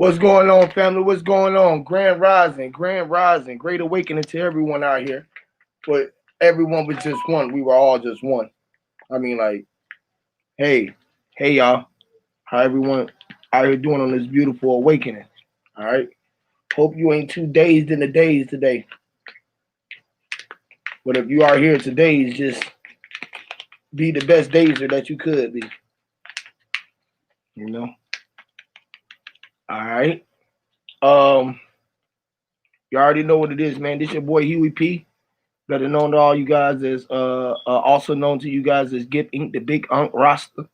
What's going on, family? What's going on? Grand rising, great awakening to everyone out here. But everyone was just one. We were all just one. I mean, like, hey, hey, y'all. How everyone out here doing on this beautiful awakening? All right. Hope you ain't too dazed in the days today. But if you are here today, just be the best dazer that you could be. You know. All right. Um, you already know what it is, man. This your boy Huey P. Better known to all you guys as also known to you guys as Gip Inc., the Big Unk Rasta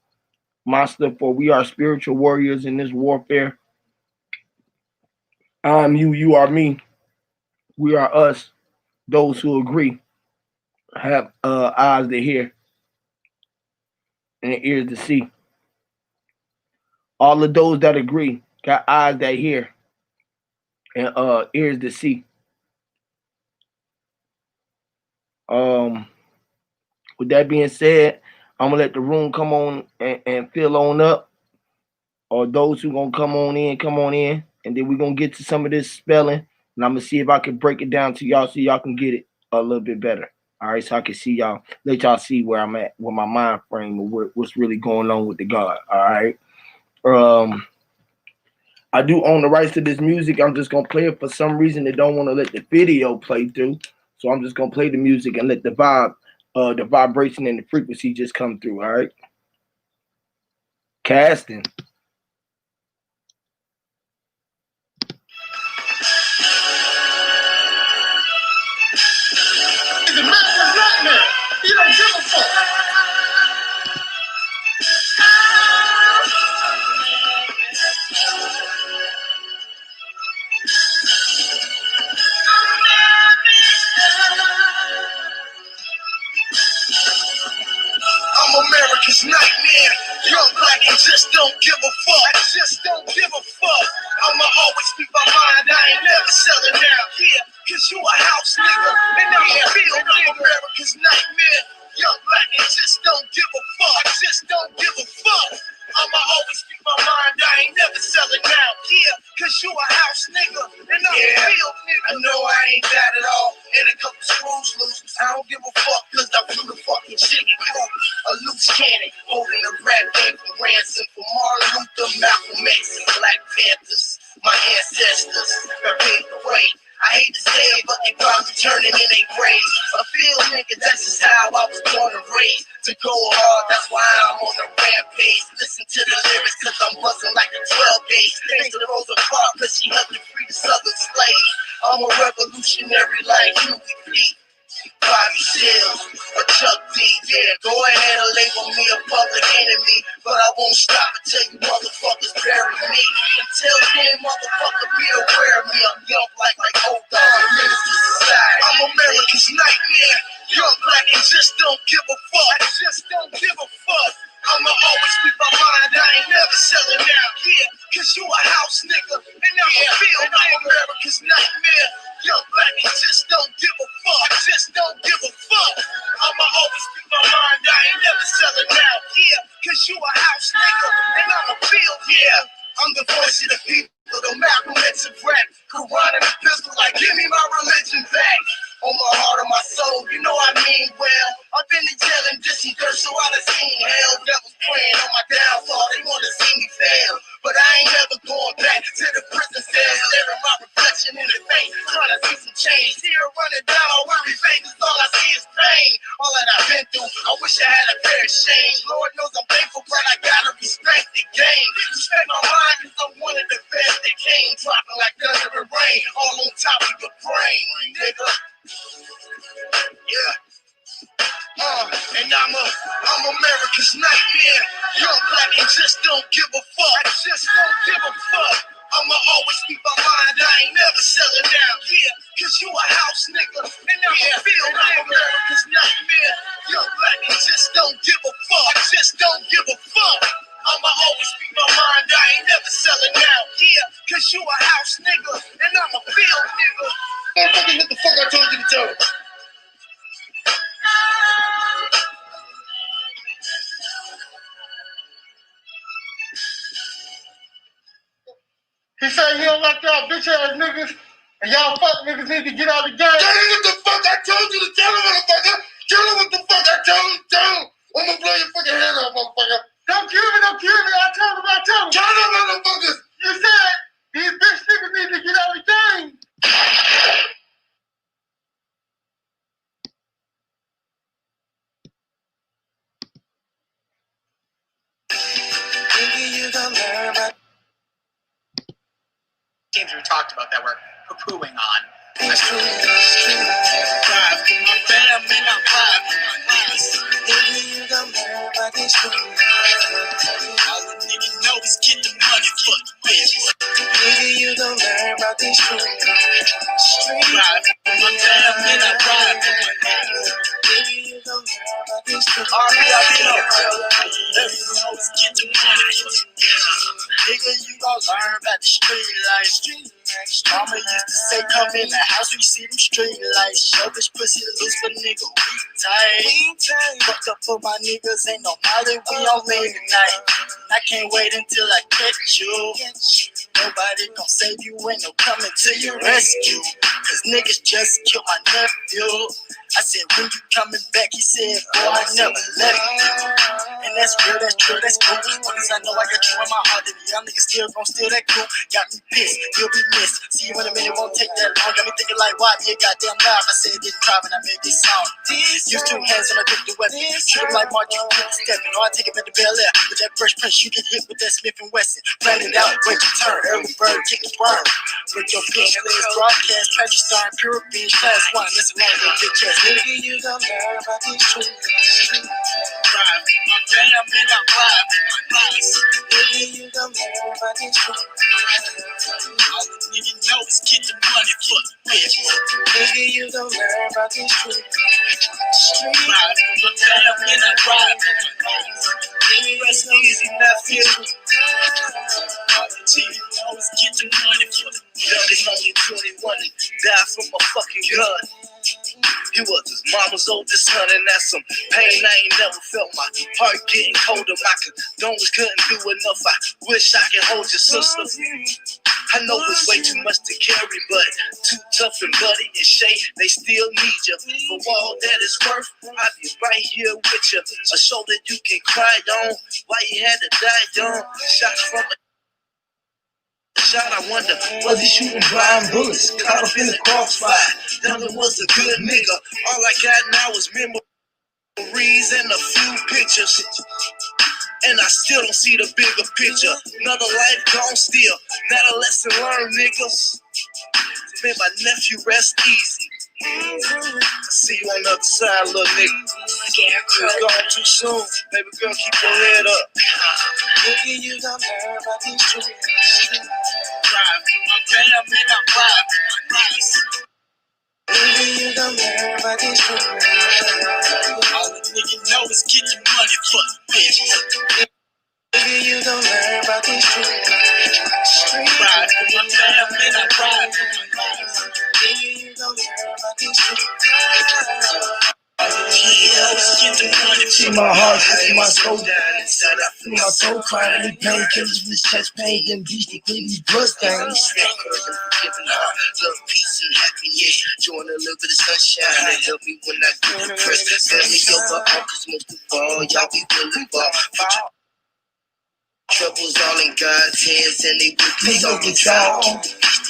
Monster, for we are spiritual warriors in this warfare. I'm you, you are me, we are us, those who agree, have eyes to hear and ears to see. All of those that agree got eyes that hear and ears to see. Um, with that being said, I'm gonna let the room come on and fill on up, or those who gonna come on in, and then we're gonna get to some of this spelling, and I'm gonna see if I can break it down to y'all so y'all can get it a little bit better. All right, so I can see y'all, let y'all see where I'm at, with my mind frame, or what's really going on with the God. All right. I do own the rights to this music. I'm just gonna play it. For some reason, they don't want to let the video play through, so I'm just gonna play the music and let the vibration and the frequency just come through. All right. Casting. You don't give a fuck. I'm America's nightmare. Young, black, and just don't give a fuck. I just don't give a fuck. I'ma always speak my mind. I ain't never selling out. Yeah, cause you a house nigga. And I'm a field nigga. America's nightmare. Young, black, and just don't give a fuck. I just don't give a fuck. I'ma always speak my mind. I ain't never selling out. Yeah, cause you a house nigga. And I'm a field nigga. I know I ain't bad at all. And a couple screws loose. I don't give a fuck cause I flew the fucking chicken coop. A loose cannon, holding a rap game for ransom for Martin Luther, Malcolm X, and Black Panthers. My ancestors have paved the way. I hate to say it, but they probably turning in their graves. A field nigga, that's just how I was born and raised. To go hard, that's why I'm on a rampage. Listen to the lyrics, cause I'm buzzing like a 12-gauge. Thanks to Rosa Parks, cause she helped to free the southern slaves. I'm a revolutionary like Huey P. Bobby Shields, or Chuck D, yeah. Go ahead and label me a public enemy, but I won't stop until you motherfuckers bury me. Until then, motherfucker, be aware of me. I'm young, like old dog, minister society. I'm America's nightmare. Young, black, and just don't give a fuck. I just don't give a fuck. I'ma always speak my mind. I ain't never selling out. Yeah, cause you a house nigga, and I'm a field nigga. America's nightmare. Young, black, and just don't give a fuck. I just don't give a fuck. I'ma always speak my mind. I ain't never selling out. Yeah, cause you a house nigga, and I'm a field. Yeah, I'm the voice of the people. The Malcolm X of rap. Quran and a pistol, like give me my religion back. On my heart and my soul, you know I mean well. I've been in jail and did some dirt, so I done seen hell. Devils praying on my downfall, they wanna see me fail. But I ain't never going back to the prison cells. Staring my reflection in the face, trying to see some change. Tear running down my weary face, all I see is pain. All that I've been through, I wish I had a fair exchange. Lord knows I'm thankful, but I gotta respect the game. Respect my mind, cause I'm one of the best that came. Dropping like thunder and rain, all on top of your brain, nigga. Yeah. And I'm America's nightmare. Young, black, and just don't give a fuck. I just don't give a fuck. I'ma always speak my mind. I ain't never selling out. Yeah, cause you a house nigga, and I'm a field nigga. America's nightmare. Young, black, and just don't give a fuck. I just don't give a fuck. I'ma always speak my mind. I ain't never selling out. Yeah, cause you a house nigga, and I'm a field nigga. Motherfucker, what the fuck I told you to do? He said he don't like y'all bitch ass niggas, and y'all fuck niggas need to get out of the game. Tell him what the fuck I told you to tell him, motherfucker. Tell him what the fuck I told him. Tell him. I'm gonna blow your fucking head off, motherfucker. Don't kill me, don't kill me. I told him, I told him. Tell him, motherfuckers. You said these bitch niggas need to get out of the game. Games we talked about that we're poo-pooing on. I drive for my family, I ride for my niggas. Nigga, you don't learn about this shit. All the nigga know is get the money for the bitch. Nigga, you don't learn about this shit. Drive for my family, I ride for my niggas. Nigga, you don't learn about this shit. Get the money for the bitch. Nigga, you gon' learn about the street life. Mama used to say, come in the house, we see them street lights. Show this pussy loose, but nigga, we tight. Fucked up for my niggas, ain't no molly, we on lean tonight. I can't wait until I catch you. Nobody gon' save you, ain't no coming to your rescue. Cause niggas just killed my nephew. I said, when you coming back? He said, boy, I never left you. And that's real, that's true, that's cool. Because I know I got you in my heart, and y'all niggas still gon' steal that cool. Got me pissed, you'll be missed. See you in a minute, won't take that long. Got me thinking like, why be a goddamn loud? I said, didn't cry when I made this song. Use two hands and I took the weapon. Shoot him like Martin, you keep stepping. Or I take him at the Bel Air. With that fresh punch, you get hit with that Smith & Wesson. Plan it out, wait your turn. Early bird, kick the burn. With your bitch, let's broadcast. Tragic star, pure being class one. Listen, long little bitch ass. Nigga, you gon' learn about these streets. Ride for my family, I ride for my niggas. Nigga, you gon' learn about these streets. All the nigga know is get the money for the bitch. Nigga, you gon' learn about these streets. Ride for my family, I ride for my niggas. Nigga, rest easy, nephew. All the nigga know is get the money for the bitch. Youngest only 21 and died from a fucking gun. He was his mama's oldest son, and that's some pain I ain't never felt. My heart getting colder, my condones couldn't do enough. I wish I could hold your sister. I know it's way too much to carry, but too tough and Buddy and Shay, they still need you. For all that it's worth, I'll be right here with you. A shoulder you can cry on, why you had to die young. Shot from a shot, I wonder, was he shooting blind bullets? Caught up in the crossfire. Dunlap was a good nigga. All I got now is memories and a few pictures. And I still don't see the bigger picture. Another life gone still. Not a lesson learned, niggas. Man, my nephew, rest easy. See you on the other side, little nigga. You're gone too soon. Baby girl, keep your head up. Nigga, you gon' learn about these streets. Ride for my family, I ride for my niggas. Nigga, you gon' learn about these streets. All the nigga know is get the money for the bitch. Nigga, you gon' learn about these streets. Ride for my family, I ride for my niggas. Nigga, you gon' learn about these streets. See my heart, see my soul, see my soul crying, these painkillers, this chest pain, them beastie these blood stains. Love, peace, and happiness. Join a little bit of sunshine and help me when I get depressed. Tell me over all, cause most of all, y'all be willing for. Put your troubles all in God's hands and they will be on the side.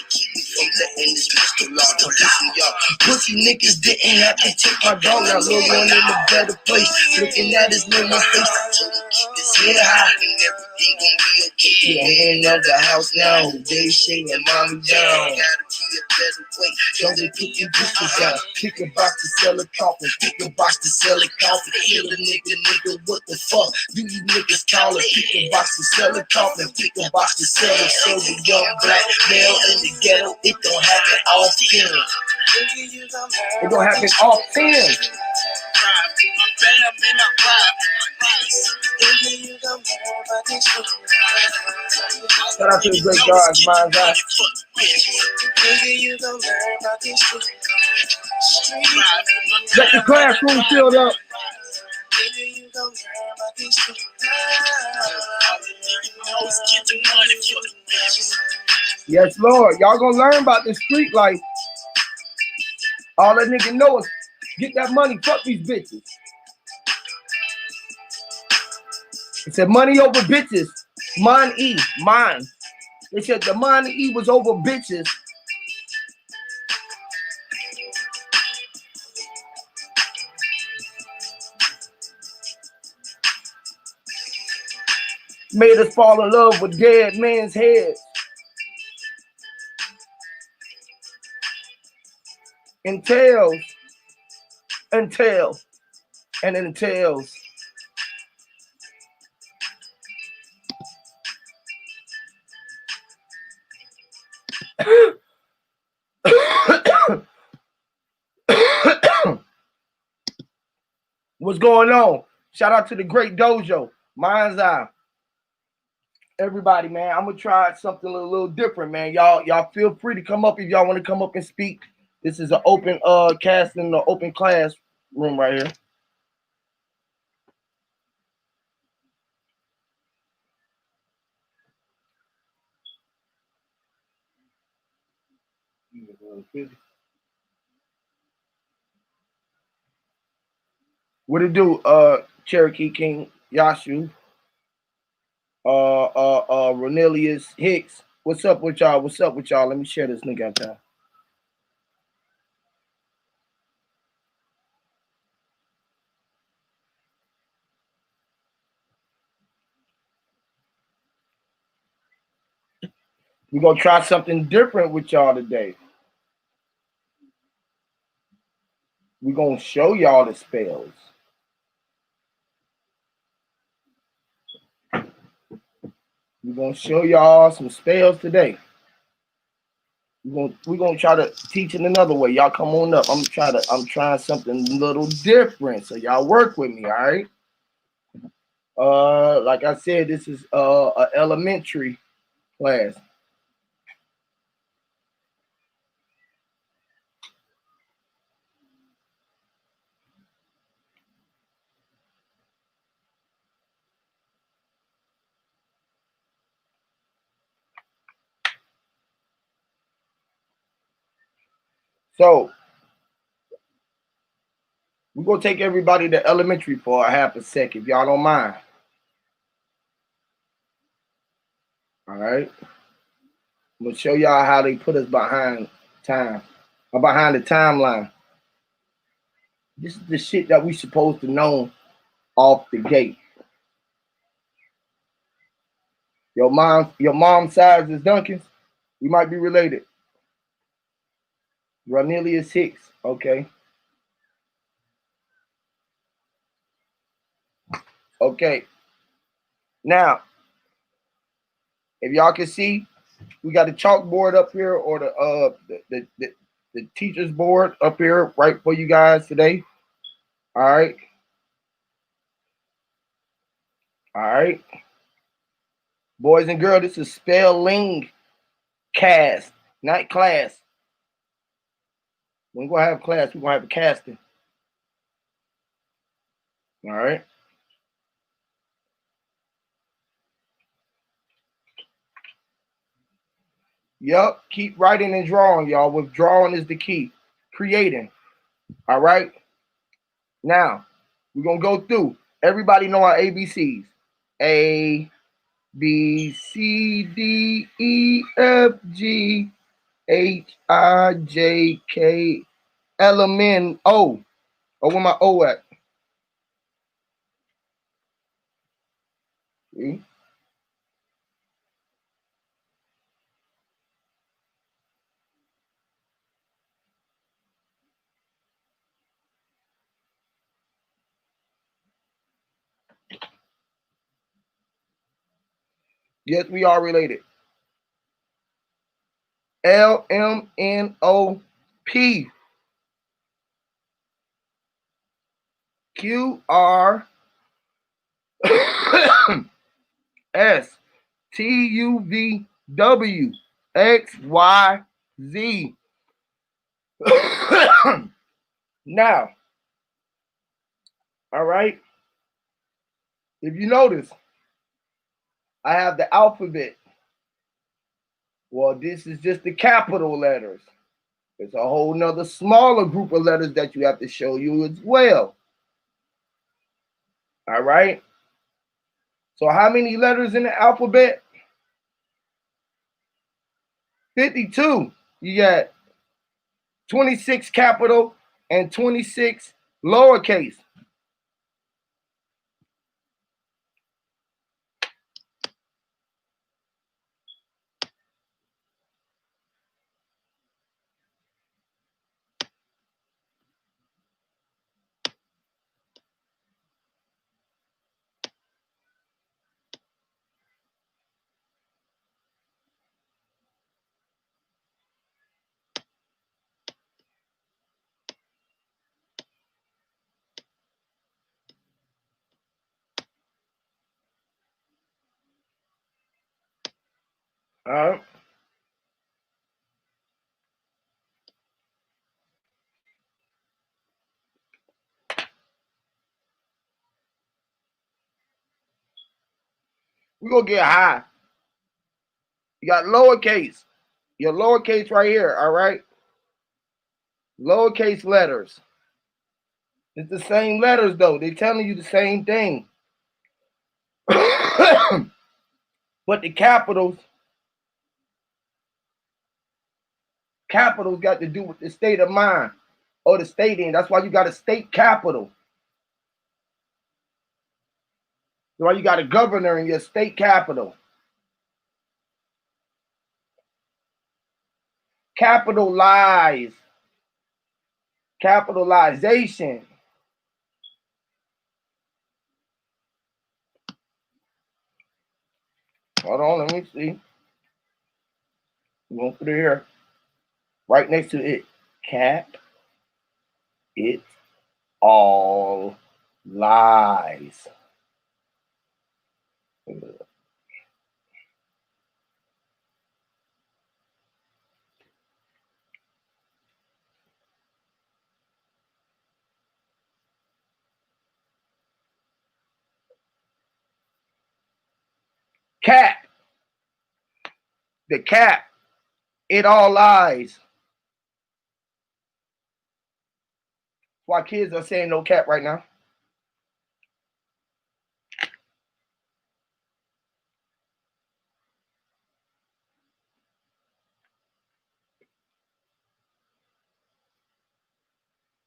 Keep me from letting this pistol off. Listen, y'all, Pussy niggas didn't have to take my dog out, little one in a better place. Looking at his little face, keep his head high and everything gon' be okay. the hand of the house now, they shaking mommy down. Gotta be a better way. So they picking bitches out, pick a box to sell a coffin, pick a box to sell a coffin, kill a nigga, what the fuck do you niggas call it? Pick a box to sell a coffin, pick a box to sell a silver young black male in the ghetto, it don't happen often. It don't happen often. Shout out to the great guys, Mind's Eye. Let the classroom filled up. Yes, Lord. Y'all gonna learn about the street life. All that nigga know is get that money, fuck these bitches. It said money over bitches. Mine E, mine. They said the mine E was over bitches. Made us fall in love with dead men's heads. Entails. Entail. And entails. What's going on? Shout out to the great dojo. Mind's eye. Everybody, man, I'm gonna try something a little different, man. Y'all feel free to come up if y'all want to come up and speak. This is an open cast in the open class room right here. What it do, Cherokee King Yashu, Renelius Hicks. What's up with y'all? What's up with y'all? Let me share this nigga out there. We're gonna try something different with y'all today. We're gonna show y'all the spells. We're gonna show y'all some spells today. We're gonna try to teach it another way. Y'all come on up. I'm trying something a little different. So y'all work with me, all right? Like I said, this is an elementary class. So we're gonna take everybody to elementary for a half a sec, if y'all don't mind. All right. I'm gonna show y'all how they put us behind time, or behind the timeline. This is the shit that we supposed to know off the gate. Your mom's size is Duncan's. We might be related. Ronelius Hicks. Okay. Okay. Now, if y'all can see, we got the chalkboard up here, or the teacher's board up here, right for you guys today. All right. All right. Boys and girls, this is spelling cast, not class. We're gonna have class, we're gonna have a casting. All right. Yup. Keep writing and drawing, y'all. Withdrawing is the key. Creating. All right. Now, we're gonna go through. Everybody know our ABCs. A, B, C, D, E, F, G, H, I, J, K, L, M, N, O. Oh, where my O at? See? Yes, we are related. L, M, N, O, P. Q, R, S, T, U, V, W, X, Y, Z. Now, all right, if you notice, I have the alphabet Well, this is just the capital letters. There's a whole nother smaller group of letters that you have to show you as well. All right. So how many letters in the alphabet? 52. You got 26 capital and 26 lowercase. All right. We're going to get high. You got lowercase. Your lowercase right here, all right? Lowercase letters. It's the same letters, though. They're telling you the same thing. But the capitals got to do with the state of mind or the state in. That's why you got a state capital. That's why you got a governor in your state capital. Capitalize. Capitalization. Hold on, let me see. We're going to put it here. Right next to it. Cap. It's all lies. Cap. The cap. It all lies. Why kids are saying no cap right now.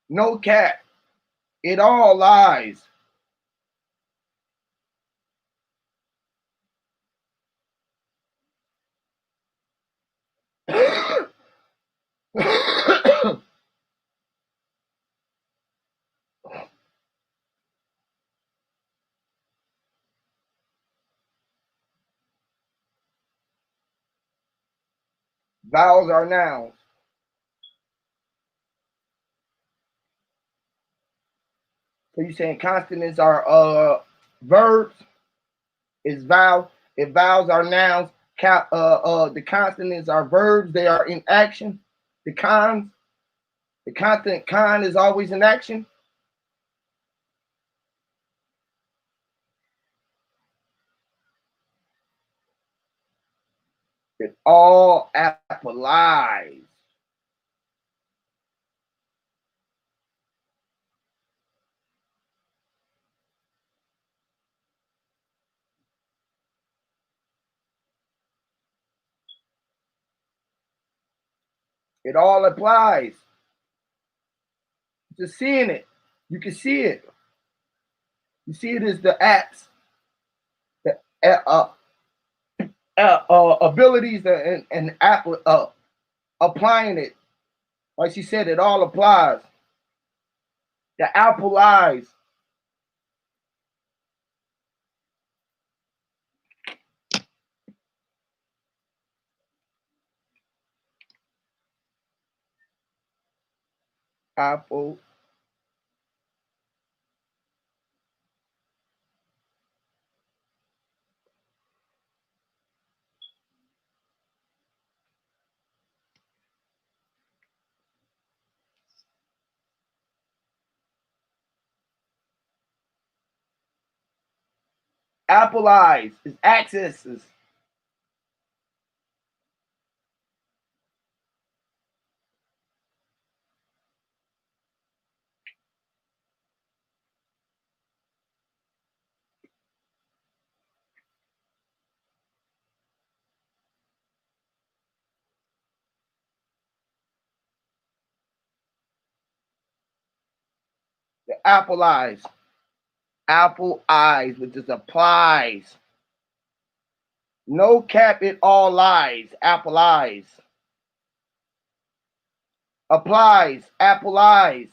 No cap. It all lies. Vowels are nouns. So you saying consonants are verbs? Is vowel? If vowels are nouns, the consonants are verbs. They are in action. The consonant con is always in action. It all applies. It all applies. Just seeing it. You can see it. You see it as the acts, the abilities and applying it. Like she said, it all applies. The apple eyes. Apple. Apple eyes is accesses. apple eyes. Apple eyes, which is applies. No cap, it all lies. Apple eyes. Applies. Apple eyes.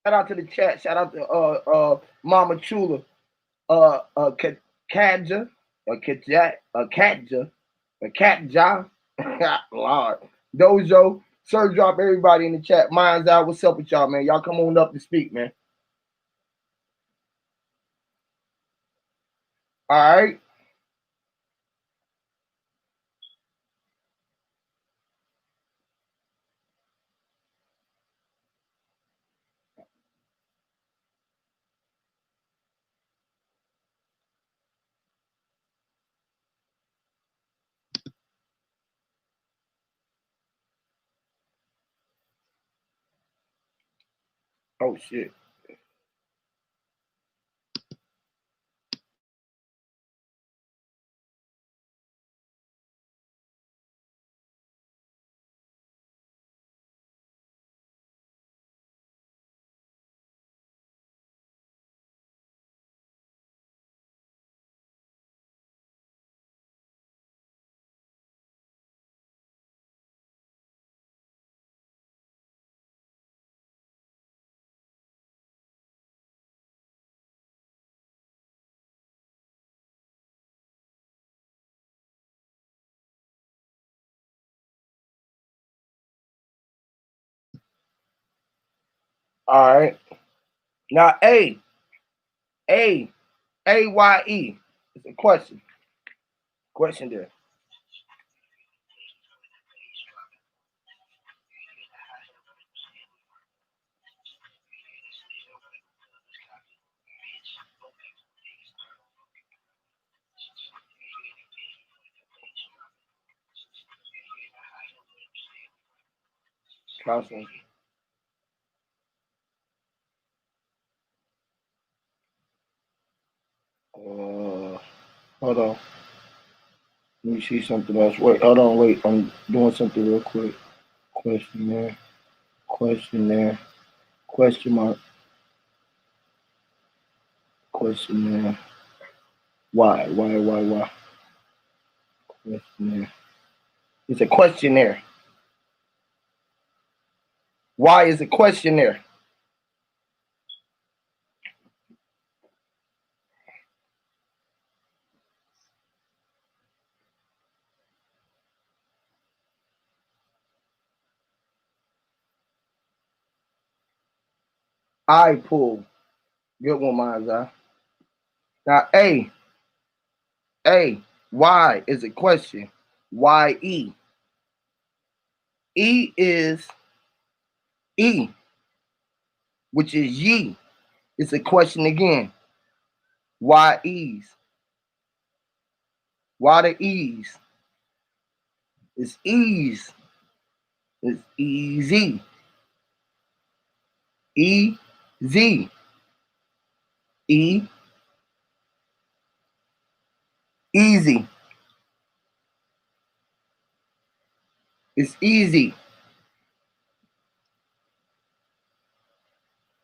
Shout out to the chat. Shout out to Mama Chula. Katja. Katja. Katja. Lord. Dojo. Sir, drop everybody in the chat. Mine's out. What's up with y'all, man? Y'all come on up to speak, man. All right. Oh, shit. All right. Now, A-Y-E. It's a question. Question there. Consonant. Hold on. Let me see something else. Wait, hold on. Wait, I'm doing something real quick. Question there. Question there. Question mark. Question there. Why? Question there. It's a questionnaire. Why is a questionnaire? I pull. Good one, Mazza. Now, Y is a question. Y-E. E is E, which is ye. It's a question again. Why ease? Why the ease? It's ease. It's easy. E-Z. E. Easy. It's easy.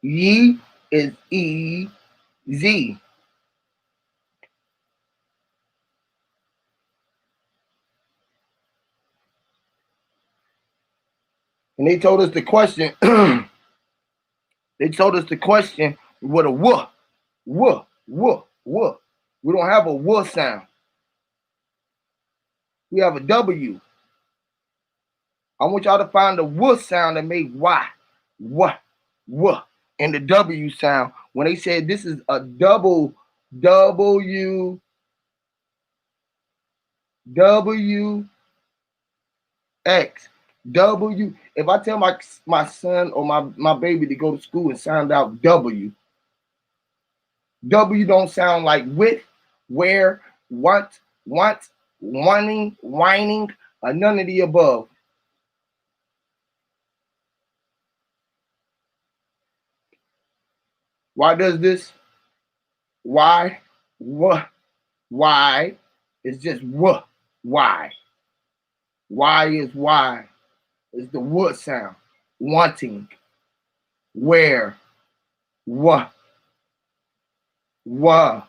Ye is E-Z. And they told us the question. They told us the question with a wuh. Wuh. Wuh. Wuh. We don't have a wuh sound. We have a W. I want y'all to find the wuh sound that made Y. Wuh. Wuh. And the W sound. When they said this is a double W. W. X. W. If I tell my son or my baby to go to school and sound out W. W don't sound like with, where, what, wanting, whining, or none of the above. Why does this? Why? What? Why? It's just what? Why? Y is Y. It's the wood sound. Wanting. Where. Wa. Wa.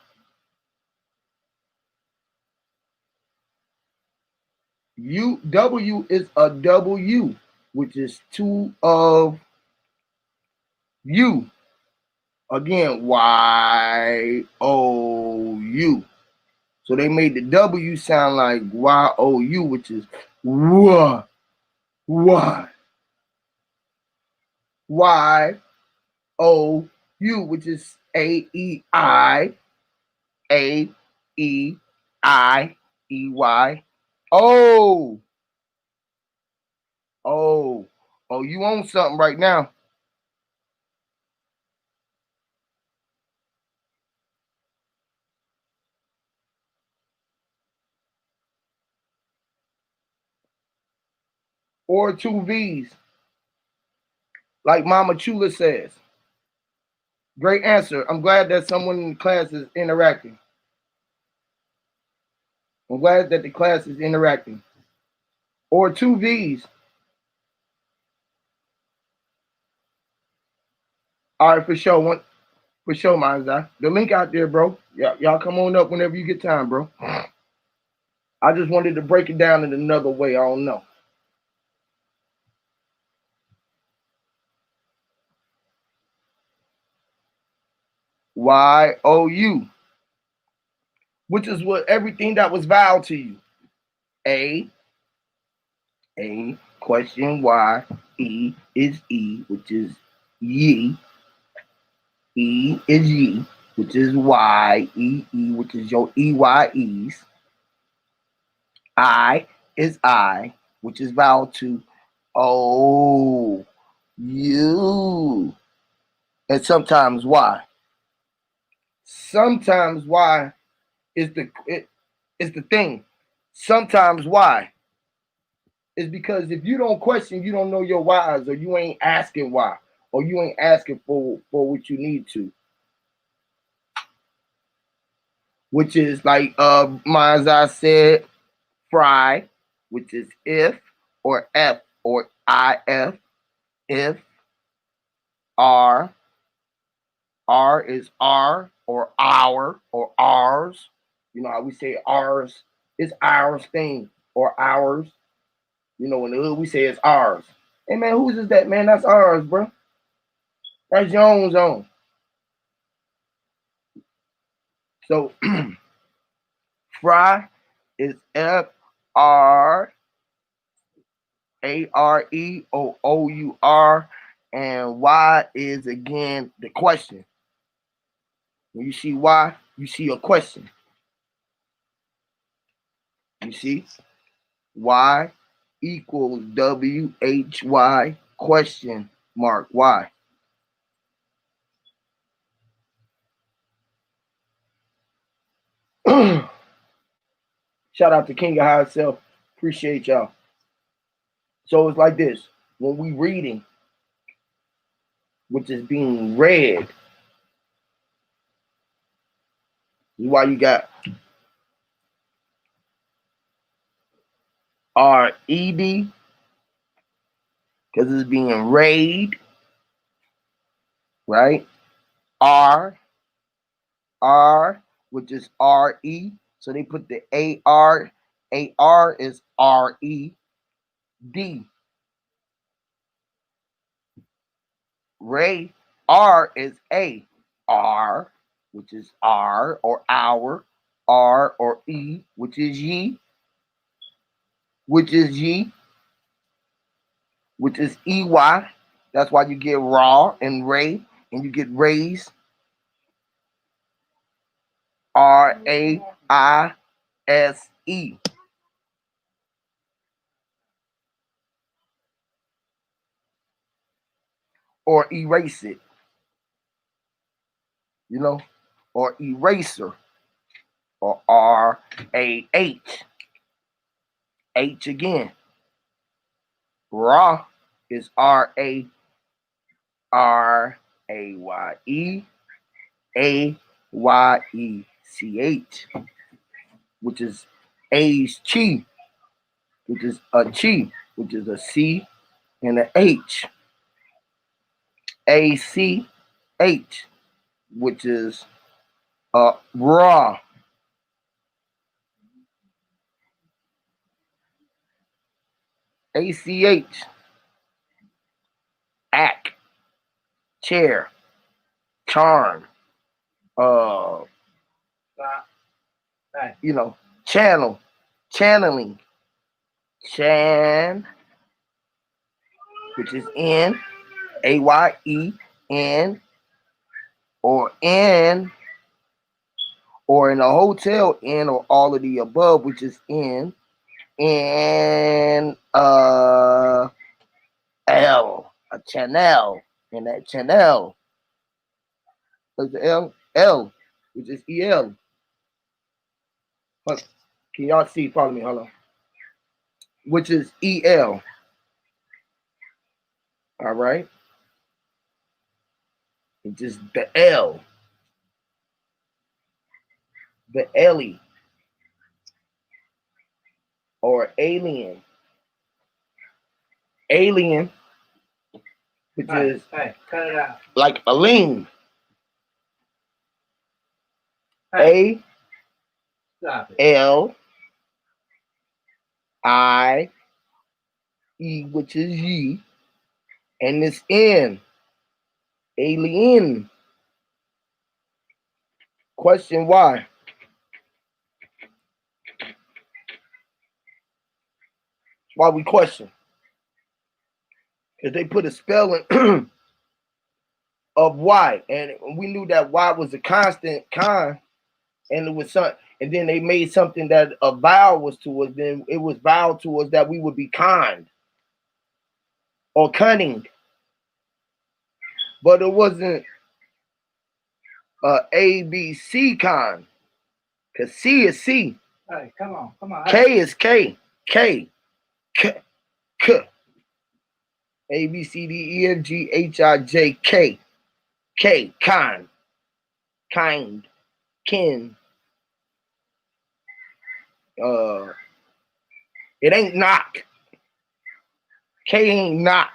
W is a W, which is two of U. Again, Y-O-U. So they made the W sound like Y-O-U, which is wah, wah. Y-O-U, which is A-E-I, A-E-I-E-Y. Oh, oh, oh, you own something right now. Or two V's, like Mama Chula says. Great answer. I'm glad that someone in the class is interacting. I'm glad that the class is interacting. Or two V's. All right, for sure. For sure, mine's that. The link out there, bro. Y'all come on up whenever you get time, bro. I just wanted to break it down in another way. I don't know. Y-O-U, which is what everything that was vowel to you. A question Y, E is E, which is ye. E is ye, which is Y, E, E, which is your EYEs. I is I, which is vowel to O, U, and sometimes Y. Sometimes Y is the thing. Sometimes why is because if you don't question, you don't know your whys, or you ain't asking why, or you ain't asking for what you need to, which is like as I said, fry, which is if or F or if R is R or our or ours. You know how we say ours, it's ours thing or ours. You know, in the hood, we say it's ours. Hey, man, whose is that, man? That's ours, bro. That's your own zone. So, fry is F-R-A-R-E-O-O-U-R, and Y is, again, the question. When you see Y, you see a question. You see? Y equals W-H-Y question mark Y. Shout out to King of High Self. Appreciate y'all. So it's like this. When we reading, which is being read, is why you got R-E-D, because it's being read, right? R, which is R-E. So they put the A-R. A-R is R-E-D. Ray, R is A. R, which is R or our. R or E, which is ye. Which is ye. Which is EY. That's why you get raw and ray, and you get raise. R-A-I-S-E. Or erase it, you know, or eraser, or R-A-H. H again. Raw is R-A-R-A-Y-E. A-Y-E-C-H, which is A's chi. which is a chi, which is a C and a H. ACH, which is a raw. ACH, act, chair, charm, uh, channel, channeling, chan, which is N, AYEN, or N, or in a hotel N, or all of the above, which is N, and L, a channel, and that channel is the L, which is EL. Can y'all see? Follow me, hold on. Which is EL. All right. It's just the L, the Ellie, or alien. Alien, which is cut it out. like a ling. A L I E, which is ye, and it's N. Alien. Question why? Why we question? Because they put a spelling of Y, and we knew that Y was a constant con, and it was something, and then they made something that a vowel was to us. Then it was vowel to us that we would be kind or cunning, but it wasn't A B C con, because C is C. Hey, come on. K is K. K. K. K. A B C D E F G H I J K. K. Kind. Kind. Kin. It ain't knock. K ain't knock.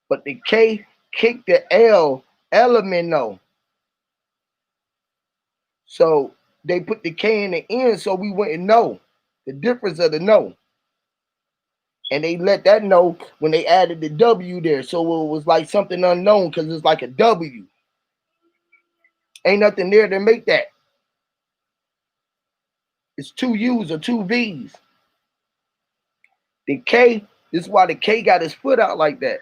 But the K kicked the L element no. So they put the K in the end so we wouldn't know the difference of the no. And they let that know when they added the W there. So it was like something unknown because it's like a W. Ain't nothing there to make that. It's two U's or two V's. The K, this is why the K got his foot out like that.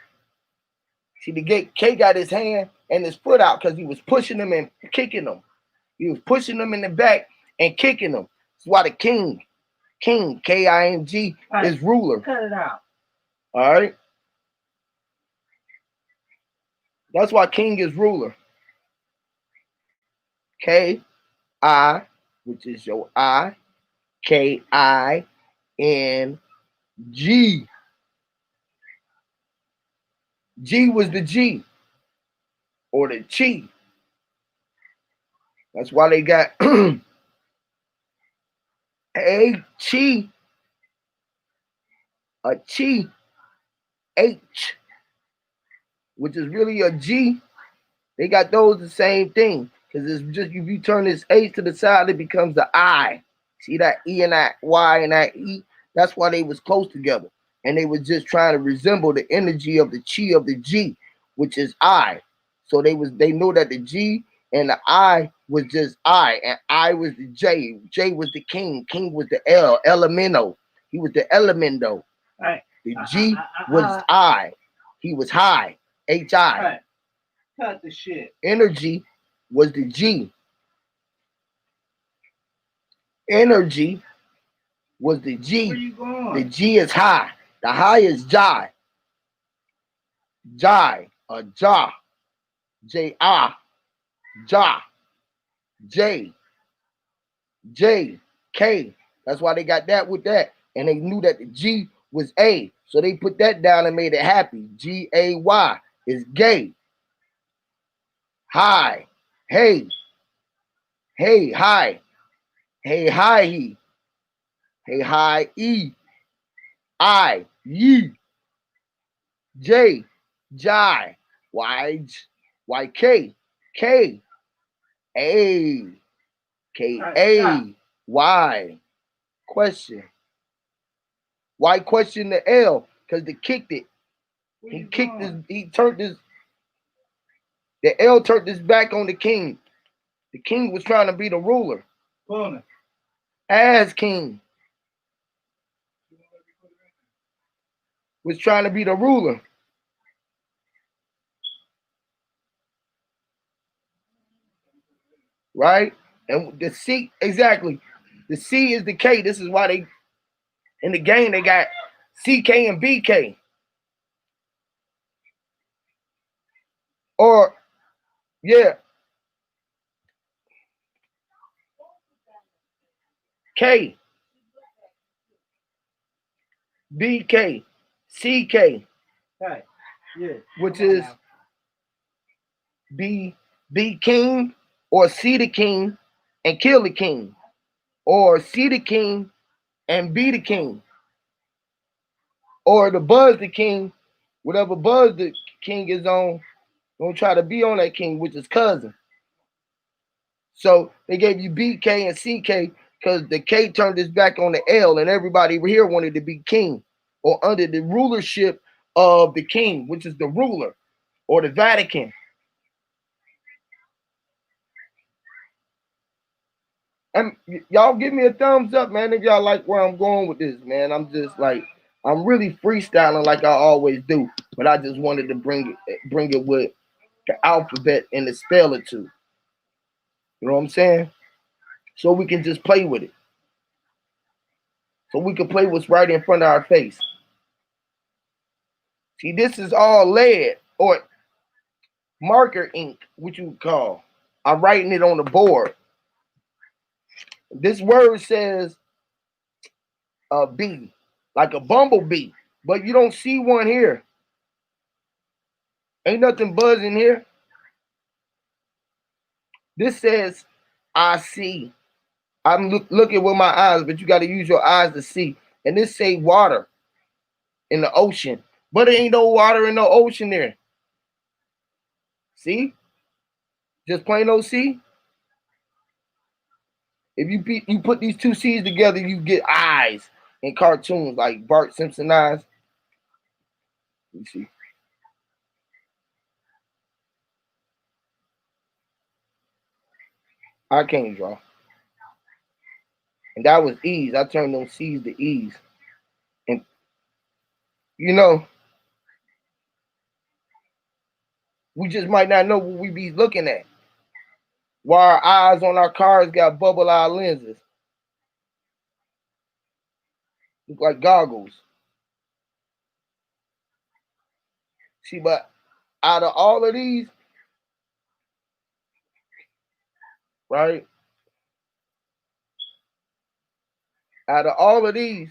See, the K got his hand and his foot out because he was pushing them and kicking them. He was pushing them in the back and kicking them. That's why the king, K-I-N-G, is ruler. Cut it out. All right? That's why king is ruler. K-I, which is your I, K-I-N-G. G was the G, or the chi. That's why they got a chi, H, which is really a G. They got those the same thing. Because it's just, if you turn this H to the side, it becomes the I. See that E and that Y and that E? That's why they was close together. And they was just trying to resemble the energy of the chi of the G, which is I. So they knew that the G and the I was just I, and I was the J. J was the king. King was the L, elemento. He was the elemento. Right. The G was I. He was high. H-I. Right. Cut the shit. Energy was the G. Energy was the G. Where you going? The G is high. The high is Jai. Jai, or Ja. J-I. Ja. J. J. K. That's why they got that with that. And they knew that the G was A. So they put that down and made it happy. G-A-Y is gay. Hi. Hey. Hey, hi. Hey, hi, he. Hey, hi, E, I, ye, J, jai, Y, Y, K, K, A, K, A, Y. Question. Why question the L? Because they kicked it. He kicked this, he turned this, the L turned his back on the king. The king was trying to be the ruler. As king was trying to be the ruler. Right? And the C, exactly. The C is the K. This is why they, in the game, they got CK and BK. Or, yeah, K, BK, CK, which is be king or see the king and kill the king. Or see the king and be the king. Or the buzz the king, whatever buzz the king is on, don't try to be on that king, which is cousin. So they gave you BK and CK because the K turned his back on the L, and everybody here wanted to be king or under the rulership of the king, which is the ruler or the Vatican. And y'all give me a thumbs up, man, if y'all like where I'm going with this, man. I'm just like, I'm really freestyling like I always do, but I just wanted to bring it with the alphabet and the spell or two. You know what I'm saying? So we can just play with it. So we can play what's right in front of our face. See, this is all lead or marker ink, what you call. I'm writing it on the board. This word says a bee, like a bumblebee, but you don't see one here. Ain't nothing buzzing here. This says I see. I'm looking with my eyes, but you got to use your eyes to see. And this say water in the ocean, but there ain't no water in the ocean there. See? Just plain old C. If you put these two C's together, you get eyes in cartoons like Bart Simpson eyes. Let me see. I can't draw. And that was E's. I turned those C's to E's. And you know, we just might not know what we be looking at. Why our eyes on our cars got bubble eye lenses. Look like goggles. See, but out of all of these, right? Out of all of these,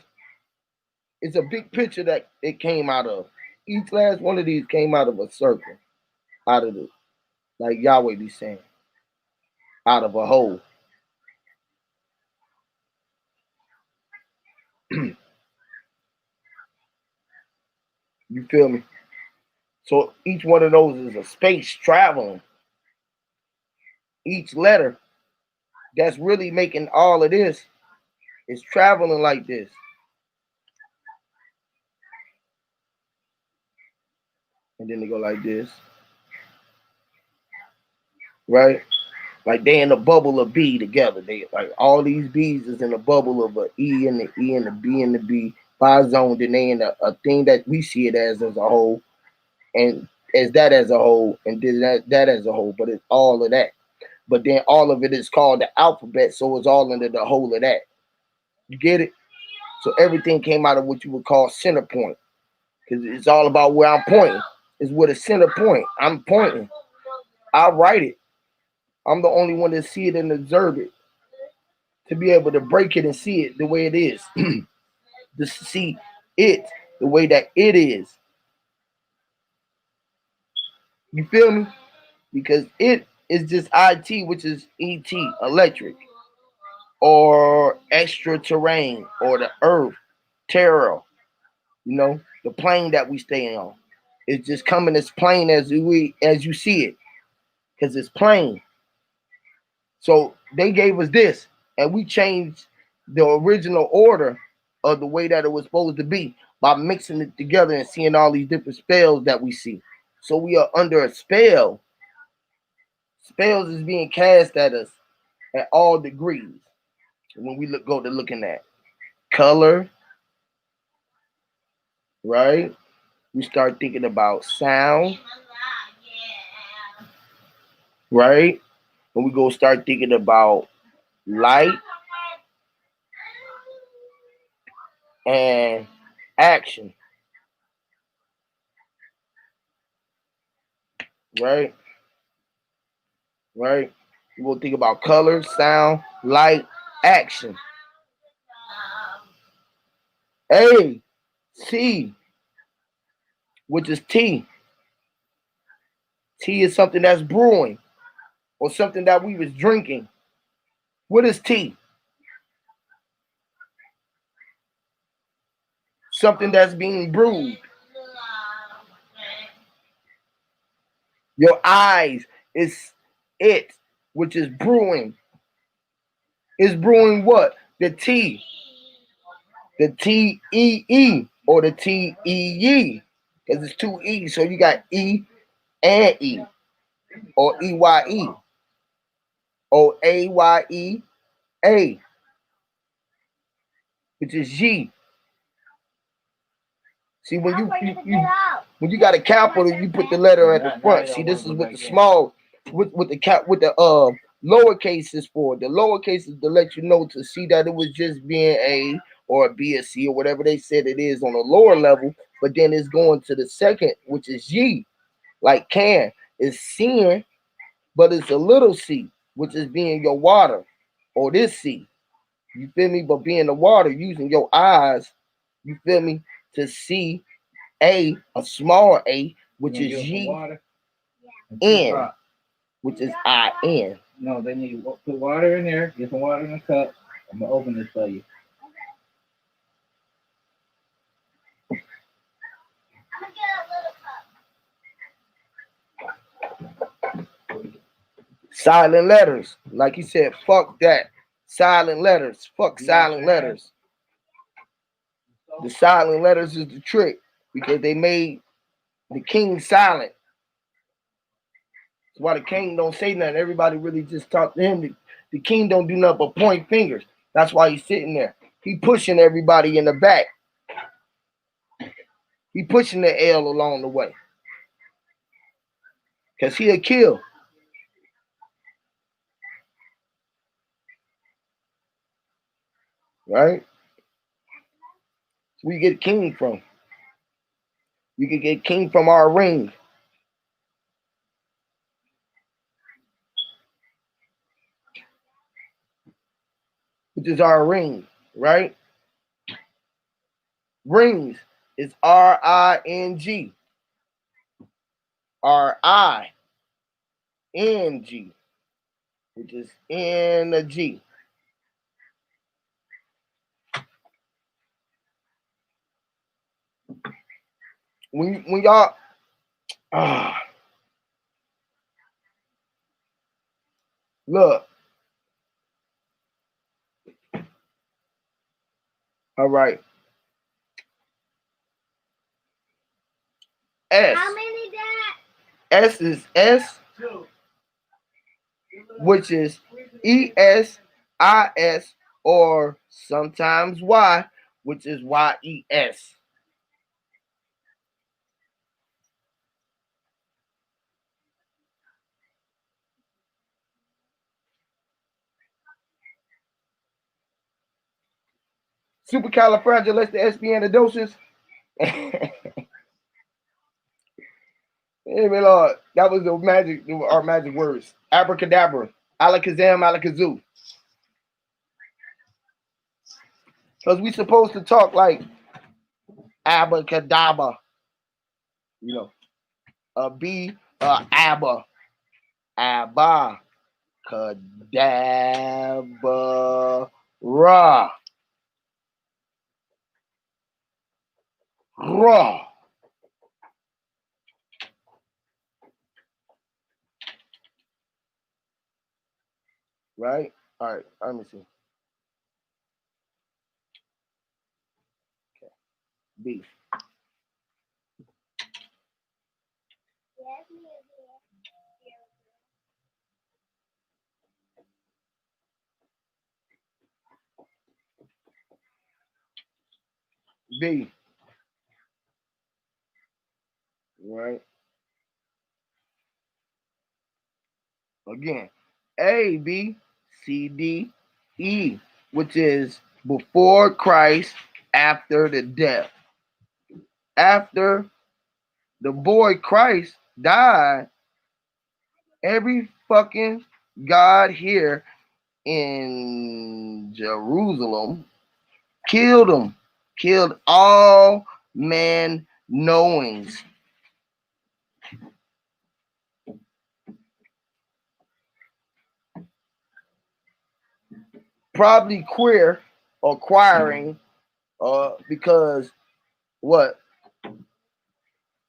it's a big picture that it came out of. Each last one of these came out of a circle. Out of the, like Yahweh be saying, out of a hole. You feel me? So each one of those is a space traveling. Each letter that's really making all of this is traveling like this. And then they go like this. Right? Like they in a bubble of B together. They like all these B's is in a bubble of a E and the E and the B and the B by zone. Then they in a thing that we see it as a whole, and as that as a whole, and then that as a whole. But it's all of that. But then all of it is called the alphabet, so it's all under the whole of that. You get it? So everything came out of what you would call center point, because it's all about where I'm pointing. It's with a center point. I'm pointing. I write it. I'm the only one to see it and observe it, to be able to break it and see it the way it is, to see it the way that it is. You feel me? Because it is just IT, which is ET, electric, or extra terrain, or the earth, terra, you know, the plane that we stay on. It's just coming as plain as you see it, because it's plain. So they gave us this, and we changed the original order of the way that it was supposed to be by mixing it together and seeing all these different spells that we see. So we are under a spell. Spells is being cast at us at all degrees. When we go to looking at color, right? We start thinking about sound, right? And we go start thinking about light and action, right? Right? We will think about color, sound, light, action. A, T, which is tea. Tea is something that's brewing or something that we was drinking. What is tea? Something that's being brewed. Your eyes is it, which is brewing. Is brewing what? The tea. The T-E-E or the T-E-E. Because it's two E's. So you got E and E. Or E-Y-E. Or A-Y-E-A. Which is G. See, when you got a capital, you put the letter at the front. See, this is with the small, with the lowercase is for. The lowercase is to let you know, to see that it was just being A or a B or C or whatever they said it is on a lower level. But then it's going to the second, which is G, like can. It's seeing, but it's a little C, which is being your water or this C. You feel me? But being the water, using your eyes, you feel me, to see a small A, which is G N, which is I-N. No, they need to put water in there. Get some water in a cup. I'm gonna open this for you. Silent letters. Like he said, fuck that. Silent letters. Fuck silent letters. The silent letters is the trick because they made the king silent. That's why the king don't say nothing. Everybody really just talk to him. The king don't do nothing but point fingers. That's why he's sitting there. He pushing everybody in the back. He pushing the L along the way. Because he'll kill. Right? We get king from. You can get king from our ring. Which is our ring, right? Rings is R-I-N-G. R-I-N-G. Which is N-G. When y'all look. All right. S. How many, Dad? S is S, which is E-S-I-S, or sometimes Y, which is Y-E-S. Supercalifragilisticexpialidocious. Amen, Lord. That was our magic words. Abracadabra, alakazam, alakazoo. Because we supposed to talk like abracadabra, you know, abba, abba, Cadabra. Raw. Right? All right, let me see. Okay. B. B. Right? Again, A, B, C, D, E, which is before Christ, after the death. After the boy Christ died, every fucking God here in Jerusalem killed him, killed all man knowings. Probably queer or acquiring, because what?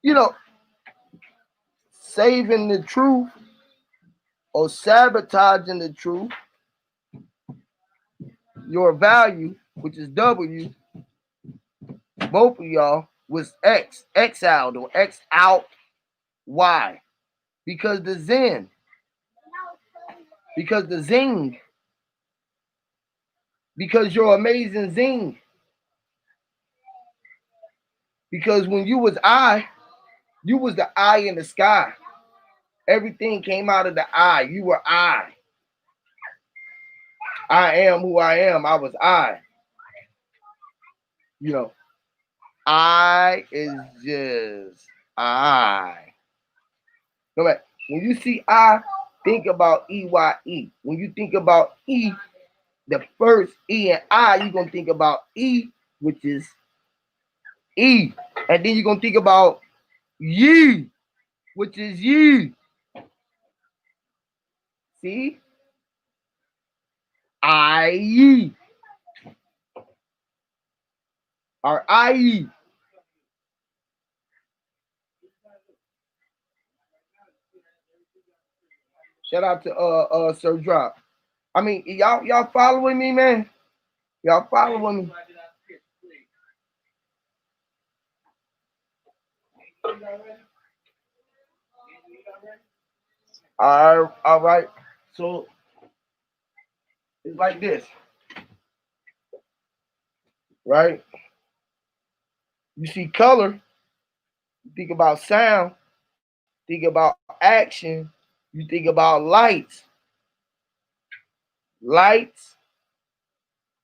You know, saving the truth or sabotaging the truth, your value, which is W, both of y'all was X, exiled or X out. Why? Because the Zen, because the Zing, because you're amazing Zing. Because when you was I, you was the eye in the sky. Everything came out of the eye. You were I. I am who I am. I was I. You know, I is just I. No matter, when you see I, think about EYE. When you think about E, the first E and I, you're going to think about E, which is E. And then you're going to think about ye, which is ye. See? I or I. Shout out to Sir Drop. I mean, y'all following me, man? Y'all following me? All right. So it's like this, right? You see color, you think about sound, think about action, you think about lights,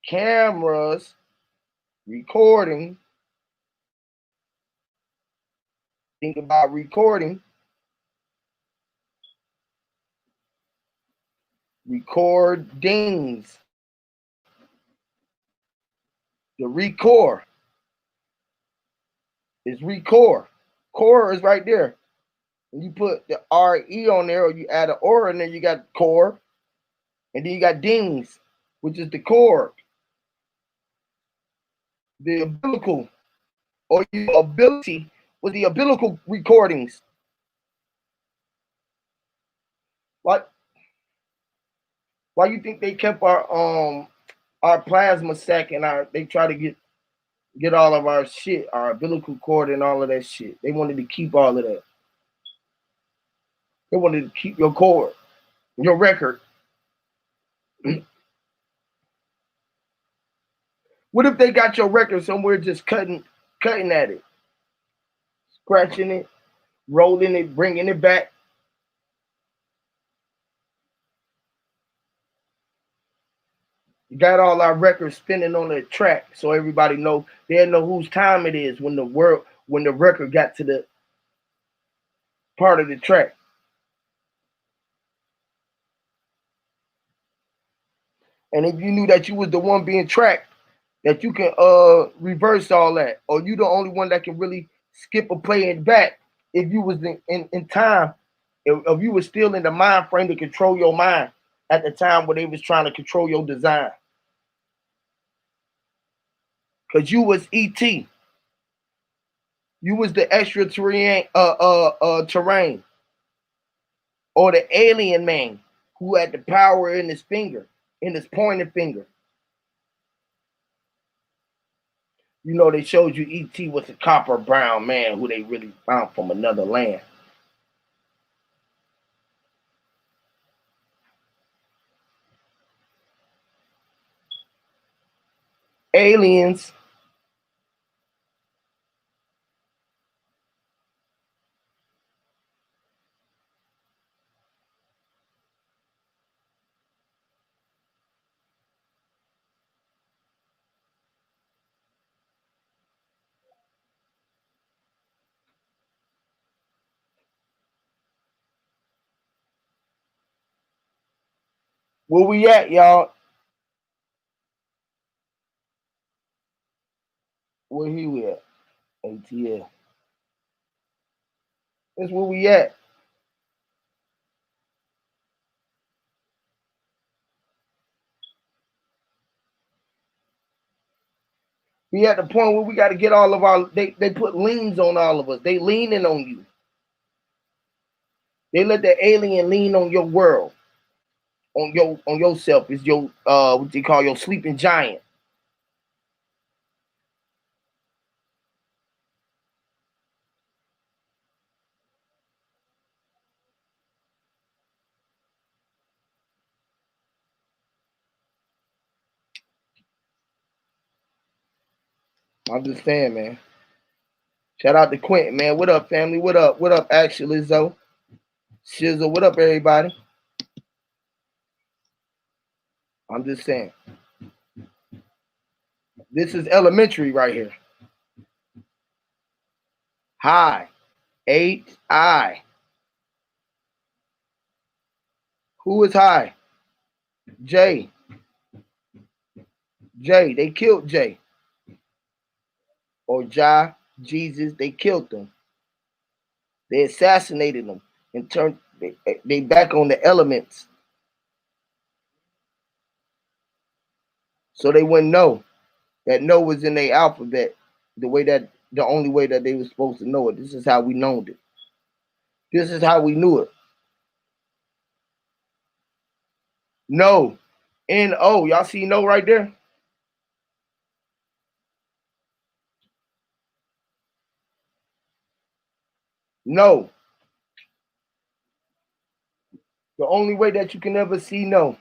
cameras, recording. Think about recording, recordings, the record is record. Core is right there. When you put the RE on there or you add an or in there, you got core. And then you got dings, which is the core. The umbilical or your ability with the umbilical recordings. Why you think they kept our plasma sac and they try to get all of our shit, our umbilical cord and all of that shit. They wanted to keep all of that. They wanted to keep your cord, your record. What if they got your record somewhere just cutting at it, scratching it, rolling it, bringing it back? You got all our records spinning on the track, so everybody know they know whose time it is when the record got to the part of the track. And if you knew that you was the one being tracked, that you can reverse all that, or you the only one that can really skip a play and back if you was in time, if you was still in the mind frame to control your mind at the time when they was trying to control your design. Because you was ET. You was the extraterrestrial terrain, or the alien man who had the power in his finger, in his pointer finger. You know, they showed you ET was a copper brown man who they really found from another land. Aliens. Where we at, y'all? Where he at? ATL. That's where we at. We at the point where we got to get all of our. They put liens on all of us. They leaning on you. They let the alien lean on your world, on yourself. It's your what they call your sleeping giant. I'm just saying, man. Shout out to Quentin, man. What up, family? What up? What up, actually, Lizzo? Shizzle, what up, everybody? I'm just saying. This is elementary right here. Hi. H-I. Who is high? J. J. They killed J. Or Jah, Jesus, they killed them. They assassinated them and turned they back on the elements. So they wouldn't know that no was in their alphabet the only way that they were supposed to know it. This is how we known it. This is how we knew it. No. N-O. Y'all see no right there? No. The only way that you can ever see no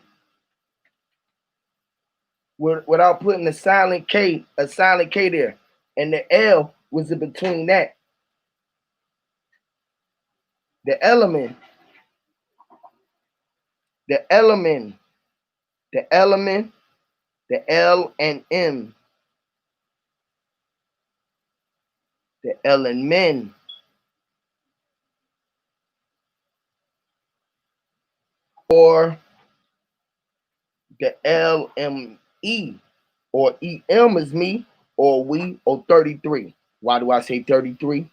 without putting a silent K there. And the L was in between that. The element, the element, the element, the L and M, the L and men, or the LME, or EM is me, or we, or 33. Why do I say 33?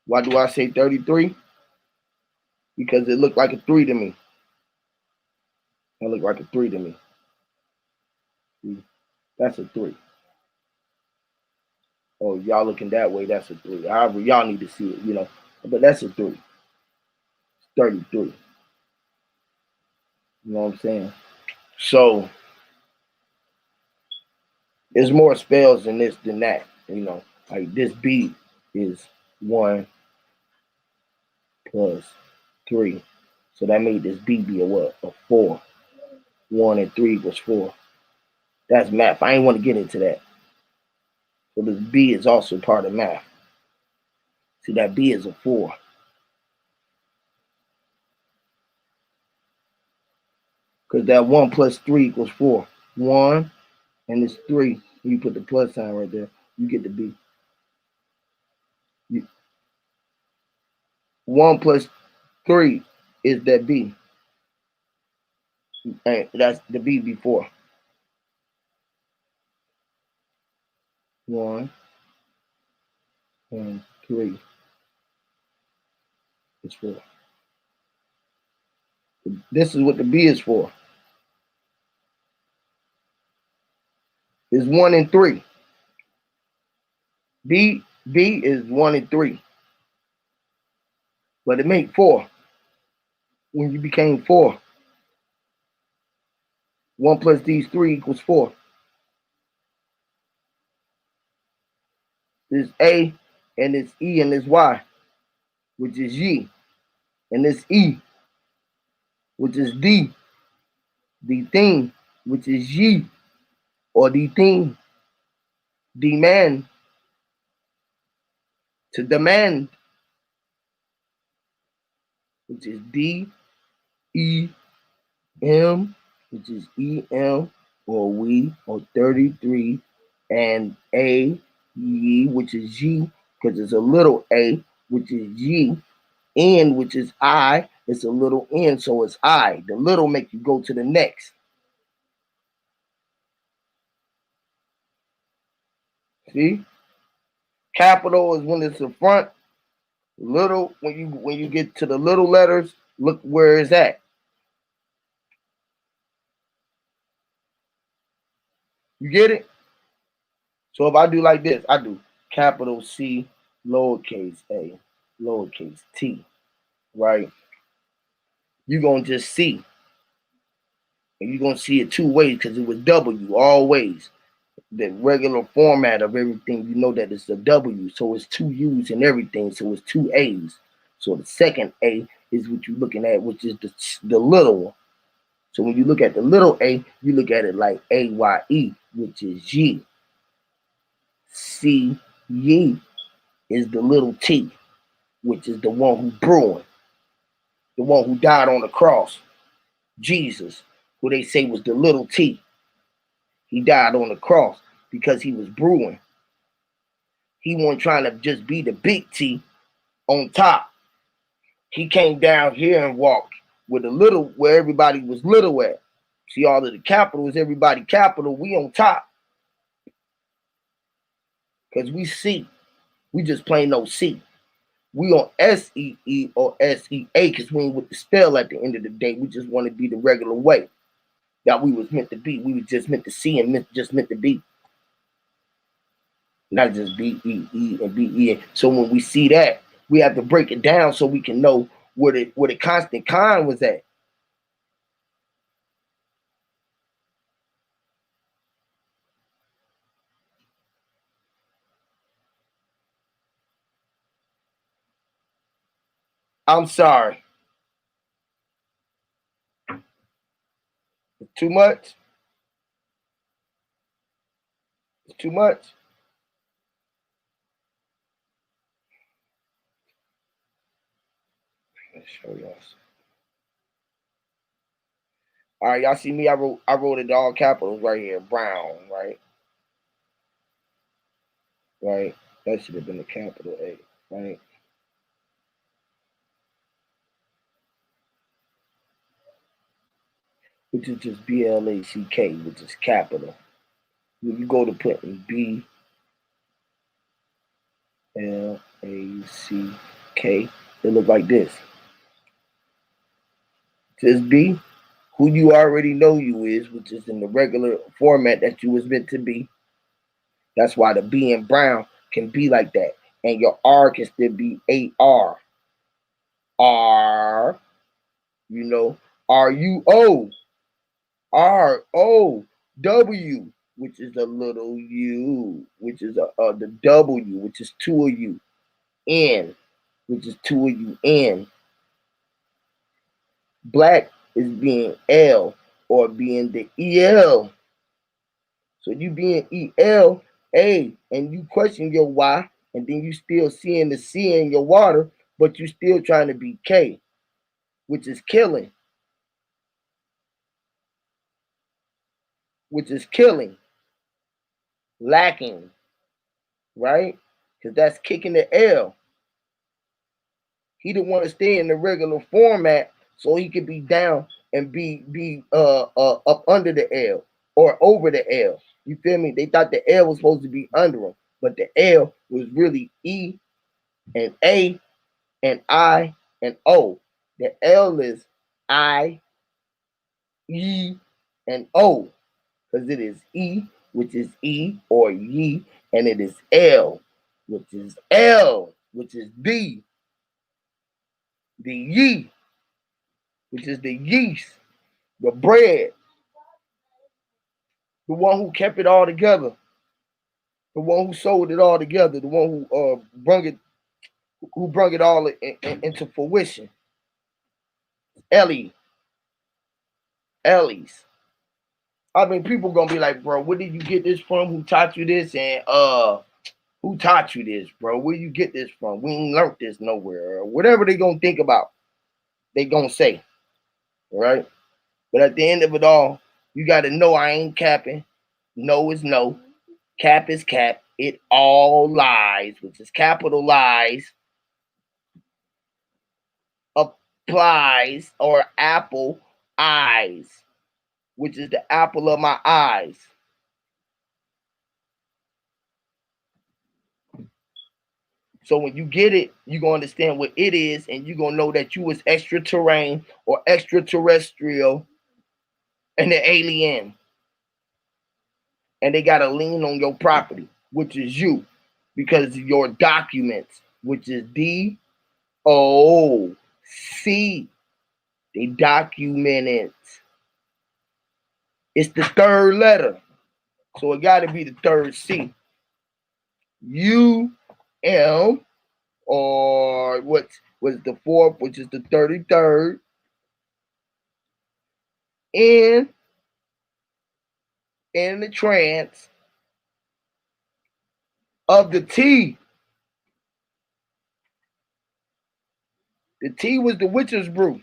Why do I say 33? Because it looked like a 3 to me. It looked like a 3 to me. See? That's a 3. Oh, y'all looking that way, that's a 3. However, y'all need to see it, you know. But that's a 3. 33. You know what I'm saying? So there's more spells in this than that, you know. Like this B is 1 plus 3. So that made this B be a what? A 4. 1 and 3 was 4. That's math. I ain't want to get into that. So this B is also part of math. See, that B is a 4. Because that 1 plus 3 equals 4. 1 and it's 3. You put the plus sign right there. You get the B. 1 plus 3 is that B. And that's the B before. 1 and 3 is 4. This is what the B is for. It's 1 and 3. B is 1 and 3. But it made 4. When you became 4, 1 plus these 3 equals 4. This A and this E and this Y, which is Y. And this E, which is D. The thing, which is Ye, or the thing, demand, to demand, which is D-E-M, which is E-M, or we, or 33, and A, Ye, which is Ye, because it's a little A, which is Ye, N, which is I, it's a little N, so it's I. The little make you go to the next. See? Capital is when it's the front. Little, when you get to the little letters, look where it's at. You get it? So if I do like this, I do capital C, lowercase a, lowercase t, right? You're going to just see. And you're going to see it 2 ways because it was W always. The regular format of everything, you know that it's a W. So it's 2 U's and everything. So it's 2 A's. So the second A is what you're looking at, which is the little one. So when you look at the little a, you look at it like A-Y-E, which is ye. C, ye is the little t, which is the one who brewing, the one who died on the cross. Jesus, who they say was the little t. He died on the cross because he was brewing. He wasn't trying to just be the big T on top. He came down here and walked with a little, where everybody was little at. See, all of the capital is everybody capital. We on top. Because we see. We just plain no C. We on S-E-E or S-E-A because we ain't with the spell at the end of the day. We just want to be the regular way that we was meant to be. We was just meant to see and just meant to be. Not just B-E-E and B-E-A. So when we see that, we have to break it down so we can know where the constant con was at. I'm sorry. It's too much? It's too much? Let's show y'all. All right, y'all see me? I wrote it all capitals right here. Brown, right? Right? That should have been a capital A, right? Which is just B-L-A-C-K, which is capital. When you go to putting B-L-A-C-K, it look like this. Just B, who you already know you is, which is in the regular format that you was meant to be. That's why the B in brown can be like that. And your R can still be A-R. R, you know, R-U-O. R-O-W, which is a little U, which is the W, which is 2 of you. N, which is 2 of you. N. Black is being L or being the EL. So you being EL, A, and you question your Y, and then you still seeing the C in your water, but you still trying to be K, which is killing. Which is killing. Lacking. Right? Because that's kicking the L. He didn't want to stay in the regular format so he could be down and be up under the L or over the L. You feel me? They thought the L was supposed to be under him, but the L was really E and A and I and O. The L is I, E, and O, because it is E, which is E or ye, and it is L, which is L, which is D, the ye, which is the yeast, the bread, the one who kept it all together, the one who sold it all together, the one who brung it all into fruition. Ellie, Ellie's. I mean, people gonna be like, bro, where did you get this from? Who taught you this? And who taught you this, bro? Where you get this from? We ain't learned this nowhere. Or whatever they gonna think about, they gonna say, right? But at the end of it all, you gotta know I ain't capping. No is no. Cap is cap. It all lies, which is capital lies, applies, or apple eyes, which is the apple of my eyes. So when you get it, you're gonna understand what it is, and you're gonna know that you was extraterrestrial or extraterrestrial and the alien. And they gotta lean on your property, which is you, because your documents, which is DOC. They document it. It's the third letter. So it gotta be the third C. UM, or what was the fourth, which is the 33rd. In the trance of the T. The T was the witch's brew.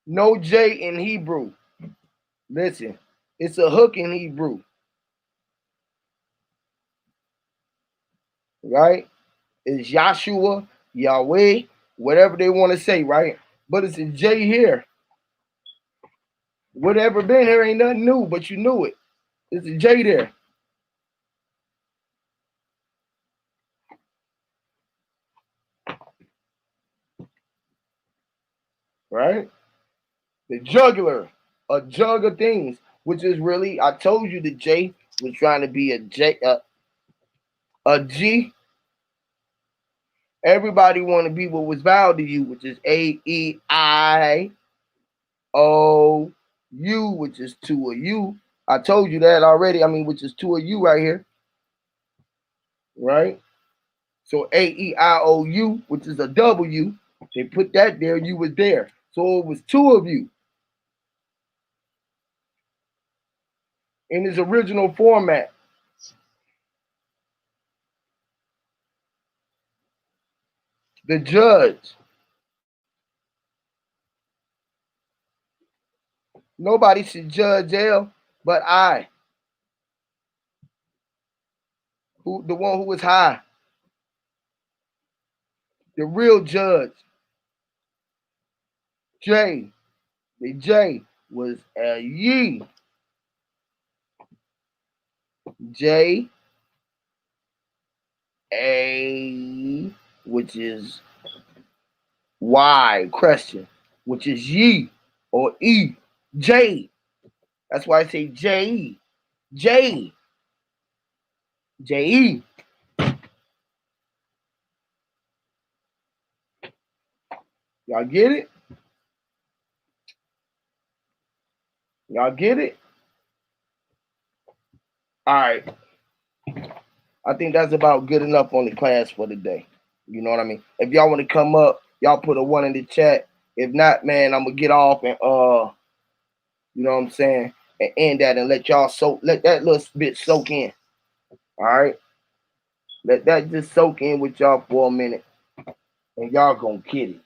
No J in Hebrew. Listen, it's a hook in Hebrew, right? It's Yahshua, Yahweh, whatever they want to say, right? But it's a J here. Whatever been here ain't nothing new, but you knew it. It's a J there, right? The jugular, a jug of things, which is really, I told you the J was trying to be a G. Everybody want to be what was vowed to you, which is AEIOU, which is two of you. I told you that already. I mean, which is two of you right here, right? So AEIOU, which is a W, they put that there. You was there, so it was two of you in its original format. The judge. Nobody should judge L, but I, who the one who was high, the real judge. J, the J was a ye. J A, which is Y, question, which is ye or E. J. That's why I say J E. J. J E. Y'all get it? Y'all get it? All right. I think that's about good enough on the class for today. You know what I mean? If y'all want to come up, y'all put a one in the chat. If not, man, I'm gonna get off and you know what I'm saying, and end that and let y'all let that little bit soak in. All right. Let that just soak in with y'all for a minute, and y'all gonna get it.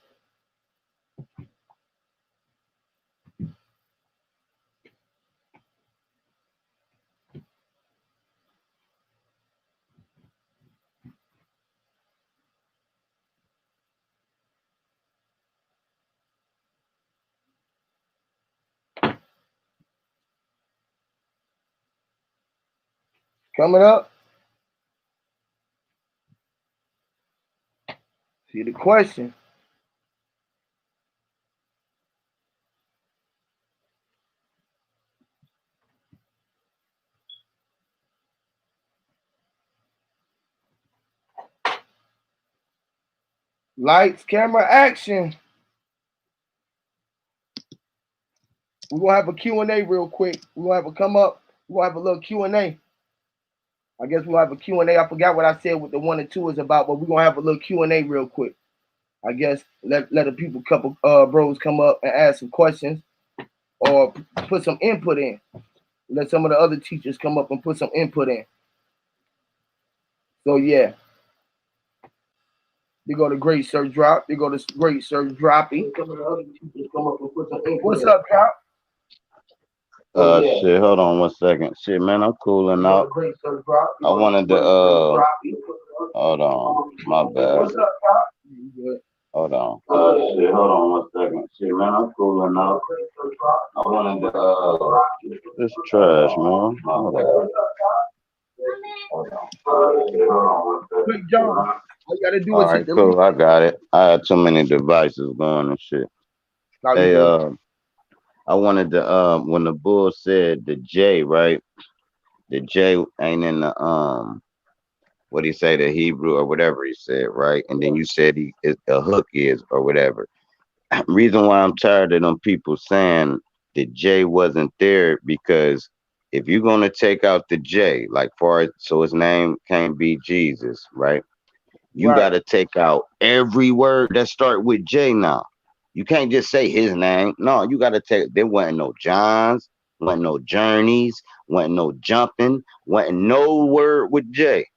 Coming up. See the question. Lights, camera, action. We're gonna have a Q&A real quick. We're gonna have a come up. We're gonna have a little Q&A. I guess we'll have a Q&A. I forgot what I said what the 1 and 2 is about, but we're gonna have a little Q&A real quick. I guess let the people couple bros come up and ask some questions or put some input in. Let some of the other teachers come up and put some input in. So yeah. They go to Great Sir Drop. They go to Great Sir Droppy. Some of the other teachers come up and put some input. What's up, Drop? Yeah. Shit, hold on 1 second. Shit, man, I'm cooling out. I wanted to hold on, my bad. What's up, Drop? Hold on. Shit, hold on 1 second. Shit, man, I'm cooling out. I wanted to this trash, man. Hold on. Quick, John. All you gotta do All is right, hit the cool. link. I got it. I had too many devices going and shit. Hey, I wanted to when the bull said the J, right? The J ain't in the what he say, the Hebrew or whatever he said, right? And then you said a hook is or whatever. Reason why I'm tired of them people saying the J wasn't there, because if you're gonna take out the J, like far as so his name can't be Jesus, right? You got to take out every word that start with J now. You can't just say his name. No, you got to take. There wasn't no Johns, wasn't no journeys, wasn't no jumping, wasn't no word with J.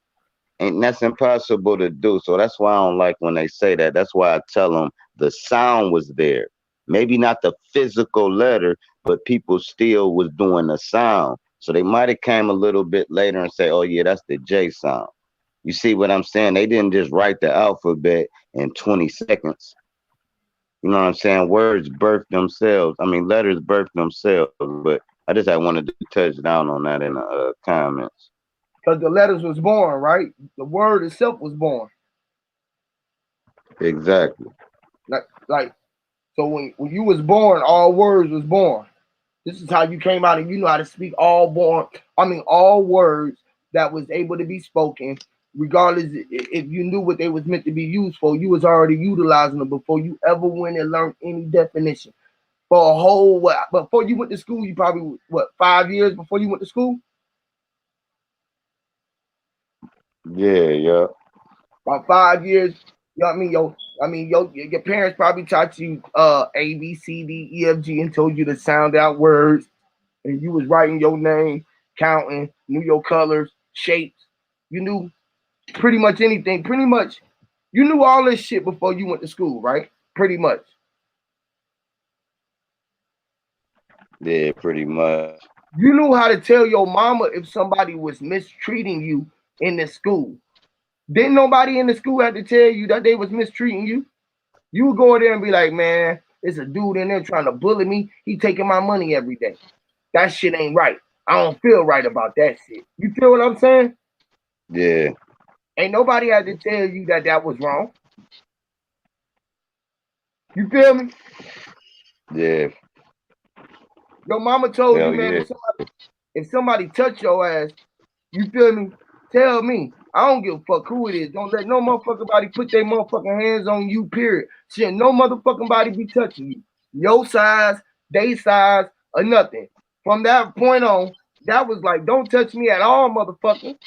And that's impossible to do. So that's why I don't like when they say that. That's why I tell them the sound was there. Maybe not the physical letter, but people still was doing the sound. So they might have came a little bit later and say, oh yeah, that's the J sound. You see what I'm saying? They didn't just write the alphabet in 20 seconds. You know what I'm saying? Words birth themselves. I mean, letters birth themselves. But I just wanted to touch down on that in the comments. Because the letters was born, right? The word itself was born. Exactly. Like so when you was born, all words was born. This is how you came out and you know how to speak all words that was able to be spoken, regardless if you knew what they was meant to be used for, you was already utilizing them before you ever went and learned any definition. For a whole before you went to school, you probably 5 years before you went to school? Yeah. About 5 years, you know what I mean? Your parents probably taught you A, B, C, D, E, F, G and told you to sound out words, and you was writing your name, counting, knew your colors, shapes. You knew pretty much anything. Pretty much, you knew all this shit before you went to school, right? Pretty much. Yeah, pretty much. You knew how to tell your mama if somebody was mistreating you in the school. Didn't nobody in the school have to tell you that they was mistreating you? You would go there and be like, man, there's a dude in there trying to bully me. He taking my money every day. That shit ain't right. I don't feel right about that shit. You feel what I'm saying? Yeah. Ain't nobody had to tell you that that was wrong. You feel me? Yeah. Your mama told you, man, yeah. if somebody touch your ass, you feel me? Tell me. I don't give a fuck who it is. Don't let no motherfucking body put their motherfucking hands on you, period. Shit, no motherfucking body be touching you. Your size, they size, or nothing. From that point on, that was like, don't touch me at all, motherfucker.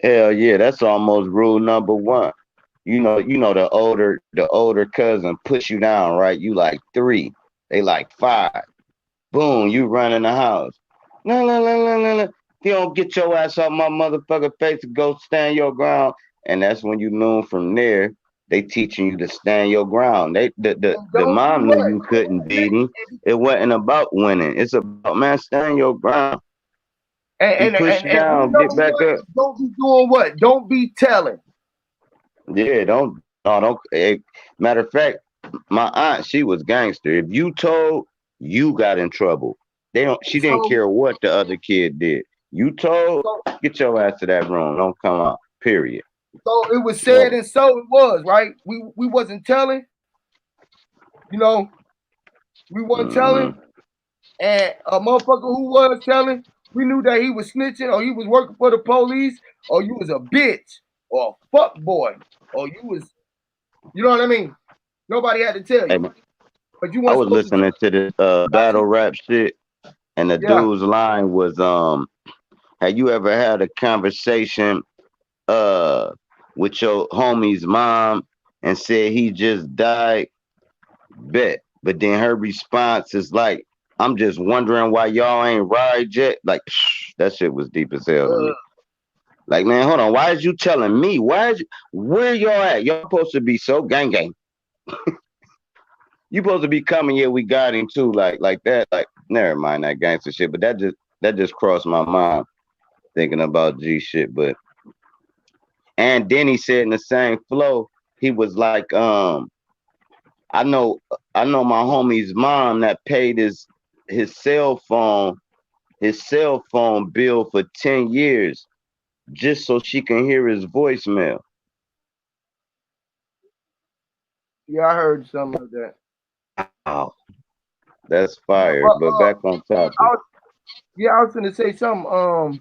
Hell yeah, that's almost rule number one. The older cousin push you down, right? You like 3, they like 5. Boom, you run in the house. No. If you don't get your ass off my motherfucker face and go stand your ground. And that's when you knew from there, they teaching you to stand your ground. The mom knew you couldn't beat him. It wasn't about winning. It's about, man, stand your ground. He push you down, get back up. Don't be doing what? Don't be telling. Yeah, don't. Matter of fact, my aunt, she was gangster. If you told, you got in trouble. She didn't care what the other kid did. You told, So, get your ass to that room. Don't come out. Period. so it was said, No. and so it was, right? We wasn't telling, you know, we wasn't telling, and a motherfucker who was telling, we knew that he was snitching, or he was working for the police, or you was a bitch, or a fuck boy, or you was, you know what I mean? Nobody had to tell Hey, you, but you I weren't was supposed to listening to this tell battle you. rap shit, and the Yeah. dude's line was, have you ever had a conversation with your homie's mom and said he just died? Bet. But then her response is like, I'm just wondering why y'all ain't ride yet. Like, that shit was deep as hell to me. Like, man, hold on. Why is you telling me? Where y'all at? Y'all supposed to be so gang gang. You supposed to be coming here. We got him too. Like that. Like, never mind that gangster shit. But that just crossed my mind thinking about G shit. But and then he said in the same flow, he was like, I know my homie's mom that paid his cell phone bill for 10 years just so she can hear his voicemail. Yeah, I heard some of that. Wow, that's Yeah, fire. but But back on topic. I was gonna say something.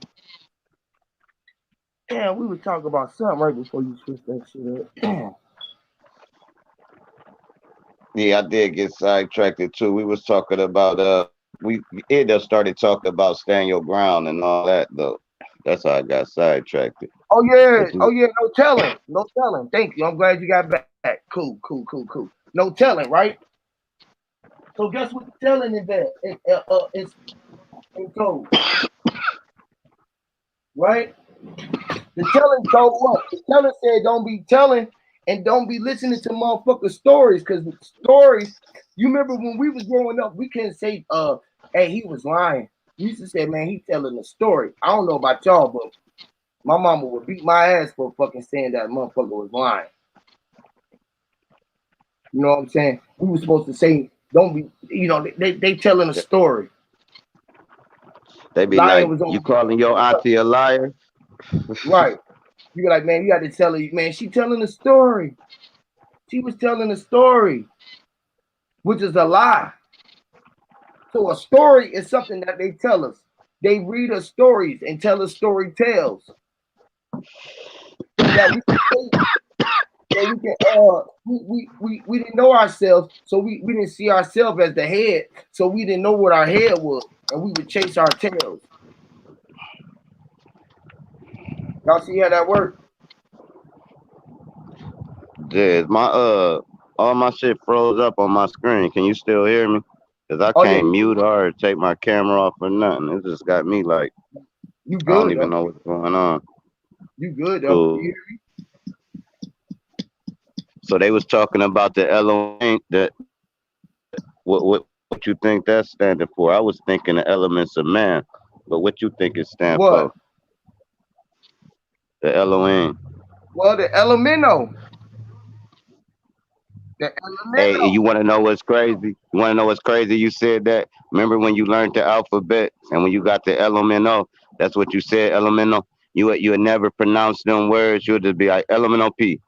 Damn, we was talking about something right before you switched that shit up. Damn. Yeah, I did get sidetracked too. We was talking about we ended up started talking about stand your ground and all that though. That's how I got sidetracked. Oh yeah, But you no telling, no telling. Thank you. I'm glad you got back. Cool. No telling, right? So guess what the telling is that? It's told, right? The telling told what? The telling said don't be telling and don't be listening to motherfucker stories, because stories. You remember when we was growing up, we couldn't say hey, he was lying. We used to say, man, he telling a story. I don't know about y'all, but my mama would beat my ass for fucking saying that motherfucker was lying. You know what I'm saying? We were supposed to say, don't be, they telling a story. they be Lying like, was you on calling your auntie a liar? right. You be like, man, you got to tell her, man, she telling a story. She was telling a story, which is a lie. So a story is something that they tell us. They read us stories and tell us story tales so that we can we didn't know ourselves, so we didn't see ourselves as the head, so we didn't know what our head was, and we would chase our tails. Y'all see how that works? Jez, my all my shit froze up on my screen. Can you still hear me? Cause I Oh yeah, can't mute or take my camera off or nothing. It just got me like you I don't good even though. know what's going on. You good though. Cool. So they was talking about the element that what you think that's standing for? I was thinking the elements of man, but what you think it stand What? for? The Elohim. Well, the elemento. The Hey, elemento. you want to know what's crazy? You want to know what's crazy? You said that. Remember when you learned the alphabet and when you got the elemento? That's what you said, elemento. You would never pronounce them words. You would just be like elemental P,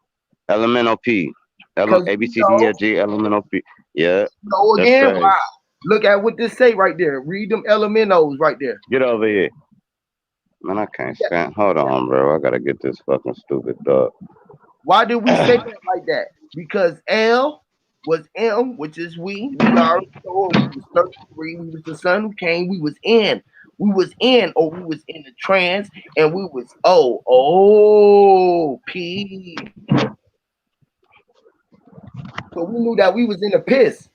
elemental P, Because A B C D E F G, elemental P. Yeah, that's again, crazy. wow. Look at what this say right there. Read them elementos right there. Get over here, man. I can't stand. Hold on, bro. I gotta get this fucking stupid dog. Why did we say that like that? Because L was M, which is we. We already told we was 33. We was the son who came. We was in. We was in, or we was in the trance, and we was P. So we knew that we was in the piss.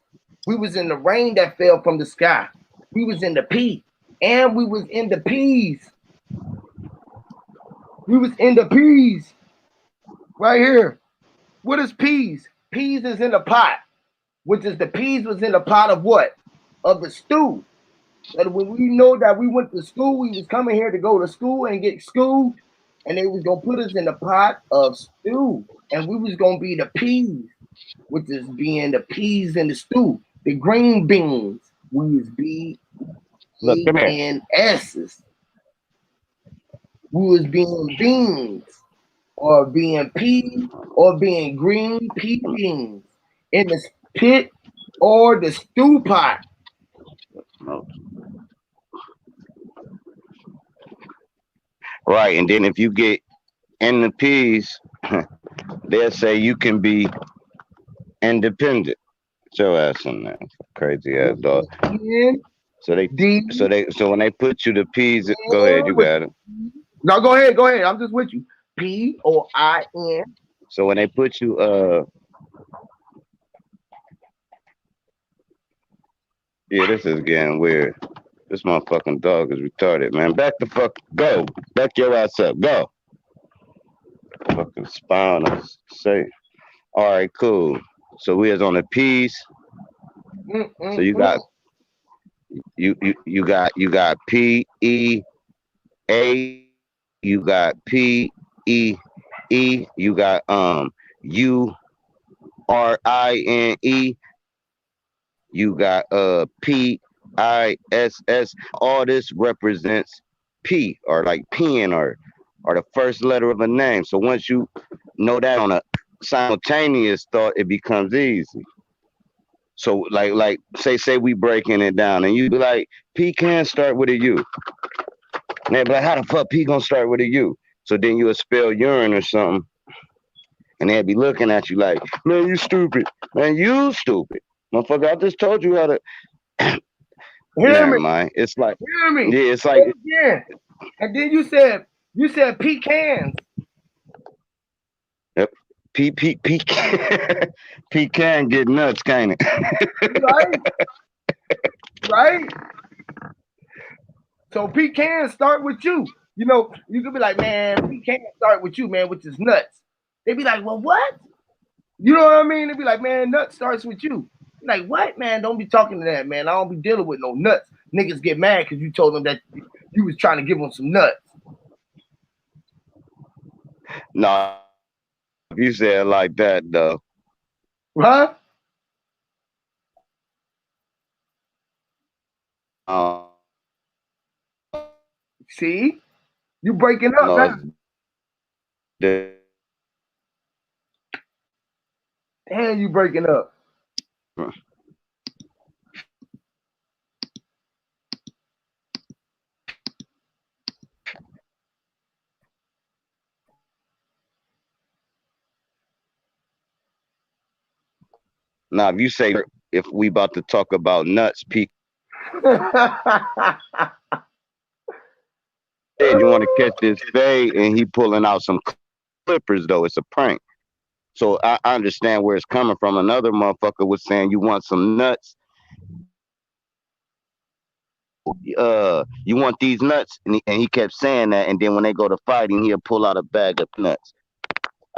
We was in the rain that fell from the sky. We was in the P, and we was in the P's. We was in the P's right here. What is peas? Peas is in the pot, which is the peas was in the pot of what? Of the stew. And when we know that we went to school, we was coming here to go to school and get schooled, and they was gonna put us in the pot of stew, and we was gonna be the peas, which is being the peas in the stew, the green beans. We was Look, come here. BENSs. was being beans, or being pea, or being green pea beans in the pit or the stew pot. Right, and then if you get in the peas, they'll say you can be independent. Get your ass in there, crazy ass dog. N So they, D so when they put you the peas, go ahead, N you with got it. no, go ahead, go ahead. I'm just with you. POIN. So when they put you, yeah, this is getting weird. This motherfucking dog is retarded, man. Back the fuck, go, back your ass up, go. Fucking spawn us, say. All right, cool. So we is on the peas. So you got Mm-mm-mm. you got PEA, you got PEE, you got URINE, you got PISS. All this represents P, or like pen, or the first letter of a name. So once you know that on a simultaneous thought, it becomes easy. So like say we breaking it down, and you be like, P can start with a U. And they be like, how the fuck P gonna start with a U? So then you'll spell urine or something, and they'll be looking at you like, man, you stupid. Man, you stupid. Motherfucker, I just told you how to. Hear Never me, mind. It's like, hear me. yeah, it's Say like it again. And then you said pecans, yep, P P can get nuts, can't it? right? Right? So pecans start with you. You know, you could be like, man, pecans start with you, man, which is nuts. They be like, well, what? You know what I mean? They be like, man, nuts starts with you. You're like, what, man? Don't be talking to that, man. I don't be dealing with no nuts. Niggas get mad because you told them that you was trying to give them some nuts. No, if you say it like that though. Huh? Um, See? You breaking up no, now. it's the Damn, you breaking up. now if you say if we about to talk about nuts, P said you want to catch this fade, and he pulling out some clippers though. It's a prank. So I understand where it's coming from. Another motherfucker was saying you want some nuts, you want these nuts, and he kept saying that, and then when they go to fighting, he'll pull out a bag of nuts.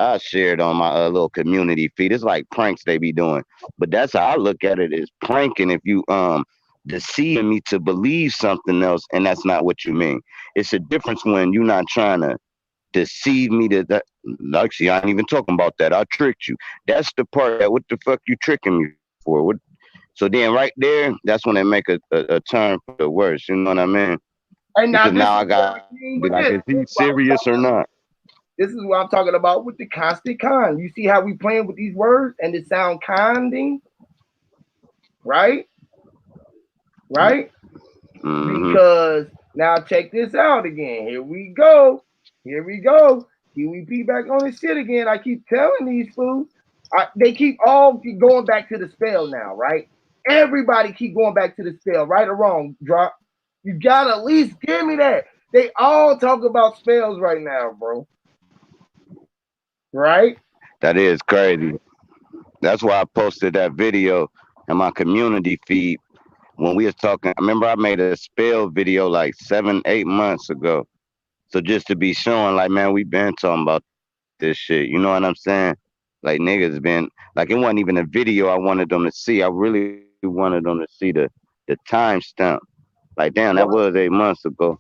I shared on my little community feed. It's like pranks they be doing, but that's how I look at it, is pranking. If you deceiving me to believe something else, and that's not what you mean. It's a difference when you're not trying to deceive me to that. Actually, I ain't even talking about that. I tricked you. That's the part that what the fuck you tricking me for? What? So then right there, that's when they make a turn for the worse. You know what I mean? And now Because this now is I where got the king be with like, this. is he serious or not? This is what I'm talking about with the constant con. You see how we playing with these words and it sound conding, right? Right? Mm-hmm. Because now check this out again. Here we go. Here we go. Huey P back on his shit again. I keep telling these fools. They keep all keep going back to the spell now, right? Everybody keep going back to the spell, right or wrong. Drop. You gotta at least give me that. They all talk about spells right now, bro. Right? That is crazy. That's why I posted that video in my community feed when we was talking. I remember I made a spell video like 7, 8 months ago. So just to be showing, like, man, we been talking about this shit. You know what I'm saying? Like niggas been like, it wasn't even a video I wanted them to see. I really wanted them to see the timestamp. Like, damn, that was 8 months ago.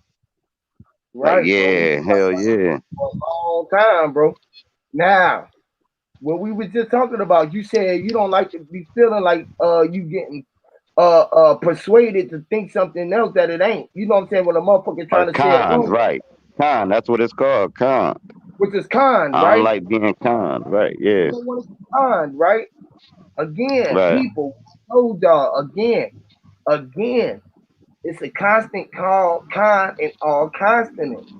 Like, Right, bro. We yeah, hell yeah. for a long time, bro. Now, what we was just talking about, you said you don't like to be feeling like you getting persuaded to think something else that it ain't. You know what I'm saying? When a motherfucker Or trying to say it cons, wrong, right. Con. That's what it's called. Con. which is kind, I don't right? like being con. Right. You Yeah. don't want to be kind, right? Again, Right. people, told y'all again, it's a constant call, con in all consonants.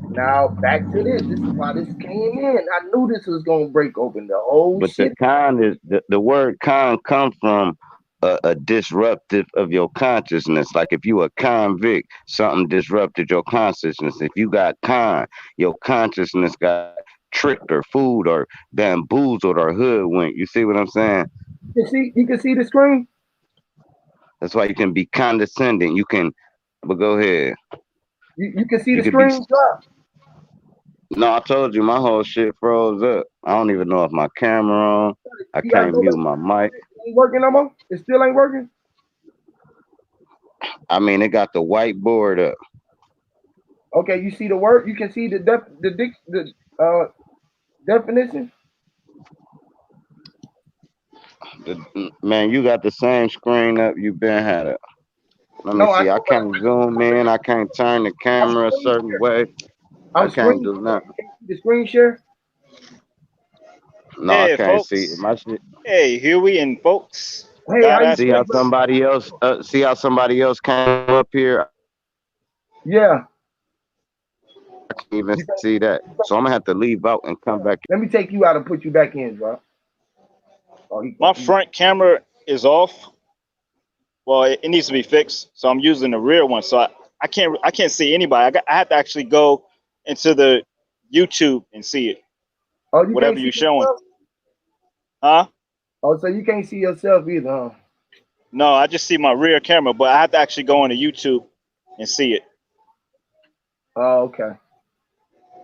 Now back to this. This is why this came in. I knew this was gonna break open the whole But the shit. con is the word con come from a disruptive of your consciousness. Like if you a convict, something disrupted your consciousness. If you got con, your consciousness got tricked or fooled or bamboozled or hoodwinked. You see what I'm saying? You can see the screen. That's why you can be condescending. You can, but go ahead. You can see You the could be. screen drop. No, I told you my whole shit froze up. I don't even know if my camera on. I You gotta can't go mute back. my mic. It ain't working no more. It still ain't working. I mean, it got the whiteboard up. Okay, you see the word. You can see definition. Man, you got the same screen up you been had it. Let me No, I see. I know, but can't zoom in. I can't turn the I'm camera a screen certain share. way. I I'm can't screen do share. nothing. Can you see the screen share? No, I Hey, can't see it. folks. My shit. Hey, Huey and folks. Hey, how God you See how doing, aspects. brother? somebody else. See how somebody else came up here. Yeah. I can't even You think, see that. So I'm gonna have to leave out and come back. let me take you out and put you back in, bro. Oh, My front camera is off. Well, it needs to be fixed, so I'm using the rear one. So I can't see anybody. I have to actually go into the YouTube and see it. oh, you Whatever can't see you're showing, yourself? huh? Oh, so you can't see yourself either, huh? No, I just see my rear camera, but I have to actually go into YouTube and see it. Oh, okay.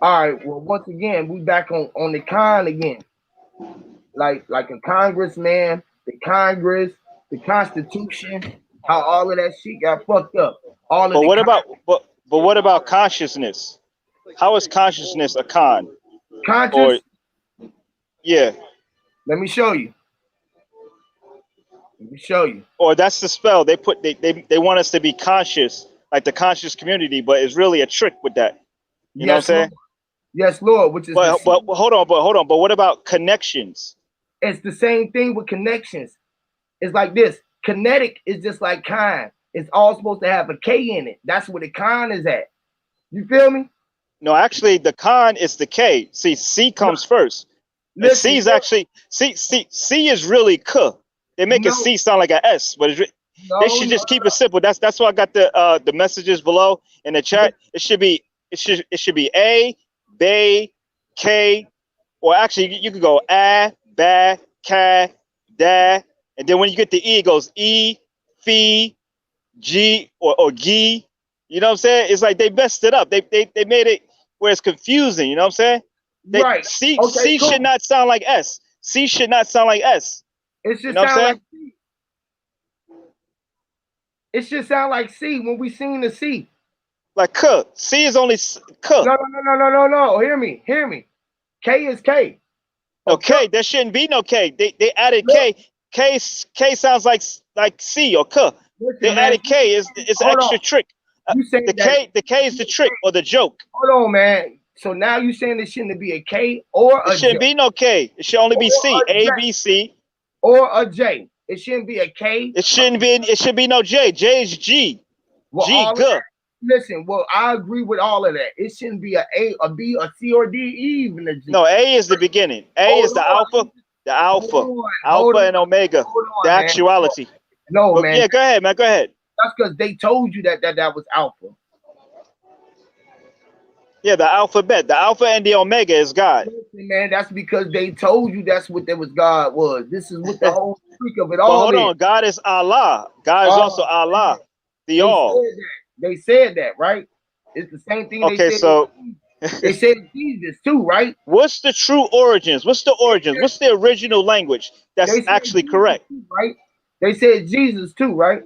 All right. Well, once again, we back on the con again. Like a congressman, the Congress, the Constitution, how all of that shit got fucked up. All of But the what about but what about consciousness? How is consciousness a con? Or conscious. yeah, Let me show you. Let me show you. or that's the spell they put. They want us to be conscious, like the conscious community, but it's really a trick with that. You know what I'm Yes, Lord. saying? Yes, Lord. Which is the But hold on. But what about connections? it's the same thing with connections. It's like this. Kinetic is just like kind. It's all supposed to have a K in it. That's where the con is at. You feel me? No, actually, the con is the K. See, C No, comes first, and C listen, is actually C is really K. They make a no, C sound like a S, but they no, should no. just keep it simple. That's why I got the messages below in the chat. It should be A, B, K, or actually you could go A, ba, Ka, Da, and then when you get the E, it goes E, Fi, G, or G. You know what I'm saying? It's like they messed it up. They made it where it's confusing. You know what I'm saying? They Right. Okay, C should cool. not sound like S. C should not sound like S. It You should know what I'm sound saying? like C. It should sound like C when we sing the C. Like K. C is only K. No, no, no, no, no, no, no. Hear me. Hear me. K is K. Okay. Okay, there shouldn't be no K. They added Look, K. K sounds like C or K. They listen, man. added K. It's an Hold extra on. trick. You saying that The K is the trick or the joke. hold on, man. So now you saying it shouldn't be a K or It a J shouldn't be no K. It should only or be C. a A J B C. or a J. It shouldn't be a K. It shouldn't be. It should be no J. J is G. Well, G all of G. that. Listen, well, I agree with all of that. It shouldn't be a B, a C, or D, even a G. No, A is the beginning. A Hold is the on, alpha. The hold alpha. on, Alpha and omega. hold The on, man. actuality. No, But man. yeah, go ahead, man. Go ahead. That's because they told you that was alpha. Yeah, the alphabet. The alpha and the omega is God. Listen, man, that's because they told you that's what that was God was. This is what the But whole freak of it all hold is. on. God is Allah. God is also Oh, Allah. The they said all. that. They said that, right? It's the same thing they Okay, said. so They said Jesus too, right? what's the true origins? What's the They origins? said, What's the original language they that's said actually Jesus correct? too, right? They said Jesus too, right?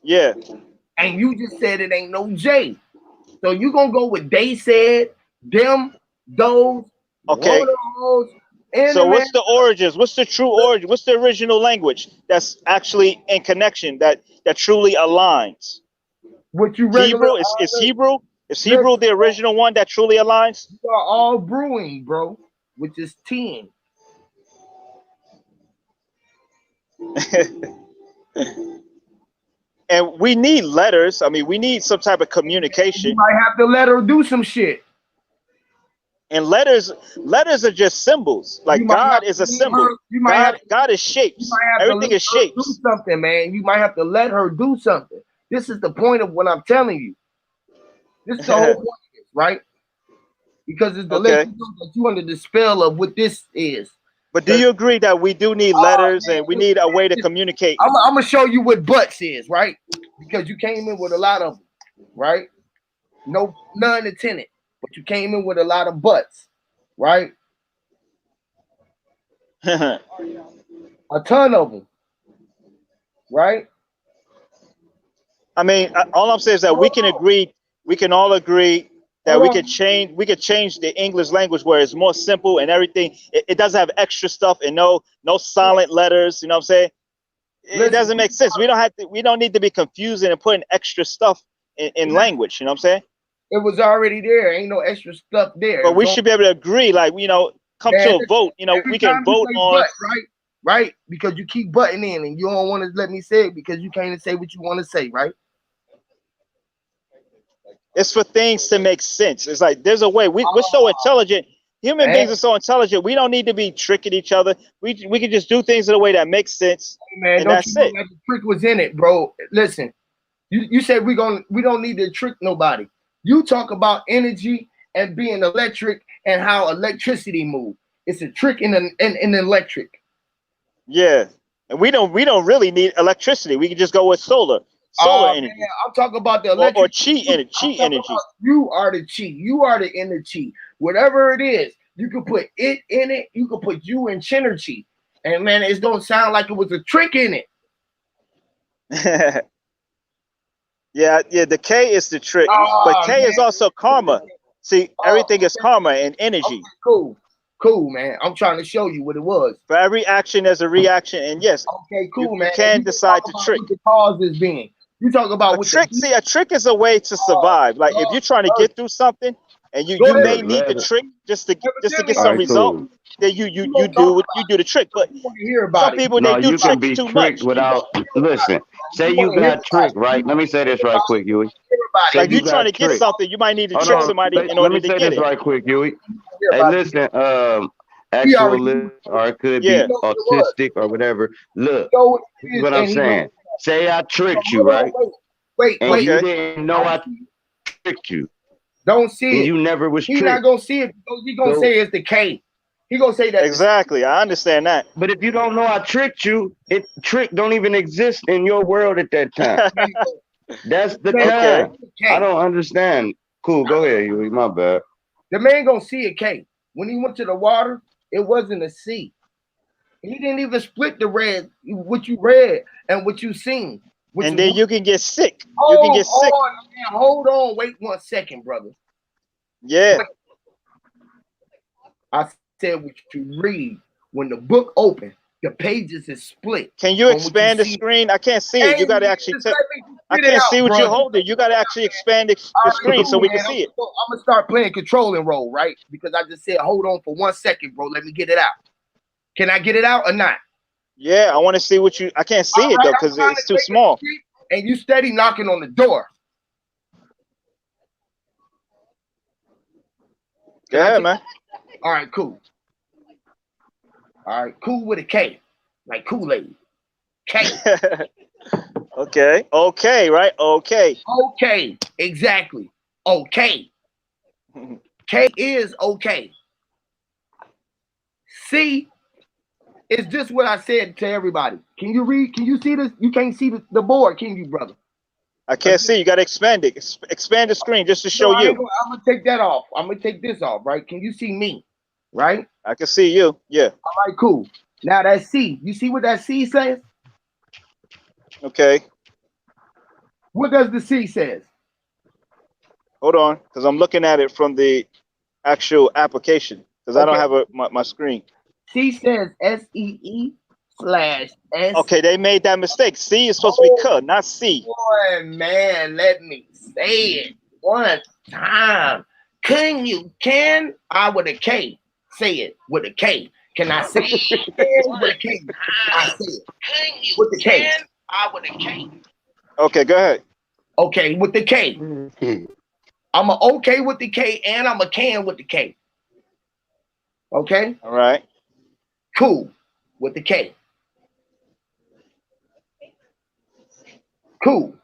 Yeah. And you just said it ain't no J. So you gonna go with they said, them, those, one Okay. of those, and So the man. what's the origins? What's the true origin? What's the original language that's actually in connection that truly aligns? What you regular Hebrew is Hebrew. Is Hebrew the original one that truly aligns? You are all brewing, bro, which is 10. And we need letters. I mean, we need some type of You communication. might have to let her do some shit. And letters are just symbols. Like God is a symbol. God is shapes. Everything is shapes. Do something, man. You might have to let her do something. This is the point of what I'm telling you. This is the whole point of this, right? Because it's the let you know that you under the spell of what this is. But do you agree that we do need letters and we need a way to communicate? I'm gonna show you what butts is, right? Because you came in with a lot of them, right? None intended, but you came in with a lot of butts, right? A ton of them, right? I mean, all I'm saying is that we can all agree that we could change the English language where it's more simple and everything. It doesn't have extra stuff and no silent letters. You know what I'm saying? It doesn't make sense. We don't need to be confusing and putting extra stuff in language. You know what I'm saying? It was already there. Ain't no extra stuff there. But we should be able to agree, like, you know, come to a vote. You know, we can vote on. Right? Because you keep butting in and you don't want to let me say it because you can't say what you want to say, right? It's for things to make sense. It's like there's a way. We're so intelligent. Human beings are so intelligent. We don't need to be tricking each other. We can just do things in a way that makes sense. Hey man, and that's it. Like the trick was in it, bro. Listen, you said we don't need to trick nobody. You talk about energy and being electric and how electricity moves. It's a trick in an electric. Yeah, and we don't really need electricity. We can just go with solar energy. Man, I'm talking about the electric or chi energy. You are the chi. You are the inner chi. Whatever it is, you can put it in it. You can put you in chi, and man, it's gonna sound like it was a trick in it. Yeah. The K is the trick, but K is also karma. See, everything is karma and energy. Okay, cool, man. I'm trying to show you what it was. For every action, there's a reaction, and yes, man. You can decide to trick. What the cause is being. You talk about a trick. See, a trick is a way to survive. Like if you're trying to get through something, and you may need the trick just to get some result. Then you do the trick. But some people they do tricks too much. Without listen. Say you got tricked, right? Let me say this right quick, Huey. Like you're trying to get something, you might need to trick somebody in order to get it. Let me say this right quick, Huey. Hey, listen, actually, or it could be autistic or whatever. Look, this is what I'm saying. Say I tricked you, right? Wait. You didn't know I tricked you. Don't see it. You never was tricked. He's not gonna see it. He's gonna say it's the K. He gonna say that. Exactly. I understand that. But if you don't know I tricked you, trick don't even exist in your world at that time. That's the time. I don't understand. Cool. Go ahead, Huey. My bad. The man gonna see a K. When he went to the water, it wasn't a C. He didn't even split the red, what you read and what you seen. And then you can get sick. You can get sick. Hold on. Wait 1 second, brother. Yeah. Wait. I said what you read. When the book opened, the pages is split. Can you expand the screen? I can't see it. You got to actually. I can't see what you're holding. You got to actually expand the screen so we can see it. I'm gonna start playing controlling role, right? Because I just said, hold on for 1 second, bro. Let me get it out. Can I get it out or not? Yeah, I want to see what you. I can't see it though because it's too small. And you steady knocking on the door. Yeah, man. All right, cool. All right, cool with a K, like Kool-Aid. K. Okay, right? Okay, exactly. Okay. K is okay. C is just what I said to everybody. Can you read? Can you see this? You can't see the board, can you, brother? I can't see. You got to expand it. Expand the screen just to show you. I'm going to take that off. I'm going to take this off, right? Can you see me? Right? I can see you. Yeah. All right, cool. Now that C, you see what that C says? Okay. What does the C says? Hold on, because I'm looking at it from the actual application because I don't have my screen. C says SEE/S. Okay, they made that mistake. C is supposed to be K, not C. Boy, man, let me say it. one time. Can I with a K say it with a K? Can I say it? Can with a K? I say it with the K. I with a K. Okay, go ahead. Okay, with the K. I'm a okay with the K and I'm a can with the K. Okay? All right. Cool with the K. Cool.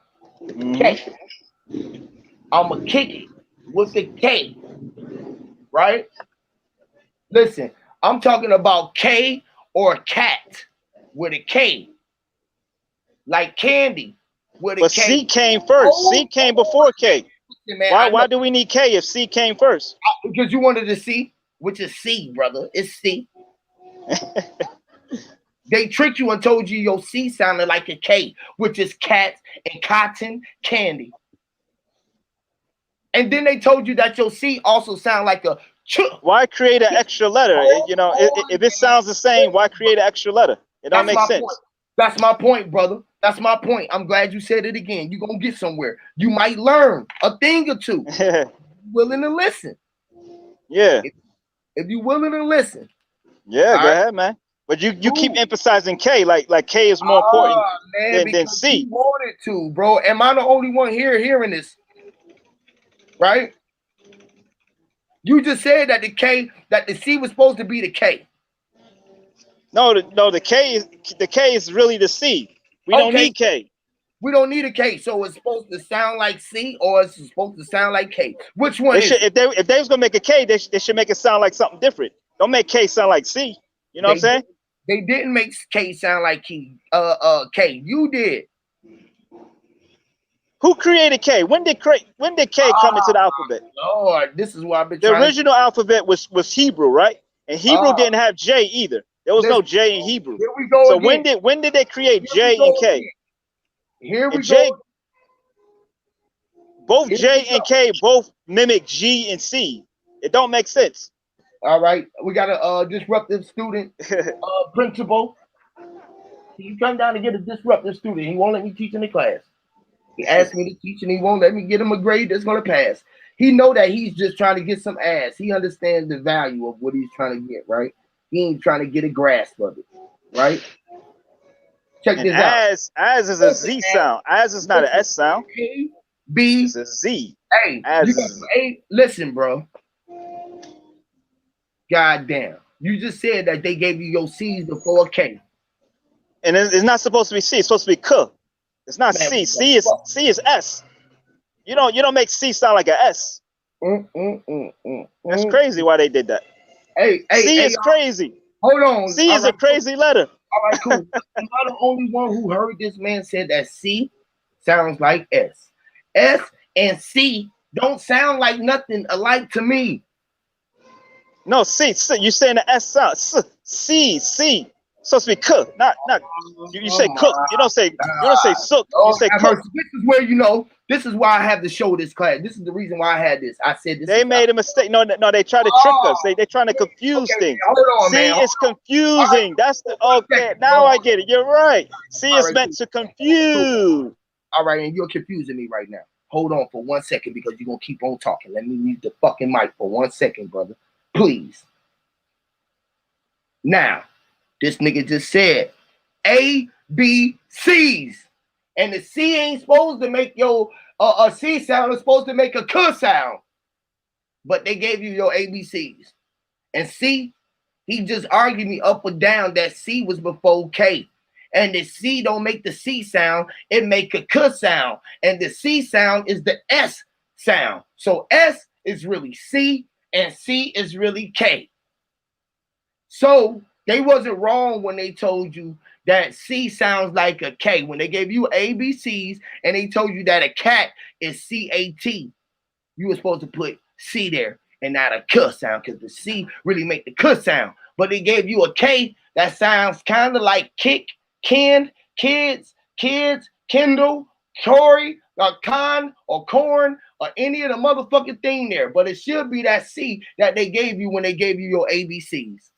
K. I'm a kick it with the K. Right? Listen, I'm talking about K or cat with a K. Like candy with a But K. C came first. C came before K. Man, Why do we need K if C came first? Because you wanted to C, which is C, brother. It's C. They tricked you and told you your C sounded like a K, which is cat and cotton candy. And then they told you that your C also sound like a ch. Why create an extra letter? If it sounds the same, why create an extra letter? It don't make sense. Point. That's my point, brother. That's my point. I'm glad you said it again. You're going to get somewhere. You might learn a thing or two. Willing to listen. Yeah. If you're willing to listen. Yeah, go ahead, man. But you keep emphasizing K, like K is more important than C. You wanted to, bro. Am I the only one here hearing this? Right? You just said that the C was supposed to be the K. No, the K is really the C. We don't need K. We don't need a K, so it's supposed to sound like C or it's supposed to sound like K. Which one is it? If they was gonna make a K, they should make it sound like something different. Don't make K sound like C. You know what I'm saying? They didn't make K sound like K. You did. Who created K? When did K come into the alphabet? Lord, this is why I've been the original alphabet was Hebrew, right? And Hebrew didn't have J either. There was no J in Hebrew. Here we go so again. when did they create J and K? Again. Here we J, go. Both J and K both mimic G and C. It don't make sense. All right, we got a disruptive student principal. He come down to get a disruptive student. He won't let me teach in the class. He asked me to teach and he won't let me get him a grade that's going to pass. He know that he's just trying to get some ass. He understands the value of what he's trying to get, right? He ain't trying to get a grasp of it, right? Check this out. As is a Z sound. As is not an S sound. A, B. It's a Z. Hey, you got A. Listen, bro. God damn. You just said that they gave you your C's before K. And it's not supposed to be C. It's supposed to be K. It's not C. C is S. You don't make C sound like an S. That's crazy why they did that. C is crazy. Hold on. C is a crazy letter. All right, cool. Am I the only one who heard this man said that C sounds like S? S and C don't sound like nothing alike to me. No, C. You saying the S sound. C. Supposed to be cook, not. You say cook. You don't say sook. You say cook. This is where this is why I have to show this class. This is the reason why I had this. I said this. They made a mistake. No, they try to trick us. They trying to confuse things. Hold on, C is confusing. That's the okay. Now I get it. You're right. C is meant to confuse. All right, and you're confusing me right now. Hold on for 1 second because you're gonna keep on talking. Let me mute the fucking mic for 1 second, brother. Please. Now, this nigga just said A, B, C's. And the C ain't supposed to make your a C sound. It's supposed to make a K sound. But they gave you your ABCs. And C, he just argued me up or down that C was before K. And the C don't make the C sound. It make a K sound. And the C sound is the S sound. So S is really C and C is really K. So they wasn't wrong when they told you that C sounds like a K. When they gave you ABCs and they told you that a cat is C-A-T, you were supposed to put C there and not a K sound because the C really make the K sound. But they gave you a K that sounds kind of like kick, canned, kids, Kindle, Tory, or con, or corn, or any of the motherfucking thing there. But it should be that C that they gave you when they gave you your ABCs.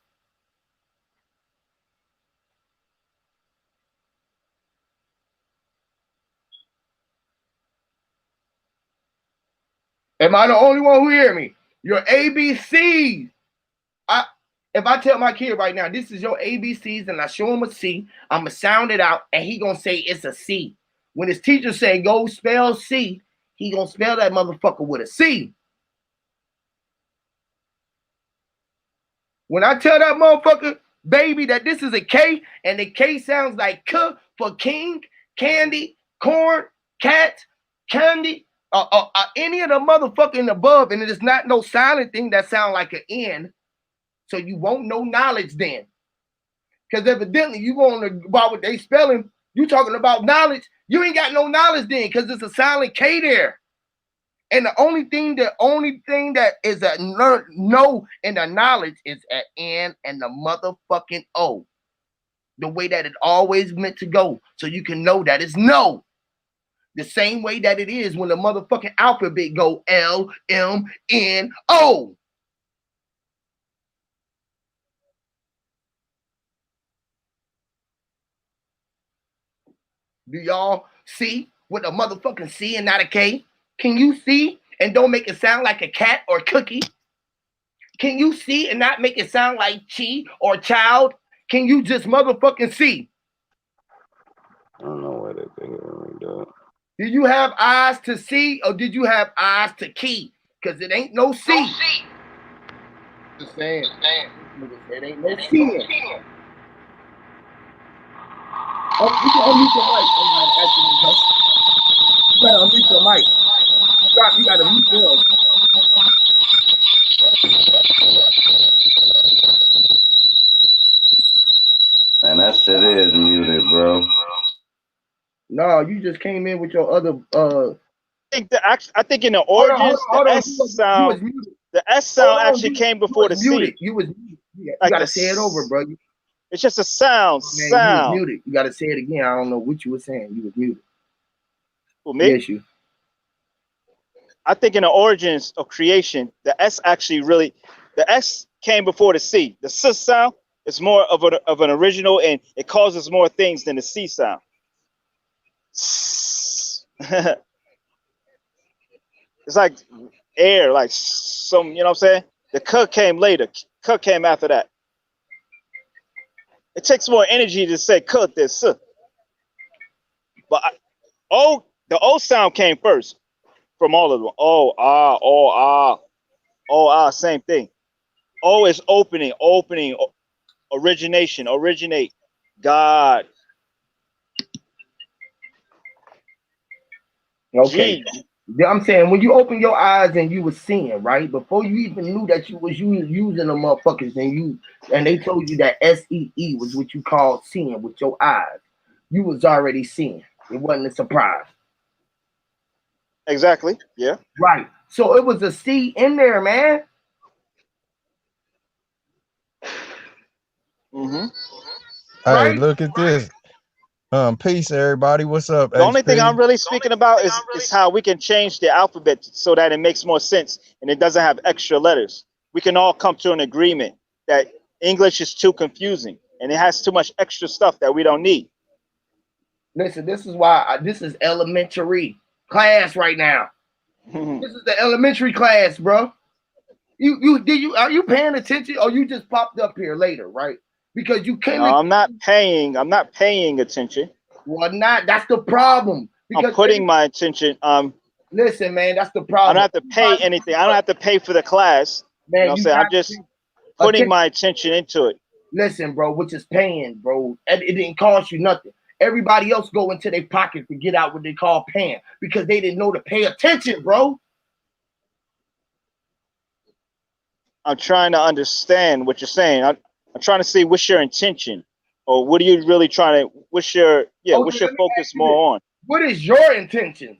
Am I the only one who hear me? Your ABCs. If I tell my kid right now, this is your ABCs, and I show him a C, I'm gonna sound it out, and he gonna say it's a C. When his teacher say go spell C, he gonna spell that motherfucker with a C. When I tell that motherfucker, baby, that this is a K, and the K sounds like K for king, candy, corn, cat, candy, any of the motherfucking above, and it is not no silent thing that sound like an N, so you won't know knowledge then. Because evidently you going about what they spelling, you talking about knowledge, you ain't got no knowledge then, because it's a silent K there. And the only thing that is a no in the knowledge is an N and the motherfucking O. The way that it always meant to go. So you can know that it's no. The same way that it is when the motherfucking alphabet go L, M, N, O. Do y'all see with a motherfucking C and not a K? Can you see and don't make it sound like a cat or cookie? Can you see and not make it sound like chi or child? Can you just motherfucking see? I don't know why they think it do. Did you have eyes to see or did you have eyes to key? Because it ain't no C. Just saying. It ain't no C. Oh, you can unmute your mic. You better unmute your mic. You gotta mute yours. Man, that shit is muted, bro. No, you just came in with your other I think in the origins, the S sound, the S sound actually came before the C. You was muted. You gotta say it over, bro. It's just a sound. Man, you was muted. You gotta say it again. I don't know what you were saying. You was muted. Who, me? Yes, you. I think in the origins of creation, the S actually the S came before the C. The S sound is more of an original, and it causes more things than the C sound. It's like air, like some, you know what I'm saying? The K came later. K came after that. It takes more energy to say K than S. But the O sound came first from all of them. Same thing. O is opening, origination, originate, God. Okay. G. I'm saying when you open your eyes and you was seeing, right? Before you even knew that you was using the motherfuckers and they told you that SEE was what you called seeing with your eyes. You was already seeing. It wasn't a surprise. Exactly. Yeah. Right. So it was a C in there, man. Mm-hmm. Right? Hey, look at this. Peace, everybody. What's up? The only thing I'm really speaking about is how we can change the alphabet so that it makes more sense and it doesn't have extra letters. We can all come to an agreement that English is too confusing and it has too much extra stuff that we don't need. Listen, this is why this is elementary class right now. This is the elementary class, bro. Are you paying attention or you just popped up here later, right? Because you can't. No, I'm not paying attention. Well, that's the problem. Because I'm putting my attention. Listen, man, that's the problem. I don't have to pay anything. I don't have to pay for the class. Man, you know what I'm saying? I'm just putting my attention into it. Listen, bro, which is paying, bro. It didn't cost you nothing. Everybody else go into their pocket to get out what they call paying because they didn't know to pay attention, bro. I'm trying to understand what you're saying. I'm trying to see what's your intention, or what are you really trying to? What's your focus more on? What is your intentions?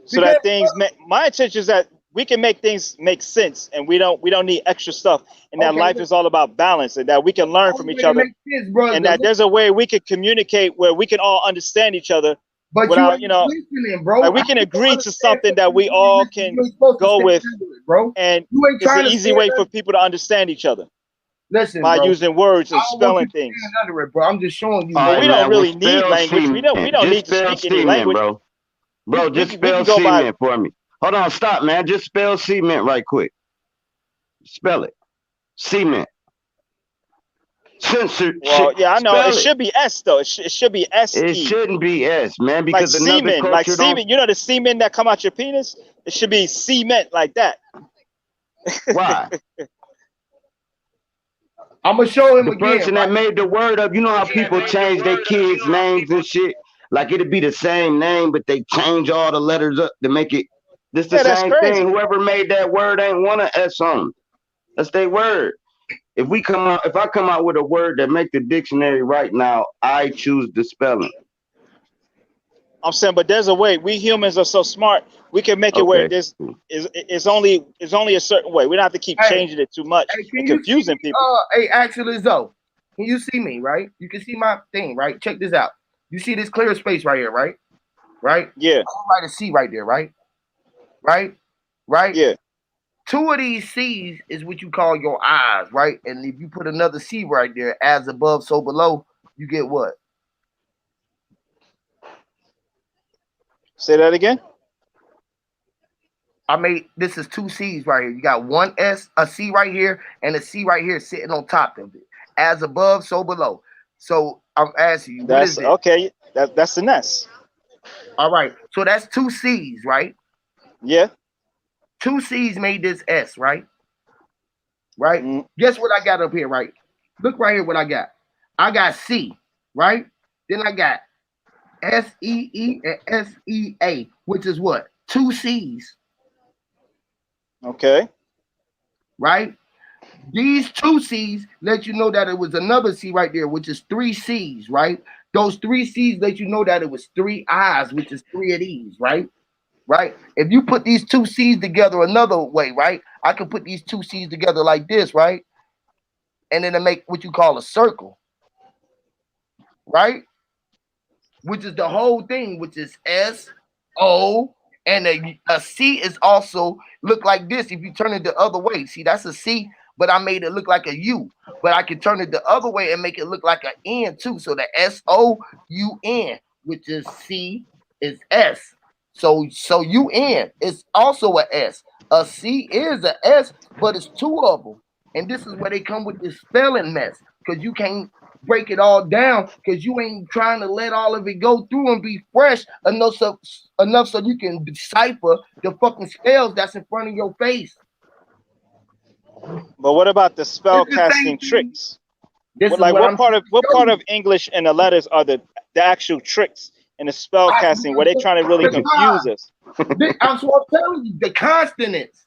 So that things, my intention is that we can make things make sense, and we don't need extra stuff, and that life is all about balance, and that we can learn from each other, and that there's a way we can communicate where we can all understand each other. But without, listening, bro. Like we can agree to something that we all can go with, bro. And it's an easy way for people to understand each other. Listen, by using words and spelling things. Under it, bro. I'm just showing you. But we don't really need language. We don't need to speak any language. Bro, just spell semen for me. Hold on, stop, man. Just spell cement right quick. Spell it. Cement. Censorship. Well, yeah, I know. It Spell it. should be S though. It should be It SE. shouldn't be S, man, Like because another semen, like culture don't. semen. You know the semen that come out your penis? It should be cement like that. Why? I'm gonna show him The again. person that made the word up, you know how people change their kids' names and shit? Like it'd be the same name, but they change all the letters up to make it. This the Yeah, that's same crazy. thing. Whoever made that word ain't want an S on it. That's their word. If I come out with a word that make the dictionary right now, I choose the spelling. I'm saying, but there's a way. We humans are so smart. We can make it where this is only a certain way. We don't have to keep changing it too much and confusing people. Hey, actually, Zoe, can you see me? Right? You can see my thing, right? Check this out. You see this clear space right here, right? Right? Yeah. I'm write a C right there, right? Right? Right? Yeah. 2 of these C's is what you call your eyes, right? And if you put another C right there, as above, so below, you get what? Say that again. This is 2 C's right here. You got one S, a C right here, and a C right here sitting on top of it. As above, so below. So I'm asking you, what is it? Okay. That's an S. All right. So that's 2 C's, right? Yeah. 2 C's made this S, right? Right? Guess what I got up here, right? Look right here what I got. I got C, right? Then I got S-E-E and S-E-A, which is what? 2 C's. Okay. Right? These 2 C's let you know that it was another C right there, which is 3 C's, right? Those 3 C's let you know that it was 3 I's, which is 3 of these, right? Right? If you put these 2 C's together another way, right? I can put these 2 C's together like this, right? And then to make what you call a circle, right? Which is the whole thing, which is S-O, and a C is also look like this. If you turn it the other way, see, that's a C, but I made it look like a U. But I can turn it the other way and make it look like an N too. So the S-O-U-N, which is C, is S. So UN is also a S. A C is a S, but it's 2 of them. And this is where they come with this spelling mess, because you can't break it all down, because you ain't trying to let all of it go through and be fresh enough so you can decipher the fucking spells that's in front of your face. But what about the spell casting tricks? What part of English and the letters are the actual tricks in the spell casting where they trying to really confuse us? I'm telling you, the consonants.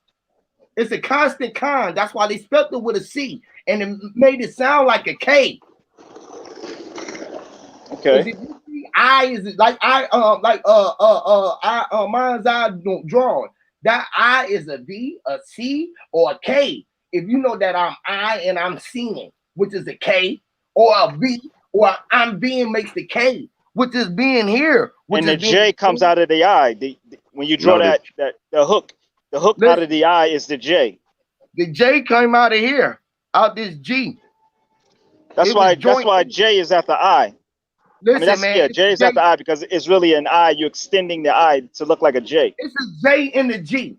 It's a constant con. That's why they spelled it with a C, and it made it sound like a K. Okay. If you see I is like mine's eye drawing. That I is a V, a C, or a K. If you know that I'm I and I'm seeing, which is a K, or a V, or I'm being makes the K, which is being here. And the J comes out of the I. When you draw the hook out of the I is the J. The J came out of here, out this G. That's why J is at the I. Listen, man. J is at the I because it's really an I. You're extending the I to look like a J. It's a J in the G.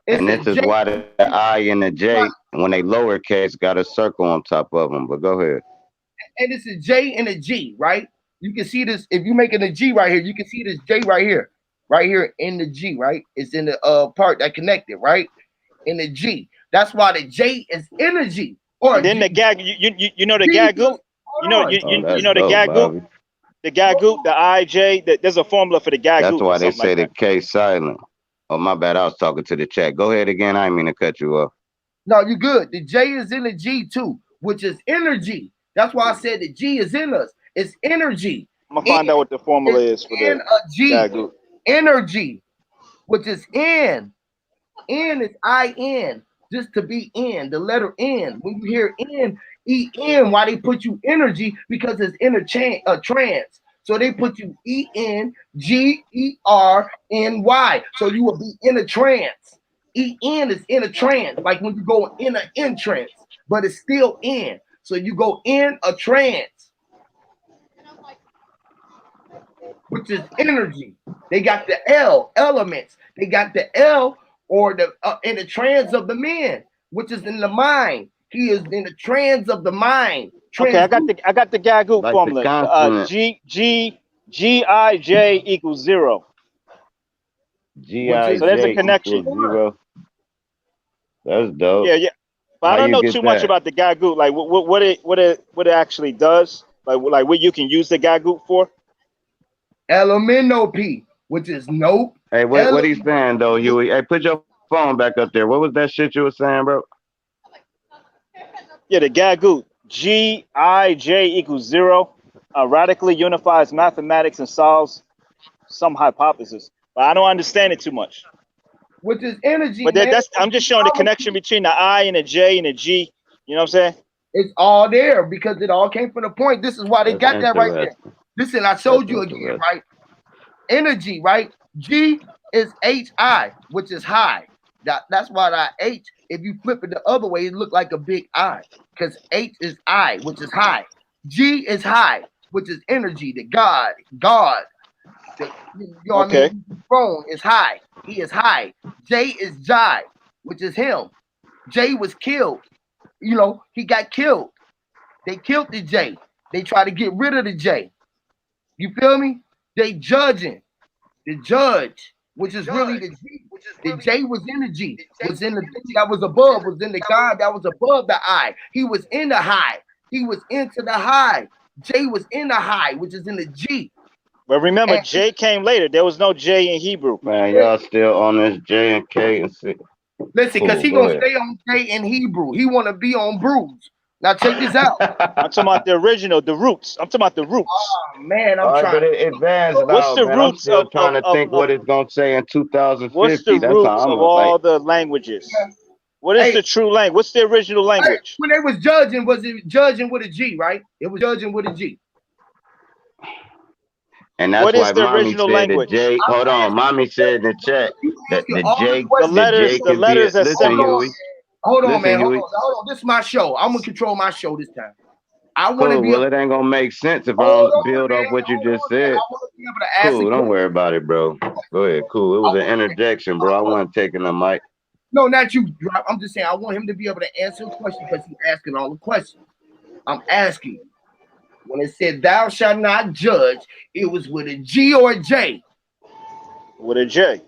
And this is why the I and the J, when they lowercase, got a circle on top of them. But go ahead. And it's a J and a G, right? You can see this. If you're making a G right here, you can see this J right here in the G, right? It's in the part that connected, right? In the G. That's why the J is in the G. Or then the gag, you know the gagoot? You know the gagoot? The gagoot, the IJ, there's a formula for the gagoot. That's why they say the K silent. Oh, my bad. I was talking to the chat. Go ahead again. I didn't mean to cut you off. No, you're good. The J is in the G too, which is energy. That's why I said the G is in us. It's energy. I'm going to find out what the formula is for the gagoot. Energy, which is N. N is I-N, just to be in, the letter N. When you hear N, E-N, why they put you energy? Because it's trance. So they put you E-N-G-E-R-N-Y. So you will be in a trance. E-N is in a trance, like when you go in an entrance, but it's still in. So you go in a trance. which is energy. They got the L, elements. They got the L, or the in the trans of the man, which is in the mind. He is in the trans of the mind. Okay, I got the Gagoot like formula. the consonant. Gij equals 0. Gij so there's a connection. equals 0. That's dope. Yeah. But I don't know too much about the Gagoot. Like what it actually does. Like what you can use the Gagoot for. Elemento, which is nope. Hey, what he's saying though, Huey? Hey, put your phone back up there. What was that shit you were saying, bro? Yeah, the Gagoot. Gij equals 0. Radically unifies mathematics and solves some hypothesis. But I don't understand it too much. Which is energy. But I'm just showing the connection between the I and the J and the G. You know what I'm saying? It's all there because it all came from the point. This is why they got that right there. Listen, I showed you again, right? Energy, right? G is HI, which is high. That's why that H, if you flip it the other way, it look like a big I. Because H is I, which is high. G is high, which is energy, the God. You know what I mean? Throne is high. He is high. J is Jai, which is him. J was killed. You know, he got killed. They killed the J. They try to get rid of the J. You feel me? They judging. The judge, which is really the G. The J was in the G. Was in the thing that was above. Was in the God that was above the I. He was in the high. He was into the high. J was in the high, which is in the G. But remember, J came later. There was no J in Hebrew. Man, y'all still on this J and K and C. Listen, because he gonna stay on J in Hebrew. He want to be on Bruce. Now check this out. I'm talking about the original, the roots. I'm talking about the roots. Oh man, I'm trying. But it advanced. What's the roots? I'm still trying to think what it's gonna say in 2050. What's the roots of all the languages? What is the true language? What's the original language? When they was judging judging with a G, right? It was judging with a G. And that's why mommy said the J. Hold on, mommy said in the chat that the J, the letters that listen, Huey. Hold on, man. Hold on. This is my show. I'm gonna control my show this time. I want to be. Well, it ain't gonna make sense if I don't build off what you just said. Cool, don't worry about it, bro. Go ahead. Cool. It was an interjection, bro. I wasn't taking the mic. No, not you. I'm just saying I want him to be able to answer the question because he's asking all the questions. I'm asking. When it said "Thou shalt not judge," it was with a G or a J. With a J.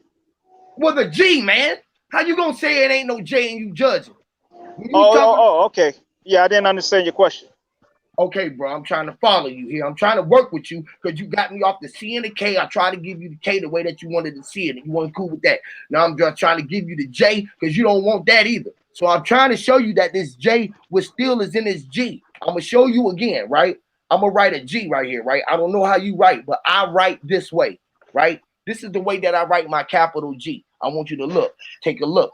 With a G, man. How you gonna say it ain't no J and you judging? Okay. Yeah, I didn't understand your question. Okay, bro, I'm trying to follow you here. I'm trying to work with you because you got me off the C and the K. I tried to give you the K the way that you wanted to see it, and you weren't cool with that. Now I'm just trying to give you the J because you don't want that either. So I'm trying to show you that this J was still is in this G. I'm gonna show you again, right? I'm gonna write a G right here, right? I don't know how you write, but I write this way, right? This is the way that I write my capital G. I want you to look. Take a look,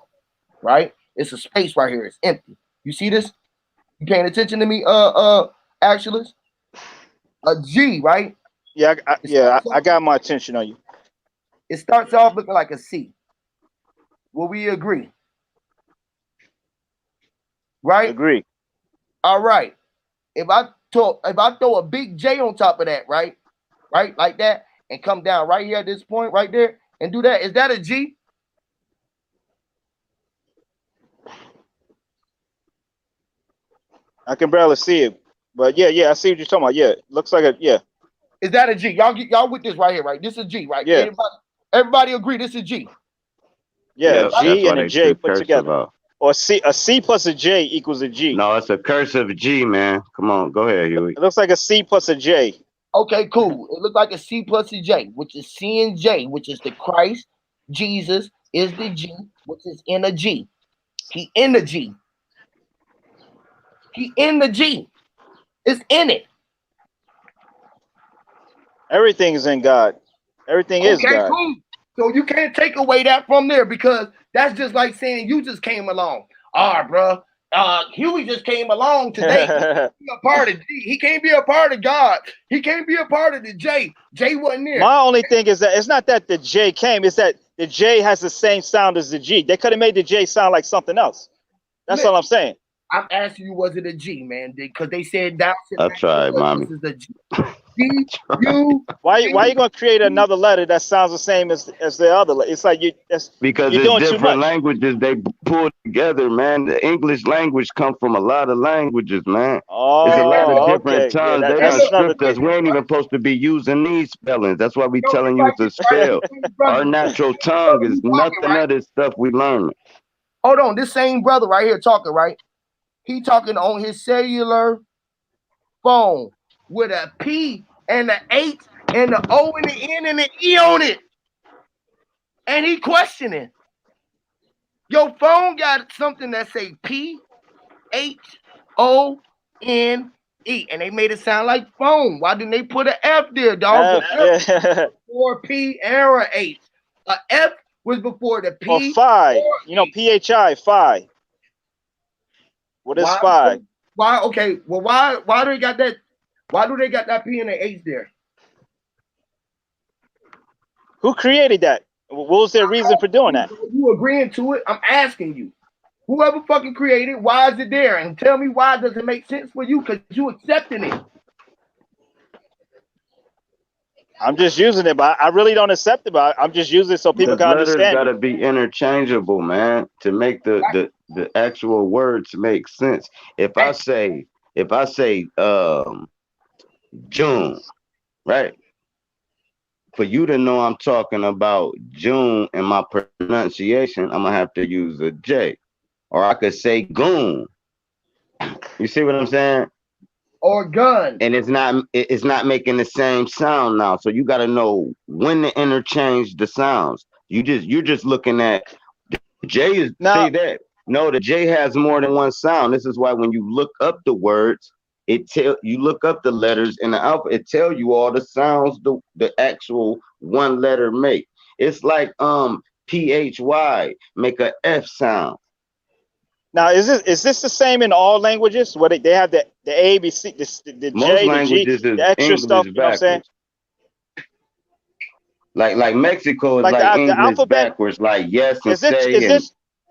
right? It's a space right here. It's empty. You see this? You paying attention to me, Actualist? A G, right? Yeah, I got my attention on you. It starts off looking like a C. Will we agree? Right? Agree. All right. If I throw a big J on top of that, right, like that, and come down right here at this point, right there, and do that, is that a G? I can barely see it, but yeah, I see what you're talking about. Yeah, looks like a Is that a G? Y'all with this right here, right? This is a G, right? Yeah. Everybody agree this is a G. Yeah, a G and a J put together. Or a C plus a J equals a G. No, it's a cursive G, man. Come on, go ahead, Huey. It looks like a C plus a J. Okay, cool. It looks like a C plus a J, which is C and J, which is the Christ. Jesus is the G, which is in a G. He in the G. He in the G. It's in it. Everything is in God. Everything is God. Cool. So you can't take away that from there because that's just like saying you just came along. Bro. Huey just came along today. He a part of G. He can't be a part of God. He can't be a part of the J. J wasn't there. My only thing is that it's not that the J came, it's that the J has the same sound as the G. They could have made the J sound like something else. That's all I'm saying. I'm asking you, was it a G, man? Because they said that. I tried, mommy. This is a G. D, U. Why are you gonna create another letter that sounds the same as the other? It's like because you're it's doing too different much. languages they pull together, man. The English language come from a lot of languages, man. There's a lot of Oh, different okay. Yeah, tongues. They that's done another stripped thing. us. We ain't even supposed to be using these spellings. That's why we Yo, telling it's you like to this, right? spell. Our natural tongue is Talking, nothing right? of this stuff we learn. Hold on, this same brother right here talking, right? He talking on his cellular phone with a P and an H and the O and the N and the E on it. And he questioning. Your phone got something that say P, H, O, N, E. And they made it sound like phone. Why didn't they put an F there, dog? Yeah. Before P or a H. A F was before the P. Or phi. You know, PHI, phi. What is phi? Why? Okay. Well, why do they got that? Why do they got that P and the H there? Who created that? What was their reason for doing that? You agreeing to it? I'm asking you. Whoever fucking created, why is it there? And tell me why does it make sense for you? Because you accepting it. I'm just using it, but I really don't accept it. But I'm just using it so people can understand. Letters gotta be interchangeable, man, to make the actual words make sense. If I say June, right? For you to know I'm talking about June in my pronunciation, I'm gonna have to use a J. Or I could say goon. You see what I'm saying? Or gun. And it's not making the same sound now. So you gotta know when to interchange the sounds. You're just looking at the J is say that. No, the J has more than one sound. This is why when you look up the words, you look up the letters in the alphabet, it tell you all the sounds the actual one letter make. It's like PHY make a F sound. Now, is this the same in all languages? What they have the A, B, C, the Most J, the G, languages is the extra English stuff. You know what I'm saying? Like Mexico is Like like the English alphabet. backwards, like yes and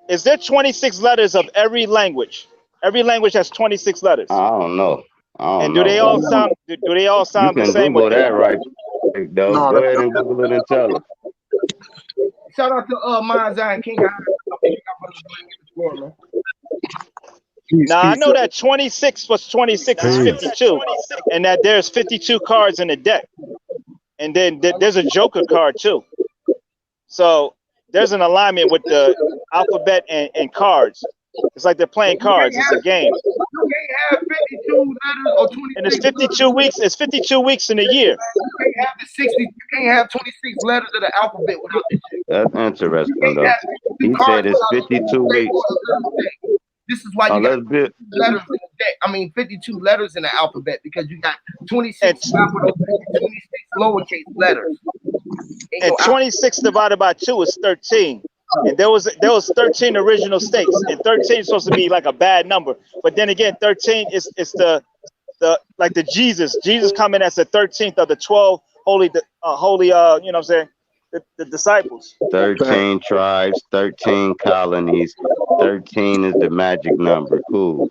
Is there 26 letters of every language? Every language has 26 letters. I don't know. And do they all sound? Do they all sound the same? Google that right though. No, go ahead and Google it and tell us. Shout out to Mind Zion King. Now I know that 26 plus 26 is 52, and that there's 52 cards in the deck, and then there's a Joker card too. So there's an alignment with the alphabet and cards. It's like they're playing cards. It's a game. You can't have 52 letters or 26. And it's 52 weeks. It's 52 weeks in a year. You can't have the 60. You can't have 26 letters of the alphabet without the J. That's interesting though. He said it's 52 weeks. This is why you got letters in the deck. I mean, 52 letters in the alphabet because you got 26 capital, 26 lowercase letters. And 26 divided by 2 is 13. And there was 13 original states, and 13 is supposed to be like a bad number. But then again, 13 is the like the Jesus coming as the 13th of the 12 holy you know what I'm saying, the disciples. 13 tribes, 13 colonies, 13 is the magic number. Cool.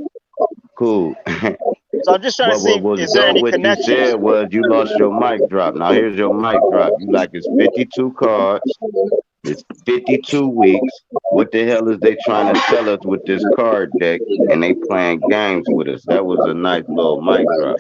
So I'm just trying to see, is there any connection? What you said was you lost your mic drop. Now here's your mic drop. You like it's 52 cards. It's 52 weeks. What the hell is they trying to tell us with this card deck? And they playing games with us. That was a nice little mic drop.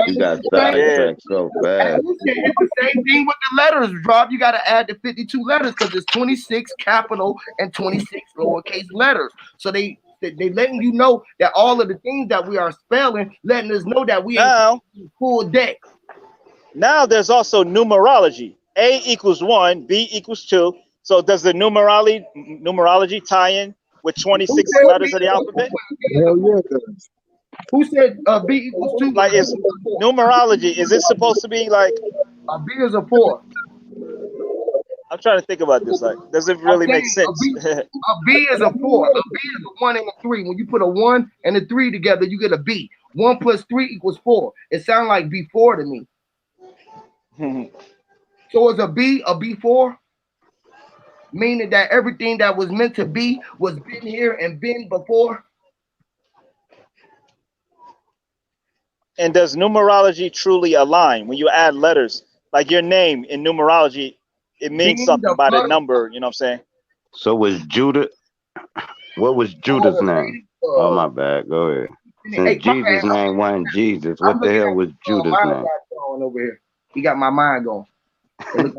You got sidetracked so fast. It's the same thing with the letters, drop. You got to add the 52 letters because it's 26 capital and 26 lowercase letters. So they letting you know that all of the things that we are spelling, letting us know that we ain't full deck. Now there's also numerology. A equals 1, B equals 2. So does the numerology tie in with 26 letters of the alphabet? Hell yeah, it does. Who said B equals 2? Like, is numerology, is it supposed to be like B is a 4? I'm trying to think about this. Like, does it really make sense? A B is a 4. A B is a 1 and a 3. When you put a 1 and a 3 together, you get a B. 1 plus 3 equals 4. It sounds like B4 to me. So is a B4? Meaning that everything that was meant to be was been here and been before? And does numerology truly align when you add letters? Like your name in numerology, it means something by the number. You know what I'm saying? So was Judah? What was Judah's name? Oh my bad. Go ahead. Since Jesus' name wasn't Jesus, what the hell was Judah's name? Over here. He got my mind going. I'm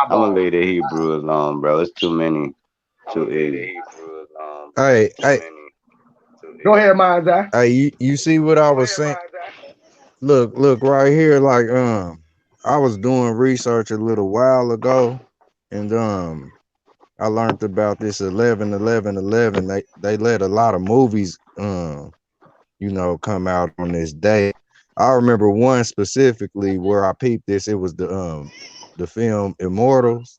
gonna leave the Hebrew alone, bro. It's too many. Too easy. Hey, go ahead, Mazai. Hey, you see what I was saying? Look right here. Like I was doing research a little while ago, and I learned about this 11-11-11. They let a lot of movies come out on this day. I remember one specifically where I peeped this. It was the film Immortals.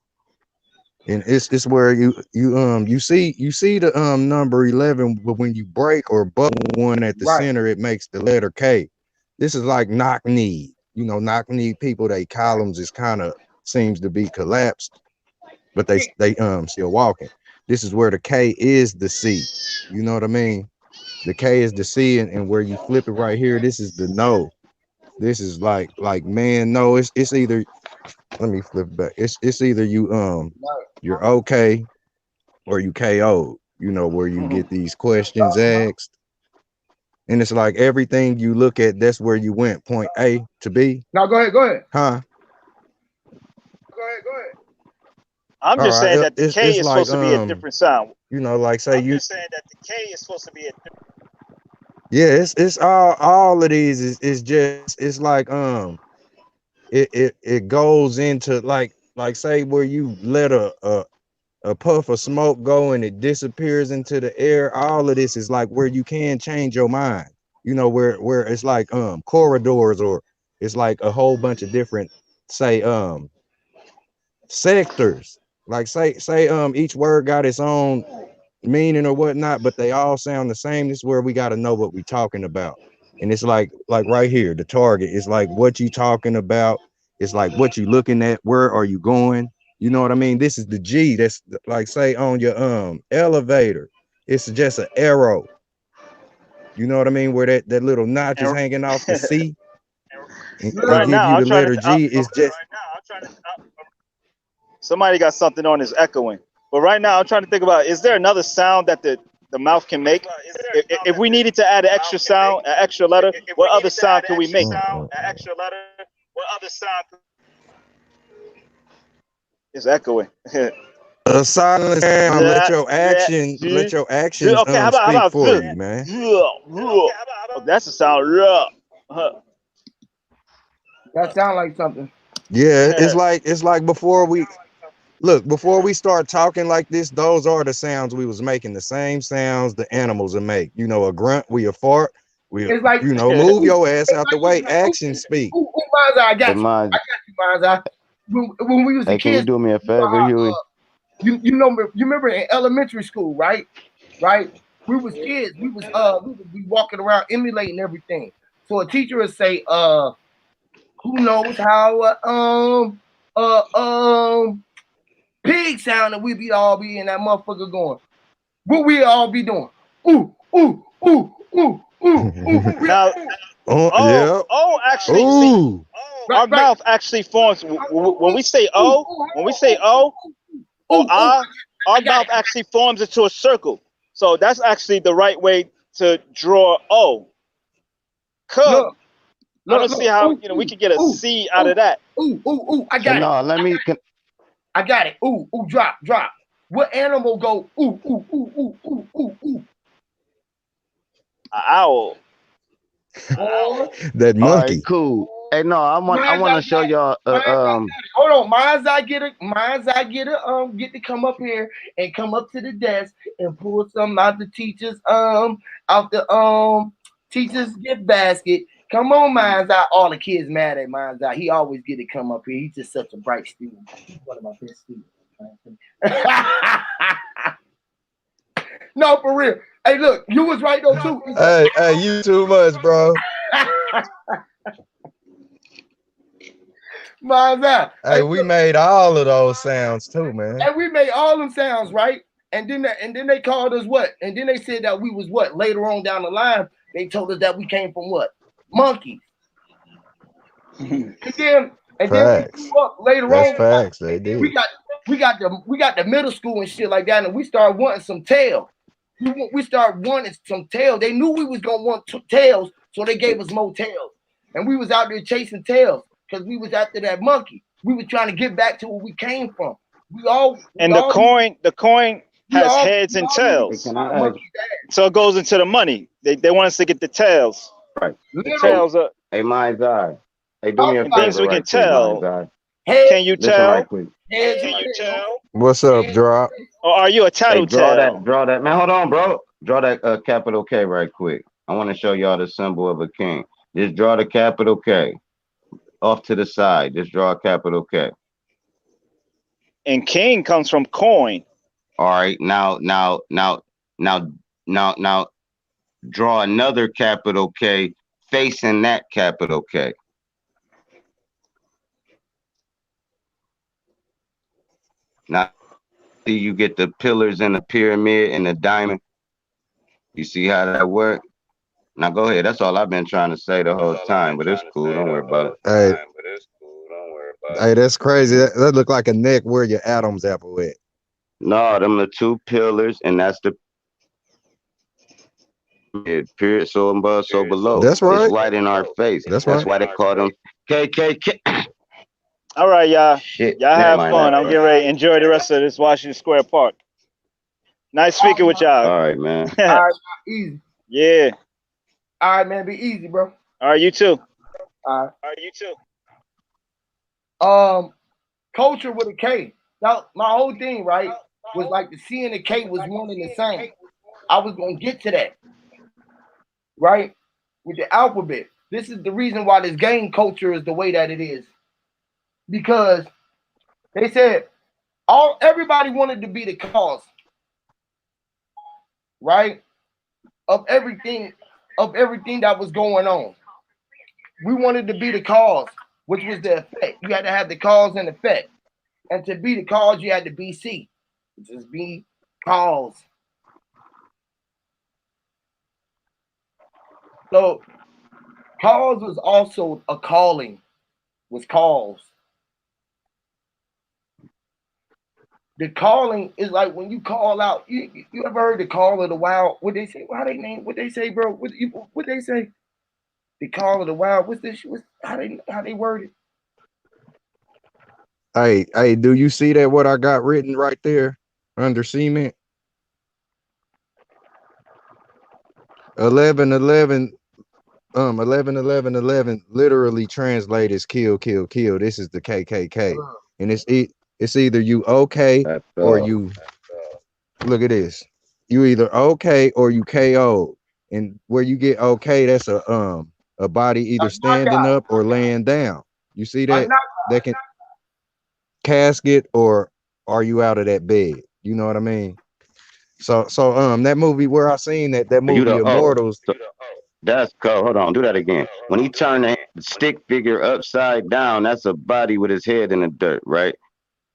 And it's where you see the number 11, but when you break or butt one at the center, it makes the letter K. This is like knock knee. Knock knee people, they columns is kind of seems to be collapsed, but they still walking. This is where the K is the C. You know what I mean? The K is the C, and where you flip it right here, this is the no. This is like man, no, it's either, let me flip it back. It's either you're okay or you KO, where you get these questions asked. And it's like everything you look at, that's where you went, point A to B. Now go ahead. Huh? Go ahead. I'm just saying that the K is supposed to be a different sound. Like say I'm just saying that the K is supposed to be a different. Yeah, it's all of these is just, it's like it goes into like say where you let a puff of smoke go and it disappears into the air. All of this is like where you can change your mind, where it's like corridors, or it's like a whole bunch of different, say sectors, like say each word got its own meaning or whatnot, but they all sound the same. This is where we got to know what we're talking about. And it's like right here, the target is like what you talking about. It's like what you looking at, where are you going? You know what I mean? This is the G. That's like say on your elevator, it's just an arrow. You know what I mean? Where that little notch is hanging off the C. And right give now, you the letter G. It's just somebody got something on is echoing. But right now, I'm trying to think about, is there another sound that the mouth can make? If we needed to add an extra sound, an extra letter, what other sound can we make? It's echoing. A silent sound. Let your actions okay, how about for you, man. Oh, that's a sound. That sound like something. Yeah, it's like before we start talking like this, those are the sounds we was making, the same sounds the animals will make. A grunt, we a fart, it's like, move your ass out the way, action speak. I got you, Mazai. When we was kids, can you do me a favor, Huey? You remember in elementary school, right? We was kids. We was we walking around emulating everything. So a teacher would say, who knows how pig sound, and we be all be in that motherfucker going. What we all be doing? Ooh, ooh, ooh, ooh, ooh, ooh. Now, actually, see, our mouth actually forms when we say O. When we say O or ah, our mouth actually forms into a circle. So that's actually the right way to draw O. Look, I don't see how we could get a C out of that. Ooh! I got it. No, let me. I got it. Ooh! Drop! What animal go ooh? An owl. That monkey. All right, cool. Hey, no, I want to show y'all. Hold on, Mazai get to come up here and come up to the desk and pull some out the teachers teachers gift basket. Come on, Mazai. All the kids mad at Mazai. He always get to come up here. He's just such a bright student. He's one of my best students. No, for real. Hey, look, you was right though too. Hey, you too much, bro. Mazai. Hey, we made all of those sounds too, man. And we made all them sounds, right? And then they called us what? And then they said that we was what? Later on down the line, they told us that we came from what? Monkeys. And then we Facts. grew up later That's on. facts. They did. We got the middle school and shit like that, and we started wanting some tail. We started wanting some tails. They knew we was gonna want tails, so they gave us more tails. And we was out there chasing tails because we was after that monkey. We was trying to get back to where we came from. The coin has heads and tails. So it goes into the money. They want us to get the tails. Right. The tails are. Hey, mind's eye. Hey, do me a favor. Things we can tell. Can you tell? Right quick. Can you tell? What's up, Drop? Or are you a tattletale? Draw that. Man, hold on, bro. Draw that capital K right quick. I want to show y'all the symbol of a king. Just draw the capital K. Off to the side. Just draw a capital K. And king comes from coin. All right. Now, draw another capital K facing that capital K. Now, see, you get the pillars in the pyramid and the diamond. You see how that works? Now go ahead. That's all I've been trying to say the whole time, but it's cool. Don't worry about it. Hey, that's crazy. That look like a neck where your Adam's apple at. No, them are two pillars, and that's the period. So above, so below. That's right. It's right in our face. That's why they call them KKK. All right, y'all. Y'all have fun. I'm getting ready to enjoy the rest of this Washington Square Park. Nice speaking with y'all. All right, man. All right, easy. Yeah. All right, man. Be easy, bro. All right, you too. All right, you too. Culture with a K. Now, my whole thing, right, was like the C and the K was one and the same. I was gonna get to that, right, with the alphabet. This is the reason why this game culture is the way that it is, because they said everybody wanted to be the cause, right, of everything that was going on. We wanted to be the cause, which was the effect. You had to have the cause and effect. And to be the cause, you had to be C, which is be cause. So cause was also a calling, was cause. The calling is like when you call out. You ever heard the call of the wild? What they say? How they name? What they say, bro? What they say? The call of the wild. What's this? How they word it? Hey, do you see that? What I got written right there under cement? 11 literally translated as kill, kill, kill. This is the KKK, and it's either you okay or you. Look at this. You either okay or you KO, and where you get okay, that's a body either standing up or laying down. You see that? That can casket, or are you out of that bed? You know what I mean? So that movie where I seen that movie Immortals. That's cool. Hold on, do that again. When he turned the stick figure upside down, that's a body with his head in the dirt, right?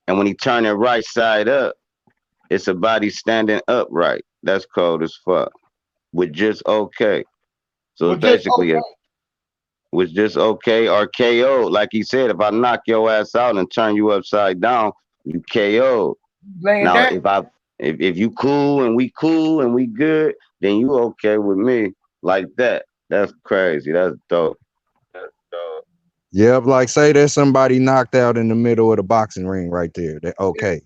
And when he turned it right side up, it's a body standing upright. That's cold as fuck. With just okay. So basically, it was just okay or KO. Like he said, if I knock your ass out and turn you upside down, you KO. Now, if you cool and we good, then you okay with me like that. That's crazy. That's dope. Yep, like say there's somebody knocked out in the middle of the boxing ring right there. That okay,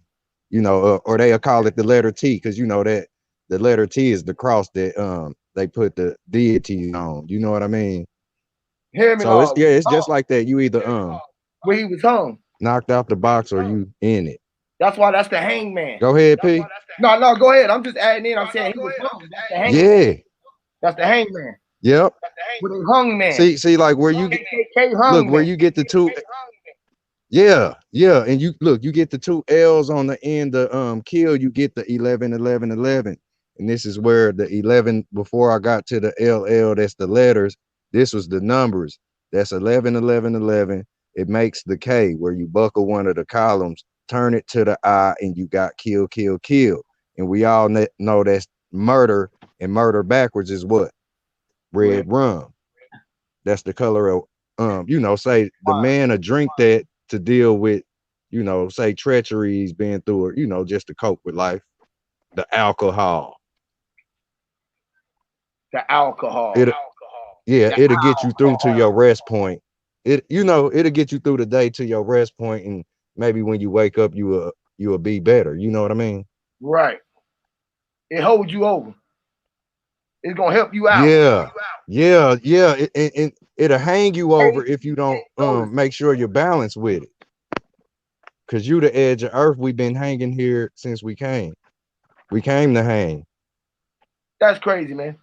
you know, or they'll call it the letter T, because you know that the letter T is the cross that they put the deity on. You know what I mean? So it's just like that. You either where he was hung, knocked out the box, or you in it. That's why that's the hangman. Go ahead, P. No, go ahead. I'm just adding in. I'm saying he was hung. That's the hangman. Yeah. That's the hangman. Yep. With a hung man. See, like where you get, look where you get the two. Yeah, and you look, you get the two L's on the end of kill. You get the 11, 11, 11, and this is where the 11. Before I got to the LL, that's the letters. This was the numbers. That's 11, 11, 11. It makes the K where you buckle one of the columns, turn it to the I, and you got kill, kill, kill. And we all know that's murder, and murder backwards is what? Red rum. That's the color you know, say the man a drink that to deal with, you know, say treachery he's been through, or, you know, just to cope with life. The alcohol. The alcohol. It'll get you through to your rest point. You know, it'll get you through the day to your rest point, and maybe when you wake up, you will be better. You know what I mean? Right. It holds you over. It's gonna help you out. Yeah. It'll hang you over if you don't make sure you're balanced with it. Cause you the edge of earth. We've been hanging here since we came. We came to hang. That's crazy, man.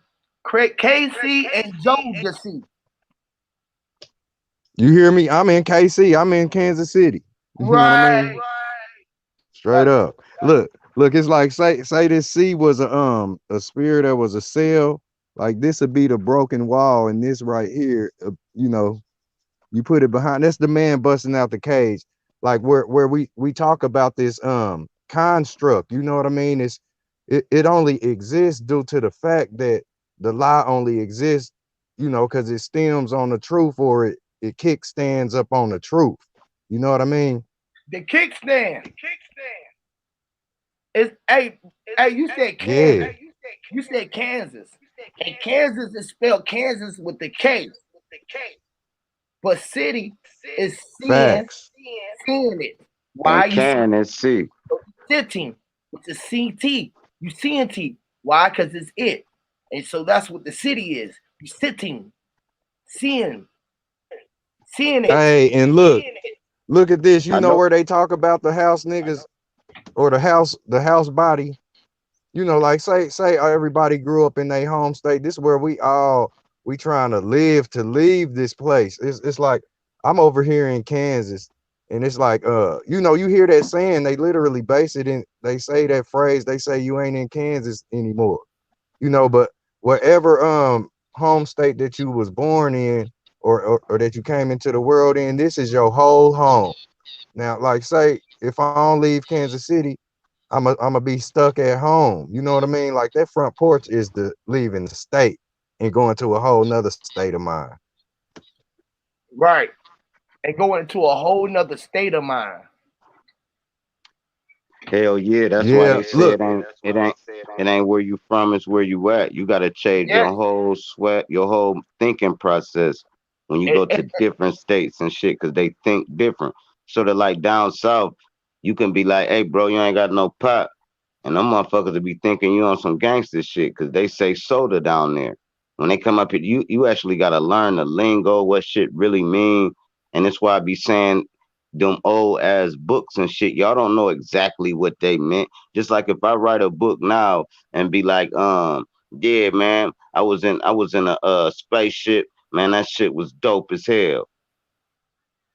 KC and Georgia C. You hear me? I'm in KC. I'm in Kansas City. You know what I mean? Straight up. Look, it's like say this C was a spirit that was a cell. Like this would be the broken wall, and this right here, you know, you put it behind. That's the man busting out the cage. Like where we talk about this construct. You know what I mean? It only exists due to the fact that the lie only exists, you know, because it stems on the truth, or it kickstands up on the truth. You know what I mean? The kickstand. It's hey, you said Kansas. Yeah. You said Kansas. And Kansas is spelled Kansas with the K. But city is seeing it. Why and you can and see. sitting with the CT? You seeing T. Why? Because it's it. And so that's what the city is. You sitting, seeing it. Hey, and look at this. You know where they talk about the house niggas or the house body. You know, like say everybody grew up in their home state. This is where we trying to live to leave this place. It's like I'm over here in Kansas, and it's like you know, you hear that saying, they literally base it in, they say that phrase, they say you ain't in Kansas anymore. You know, but wherever home state that you was born in or that you came into the world in, this is your whole home. Now, like say if I don't leave Kansas City, I'm a be stuck at home. You know what I mean? Like that front porch is the leaving the state and going to a whole nother state of mind. Right. And going into a whole nother state of mind. Hell yeah, that's why they say it ain't where you from, it's where you at. You gotta change your whole your whole thinking process when you go to different states and shit, cause they think different. So that like down south, you can be like, hey bro, you ain't got no pot. And them motherfuckers will be thinking you on some gangster shit, cause they say soda down there. When they come up here, you actually gotta learn the lingo, what shit really mean. And that's why I be saying them old ass books and shit. Y'all don't know exactly what they meant. Just like if I write a book now and be like, yeah, man, I was in a spaceship, man, that shit was dope as hell.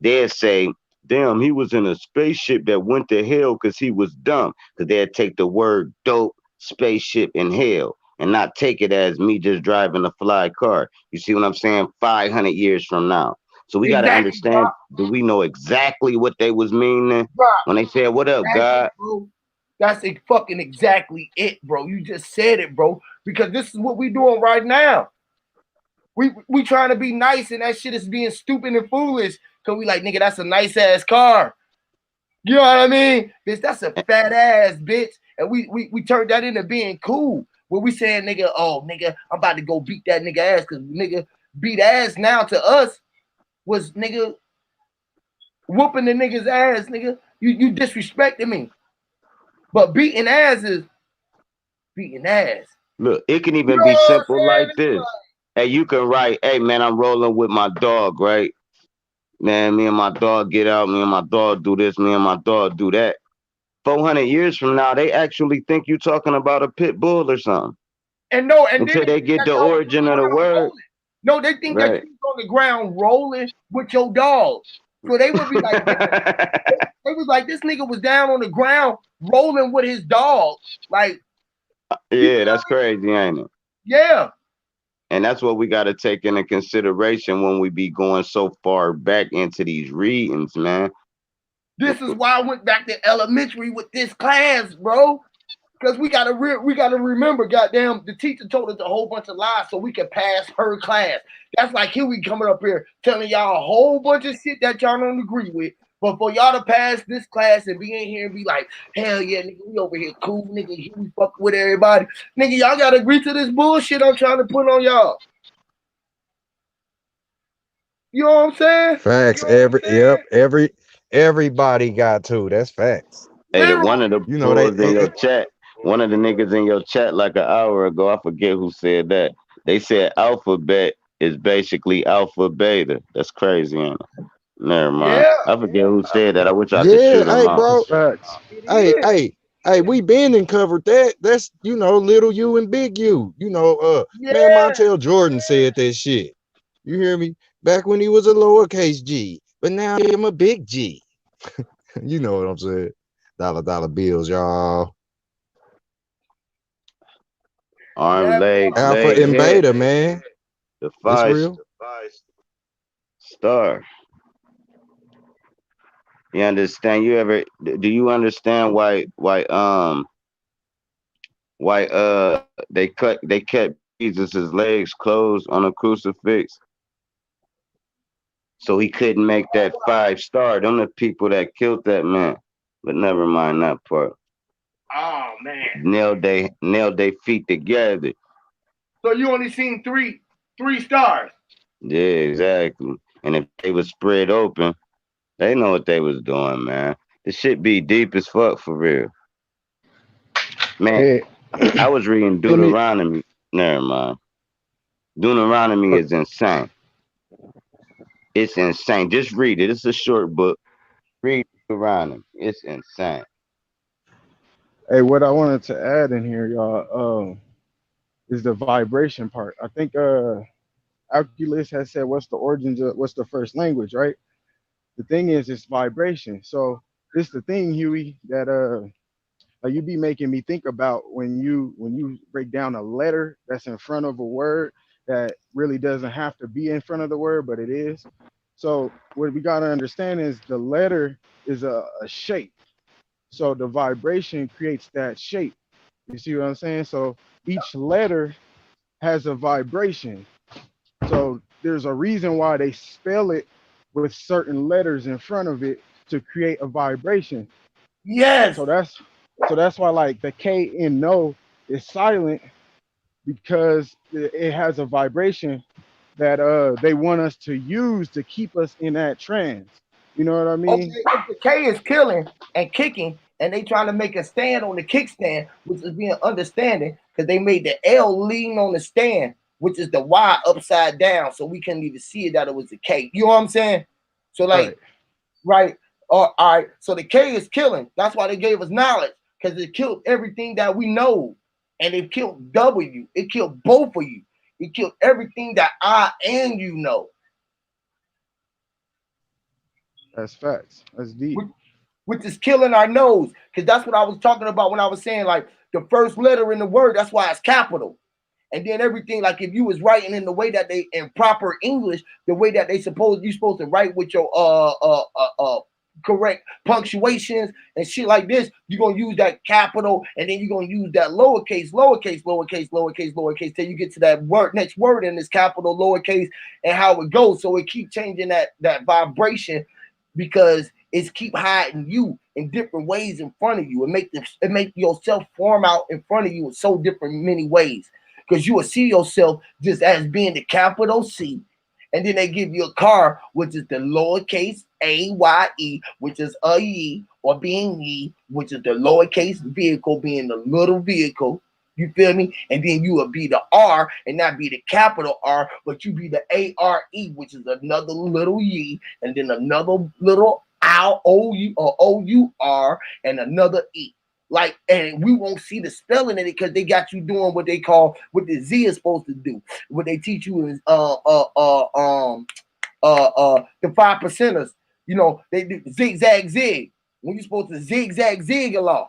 They'd say, damn, he was in a spaceship that went to hell because he was dumb. Because they'd take the word dope, spaceship, and hell and not take it as me just driving a fly car. You see what I'm saying? 500 years from now. So we got to understand, do we know exactly what they was meaning when they said, what up, God? That's fucking exactly it, bro. You just said it, bro. Because this is what we doing right now. We trying to be nice, and that shit is being stupid and foolish. Cause we like, nigga, that's a nice ass car. You know what I mean? Bitch, that's a fat ass bitch. And we turned that into being cool. When we saying, nigga, oh nigga, I'm about to go beat that nigga ass, cause nigga beat ass now to us was nigga whooping the nigga's ass, nigga. You disrespecting me. But beating ass is beating ass. Look, it can even be simple like this. Hey, you can write, hey man, I'm rolling with my dog, right? Man, me and my dog get out, me and my dog do this, me and my dog do that. 400 years from now, they actually think you talking about a pit bull or something. And no, and until they get the origin of the word. No, they think that you're on the ground rolling with your dog. So they would be like, they was like, this nigga was down on the ground rolling with his dog. Like, yeah, that's crazy, ain't it? Yeah. And that's what we got to take into consideration when we be going so far back into these readings, man. This is why I went back to elementary with this class, bro. Because we gotta remember, goddamn, the teacher told us a whole bunch of lies so we could pass her class. That's like here we coming up here telling y'all a whole bunch of shit that y'all don't agree with. But for y'all to pass this class and be in here and be like, hell yeah, nigga, we over here cool, nigga, here we fuck with everybody. Nigga, y'all gotta agree to this bullshit I'm trying to put on y'all. You know what I'm saying? Facts. Everybody got to. That's facts. Hey, one of the You know bulls in your chat, one of the niggas in your chat like an hour ago, I forget who said that. They said alphabet is basically alpha beta. That's crazy, ain't it? Never mind. Yeah. I forget who said that. I wish I could Yeah, shoot him hey, out. bro. Facts. Hey, we been and covered that. That's little U and big U. Man, Yeah. Montel Jordan said that shit. You hear me? Back when he was a lowercase G, but now I'm a big G. You know what I'm saying? Dollar bills, y'all. Arm, leg, Alpha leg, and head. beta, man. The It's five real. star. You understand? Do you understand why they kept Jesus's legs closed on a crucifix so he couldn't make that 5 star? Them the people that killed that man. But never mind that part. Oh man. Nailed they feet together. So you only seen three stars. Yeah, exactly. And if they was spread open, they know what they was doing, man. This shit be deep as fuck for real. Man, Hey, I was reading let me. Deuteronomy. Never mind. Deuteronomy is insane. It's insane. Just read it. It's a short book. Read Deuteronomy. It's insane. Hey, what I wanted to add in here, y'all, is the vibration part. I think Alculus has said, what's the first language, right? The thing is, it's vibration. So this the thing, Huey, that you be making me think about when you break down a letter that's in front of a word that really doesn't have to be in front of the word, but it is. So what we gotta understand is the letter is a shape. So the vibration creates that shape. You see what I'm saying? So each letter has a vibration. So there's a reason why they spell it with certain letters in front of it to create a vibration. Yes. So that's why like the K in no is silent because it has a vibration that they want us to use to keep us in that trance. You know what I Okay, mean? if the K is killing and kicking, and they trying to make a stand on the kickstand, which is being understanding, because they made the L lean on the stand, which is the Y upside down, so we couldn't even see it that it was a K. You know what I'm saying? So like, right? All right. So the K is killing. That's why they gave us knowledge, because it killed everything that we know, and it killed W. It killed both of you. It killed everything that I and you know. That's facts. That's deep. Which is killing our nose. Because that's what I was talking about when I was saying, like, the first letter in the word, that's why it's capital. And then everything, like if you was writing in the way that they in proper English, the way that you're supposed to write with your correct punctuations and shit like this, you're gonna use that capital, and then you're gonna use that lowercase till you get to that next word in this capital, lowercase, and how it goes. So it keep changing that vibration, because it's keep hiding you in different ways in front of you. It make yourself form out in front of you in so different many ways. Because you will see yourself just as being the capital C, and then they give you a car, which is the lowercase AYE, which is a ye, or being ye, which is the lowercase vehicle, being the little vehicle. You feel me? And then you will be the R and not be the capital R, but you be the ARE, which is another little ye, and then another little OU or OUR, and another E. Like, and we won't see the spelling in it because they got you doing what they call, what the Z is supposed to do. What they teach you is the 5%ers. You know, they do zigzag zig. When you're supposed to zigzag zig along.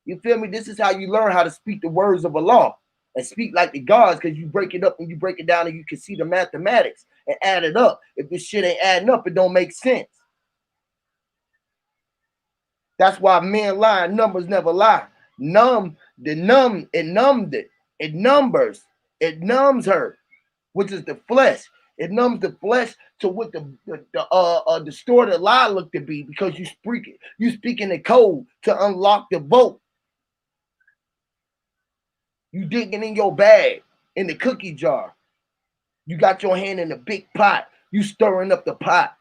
You feel me? This is how you learn how to speak the words of Allah and speak like the gods, because you break it up and you break it down and you can see the mathematics and add it up. If this shit ain't adding up, it don't make sense. That's why men lie, numbers never lie. It numbers. It numbs her, which is the flesh. It numbs the flesh to what the distorted lie look to be because you speaking the code to unlock the vote. You digging in your bag in the cookie jar. You got your hand in the big pot. You stirring up the pot.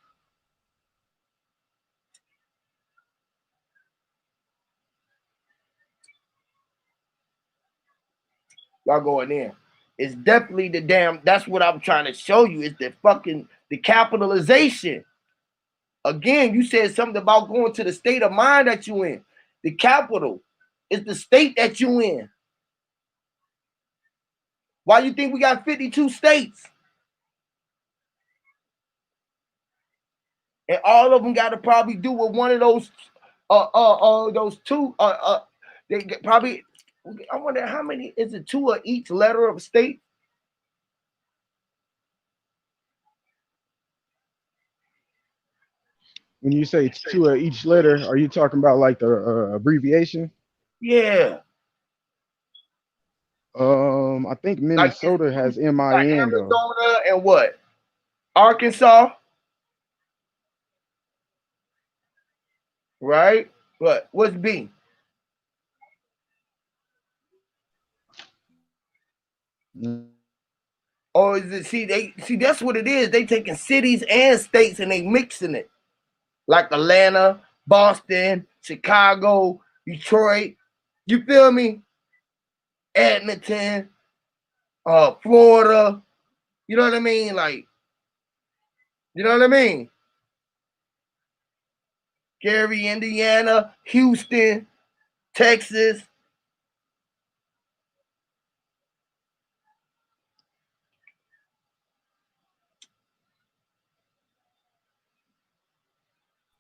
Y'all going in. It's definitely the damn. That's what I'm trying to show you. Is the capitalization. Again, you said something about going to the state of mind that you in. The capital is the state that you in. Why you think we got 52 states? And all of them got to probably do with one of those two. They probably. I wonder how many is it? Two of each letter of state. When you say two of each letter, are you talking about like the abbreviation? Yeah. I think Like Minnesota has like MIN though. Arizona and what? Arkansas. Right? What? What's B? Or is it see that's what it is. They taking cities and states and they mixing it. Like Atlanta, Boston, Chicago, Detroit. You feel me? Edmonton, Florida. You know what I mean? Like, you know what I mean? Gary, Indiana, Houston, Texas.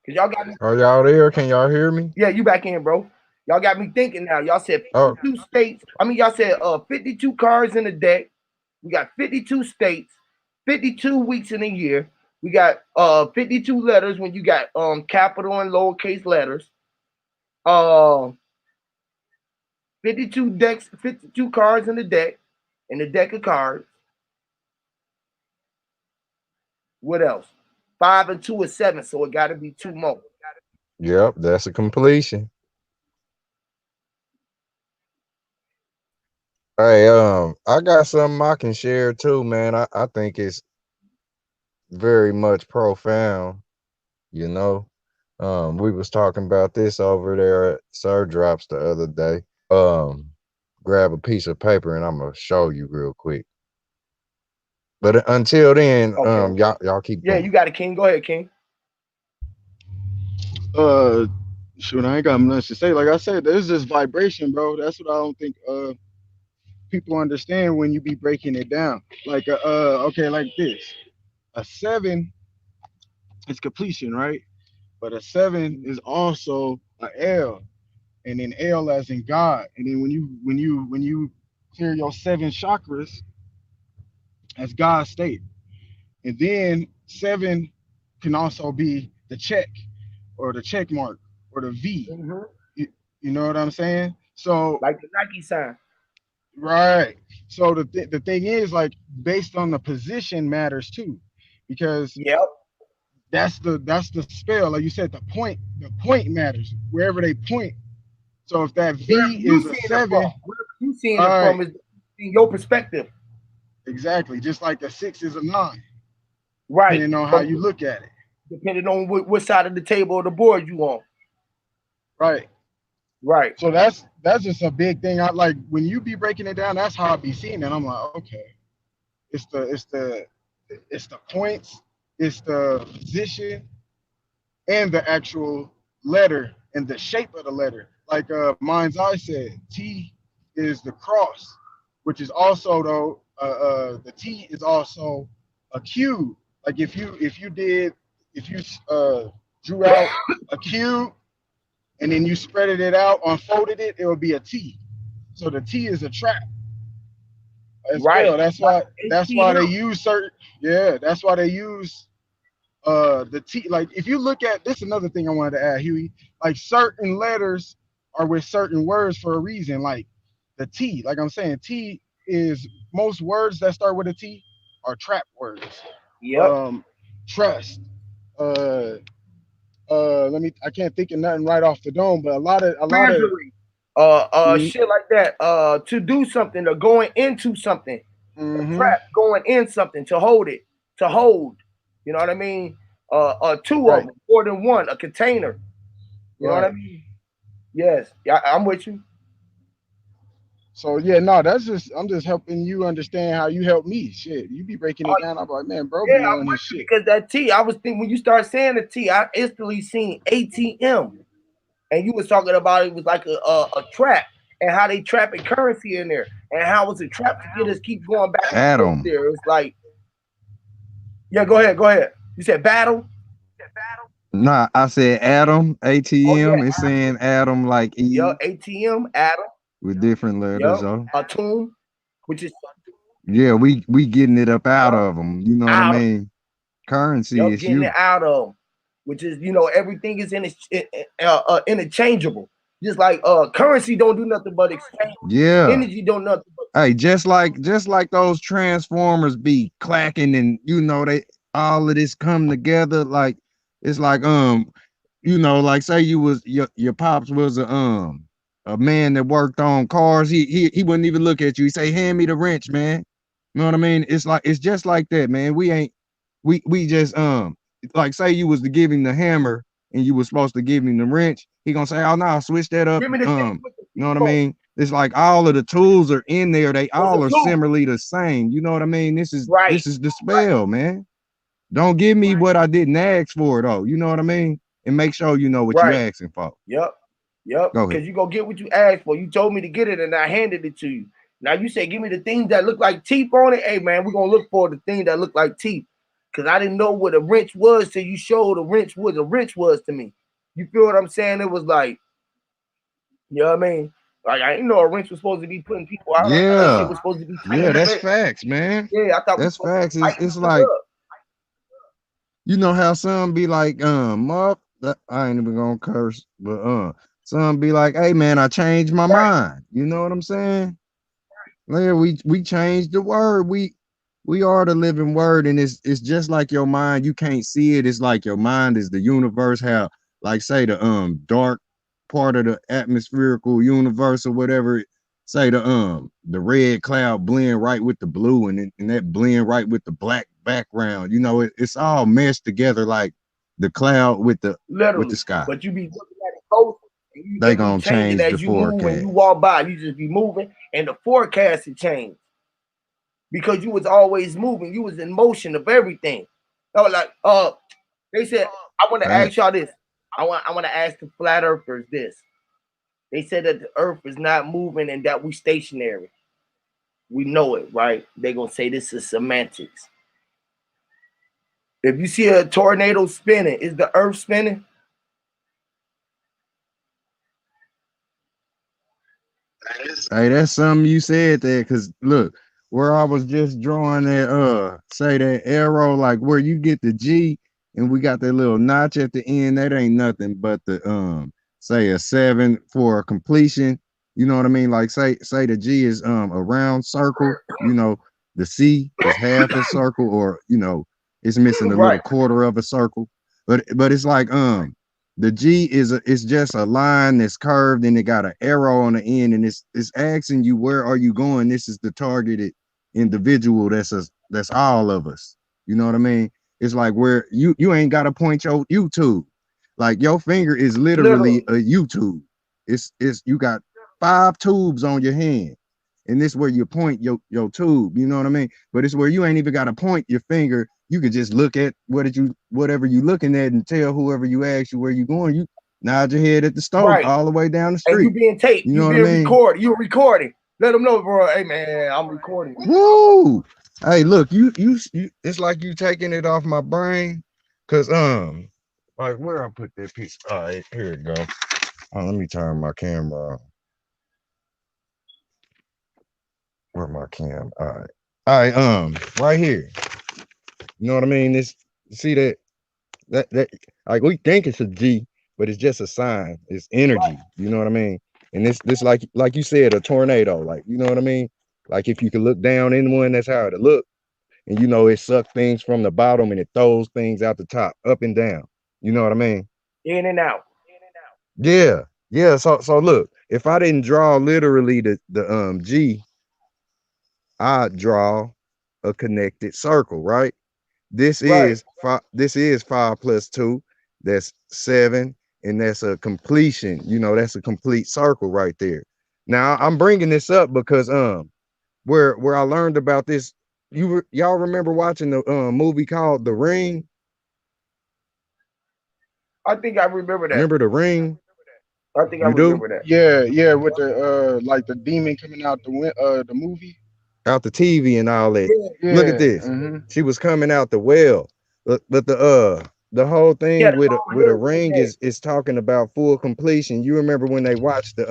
Cause y'all got me. Are y'all there? Can y'all hear me? Yeah, you back in, bro. Y'all got me thinking now. Y'all said Oh, 52 states. I mean, y'all said 52 cards in the deck. We got 52 states, 52 weeks in a year. We got 52 letters when you got capital and lowercase letters. Uh 52 decks, 52 cards in the deck of cards. What else? 5 and 2 is 7, so it got to be two more. yep, that's a completion. Hey, I got something I can share too, man. I think it's very much profound, you know. We was talking about this over there at Sir Drops the other day. Um, Grab a piece of paper and I'm gonna show you real quick. But until then, Okay. y'all keep Yeah, going. you got it, King. Go ahead, King. Uh, Shoot, I ain't got much to say. Like I said, there's this vibration, bro. That's what I don't think people understand when you be breaking it down. Like okay, like this. A seven is completion, right? But a seven is also a L, and then L as in God. And then when you clear your seven chakras as God state, and then seven can also be the check or the check mark or the V. Mm-hmm. You, you know what I'm saying? So Like the Nike sign. right. So the thing is, like, based on the position matters too, because Yep. that's the spell. Like you said, the point matters wherever they point. So if that Wherever V you is a seeing it from, seven, wherever you seeing it all from right, is in your perspective. exactly. Just like a six is a nine, Right. depending on how From you look at it. depending on what side of the table or the board you on. Right. Right. So that's just a big thing. I like when you be breaking it down. That's how I be seeing it. I'm like, okay, it's the points, it's the position, and the actual letter and the shape of the letter. Like Mind's Eye said, T is the cross, which is also though the T is also a cube. Like if you drew out a cube and then you spread it out, unfolded it, it would be a T. So the T is a trap as well. Right. That's Like why that's why they HTM. use certain that's why they use the T. Like if you look at this, another thing I wanted to add, Huey, like certain letters are with certain words for a reason. Like the T, like I'm saying, T is most words that start with a T are trap words. Yep. Trust. Uh, I can't think of nothing right off the dome, but a lot of Treasury. mm, Shit like that. To do something or going into something. A mm-hmm, trap going in something to hold it. To hold. You know what I mean? Two of right, them, more than one, a container. You know what I right. mean? Yes. Yeah, I'm with you. So yeah, no, that's just I'm just helping you understand how you help me. Shit, you be breaking it down. I'm like, man, bro, Yeah, be I'm knowing with his you shit. because that T, I was thinking when you start saying the T, I instantly seen ATM. And you was talking about it was like a trap and how they trapping currency in there and how it's a trap to get us keep going back and forth Adam. there. It's like, yeah, go ahead, go ahead. You said battle? Nah, I said Adam, Oh yeah, ATM. It's saying Adam like yup, E ATM, Adam, with different letters, yup, though. a tune, which is Yeah, we getting it up out yup, of them. You know what I out of mean? Currency yup, is getting it you. out of 'em, which is everything is interchangeable. Just like currency don't do nothing but exchange. Yeah. Energy don't nothing but Hey, just like those transformers be clacking and they all of this come together like it's like like say you was your pops was a man that worked on cars. He wouldn't even look at you. He say, "Hand me the wrench, man." You know what I mean? It's just like that, man. We just like say you was to give him the hammer and you was supposed to give him the wrench. He gonna say, "Oh no, switch that up." give me the thing with the You know teeth what I on. mean? It's like all of the tools are in there. They What's a all are tool? similarly the same. You know what I mean? This is Right, this is the right. spell, man. Don't give me what I didn't ask for, though. You know what I mean? And make sure you know what you Right. asking for. Yep. Yep. Go ahead. Because you gonna get what you asked for. You told me to get it and I handed it to you. Now you say give me the things that look like teeth on it. Hey man, we're gonna look for the thing that look like teeth. Cause I didn't know what a wrench was till you showed a wrench what a wrench was to me. You feel what I'm saying? It was like, you know what I mean? Like I didn't know a wrench was supposed to be putting people out. I thought that shit Yeah. was supposed to be Yeah, tightening that's up. facts, man. Yeah, I thought we were That's supposed to be facts. It's, tightening it's us like, up. you know how some be like, I ain't even gonna curse, but some be like, hey man, I changed my Right. mind. You know what I'm saying? Yeah, we changed the word. We are the living word, and it's just like your mind. You can't see it. It's like your mind is the universe. How, like, say the dark part of the atmospherical universe or whatever. Say the red cloud blend right with the blue, and that blend right with the black background. It's all meshed together like the cloud with the Literally. sky. But you be looking at it close and They it be gonna changing change the as you move and you forecast. walk by. You just be moving and the forecast had changed because you was always moving. You was in motion of everything. I was like, they said, I want to ask y'all Facts. this. I want to ask the flat earthers this. They said that the earth is not moving and that we stationary. We know it, right? They gonna say this is semantics. If you see a tornado spinning, is the earth spinning? Hey, that's something you said there, cause look, where I was just drawing that say that arrow, like where you get the G and we got that little notch at the end, that ain't nothing but the say a 7 for a completion. You know what I mean? Like say the G is a round circle, the C is half a circle, or it's missing a little Right. quarter of a circle. But it's like the G it's just a line that's curved and it got an arrow on the end, and it's asking you where are you going. This is the targeted individual. That's all of us. You know what I mean? It's like where you ain't got to point your YouTube. Like your finger is literally Literally. a YouTube. It's you got 5 tubes on your hand, and this where you point your tube. You know what I mean? But it's where you ain't even got to point your finger. You could just look at whatever you looking at and tell whoever you ask you where you going. You nod your head at the stove Right. all the way down the And you street. being taped, You you know what I being mean? recorded, you recording. Let them know, bro. Hey man, I'm recording you. Woo! Hey, look, you it's like you taking it off my brain. Cause like where I put that piece. All right, here it go. Let me turn my camera on. Where my cam? All right. All right, right here. You know what I mean? See that like we think it's a G, but it's just a sign. It's Right. energy. You know what I mean? And this like you said, a tornado, like you know what I mean? Like if you can look down in one, that's how it look. And you know, it sucks things from the bottom and it throws things out the top, up and down. You know what I mean? In and out. Yeah. Yeah. So look, if I didn't draw literally the G, I draw a connected circle, right? This Right. is five. This is 5 plus 2. That's 7, and that's a completion. You know, that's a complete circle right there. Now I'm bringing this up because where I learned about this. Y'all remember watching the movie called The Ring? I think I remember that. Remember The Ring? I think I You do? remember that. Yeah, yeah, with the like the demon coming out the movie. Out the TV and all that. Yeah. Look at Yeah. this. She was coming out the well. But the whole Yeah, thing the with a long hair. ring is talking about full completion. You remember when they watched the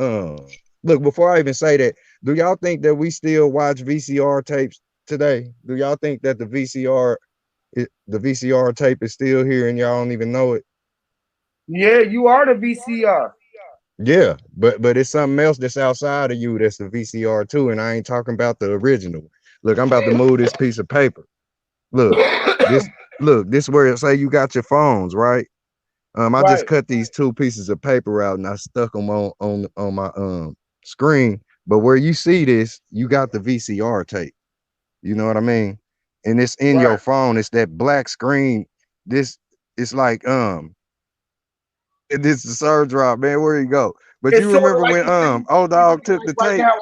look, before I even say that, do y'all think that we still watch VCR tapes today? Do y'all think that the VCR tape is still here and y'all don't even know it? Yeah, you are the VCR. Yeah, but it's something else that's outside of you that's the VCR too, and I ain't talking about the original. Look, I'm about to move this piece of paper. Look, this this where it say you got your phones, right? I just Right. cut these two pieces of paper out and I stuck them on my screen. But where you see this, you got the VCR tape. You know what I mean? And it's in your Right. phone. It's that black screen. This it's like this is the surge drop, man. Where you go? But you It's sort of remember like when it's sitting, old it's dog sitting took like the right tape? now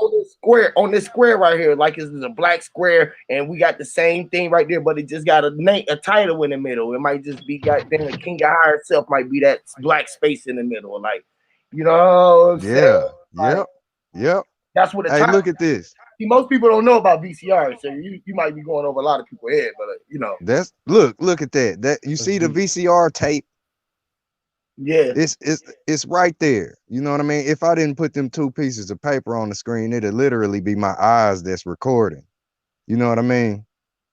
on this square right here. Like it's a black square, and we got the same thing right there, but it just got a name, a title in the middle. It might just be goddamn the King of High itself might be that black space in the middle. Like, you know what I'm saying? Yeah. Like Yep. Yep. that's what the Hey, title. look at this. See, most people don't know about VCR, so you might be going over a lot of people's head, but you know, That's look at that. That you that's see the deep. VCR tape. Yeah, It's right there. You know what I mean? If I didn't put them two pieces of paper on the screen, it'd literally be my eyes that's recording. You know what I mean?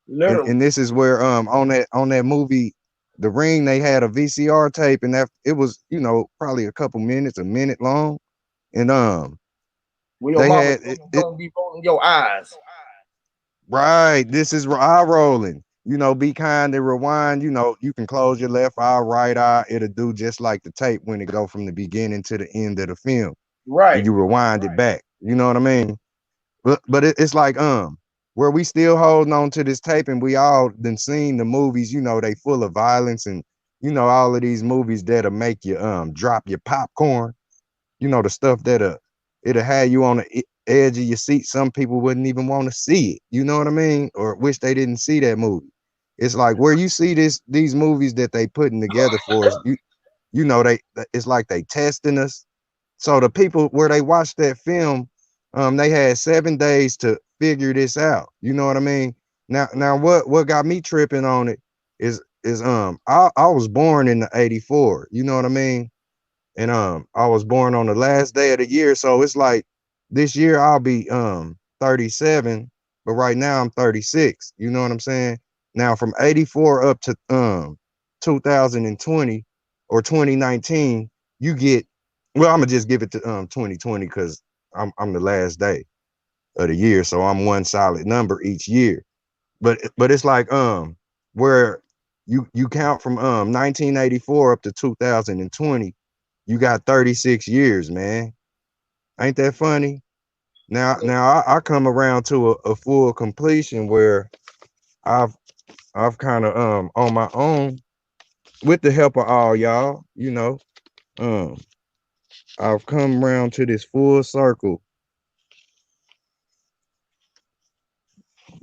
literally. And this is where on that movie, The Ring, they had a VCR tape, and that it was, you know, probably a couple minutes, a minute long. And When your they mama had it don't be rolling your eyes. right. This is eye rolling. You know, be kind and rewind. You know, you can close your left eye, right eye. It'll do just like the tape when it go from the beginning to the end of the film. And Right, you rewind it back. You know what I mean? But it's like where we still holding on to this tape and we all done seen the movies, you know, they full of violence and you know, all of these movies that'll make you drop your popcorn, you know, the stuff that'll it'll have you on the edge of your seat. Some people wouldn't even want to see it, you know what I mean? Or wish they didn't see that movie. It's like where you see these movies that they putting together for us, you know, it's like they testing us. So the people where they watched that film, they had 7 days to figure this out. You know what I mean? Now what got me tripping on it is I was born in the 84. You know what I mean? And I was born on the last day of the year, so it's like this year I'll be 37, but right now I'm 36. You know what I'm saying? Now from 84 up to 2020 or 2019, you get well, I'm gonna just give it to 2020 because I'm the last day of the year, so I'm one solid number each year. But it's like where you count from 1984 up to 2020, you got 36 years, man. Ain't that funny? Now I come around to a full completion where I've I've kind of on my own with the help of all y'all, you know, um I've come around to this full circle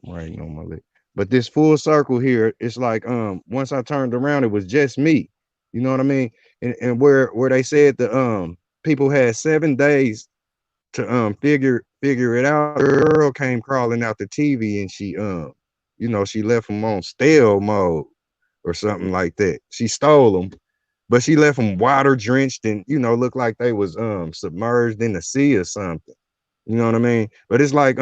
right on my leg. But this full circle here, it's like once I turned around, it was just me. You know what I mean? And where they said the people had 7 days to figure it out. Girl came crawling out the TV and she you know, she left them on stale mode or something like that. She stole them, but she left them water drenched and you know, looked like they was submerged in the sea or something. You know what I mean? But it's like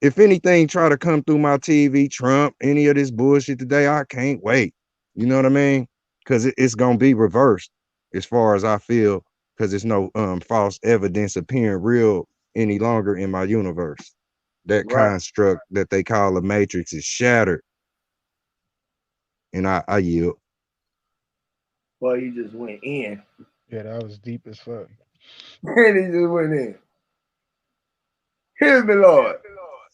if anything try to come through my TV, Trump, any of this bullshit today, I can't wait. You know what I mean? Because it's gonna be reversed as far as I feel. because there's no false evidence appearing real any longer in my universe. That Right. construct that they call a matrix is shattered. And I yield. Well, he just went in. Yeah, that was deep as fuck. And he just went in. Hear me, Lord.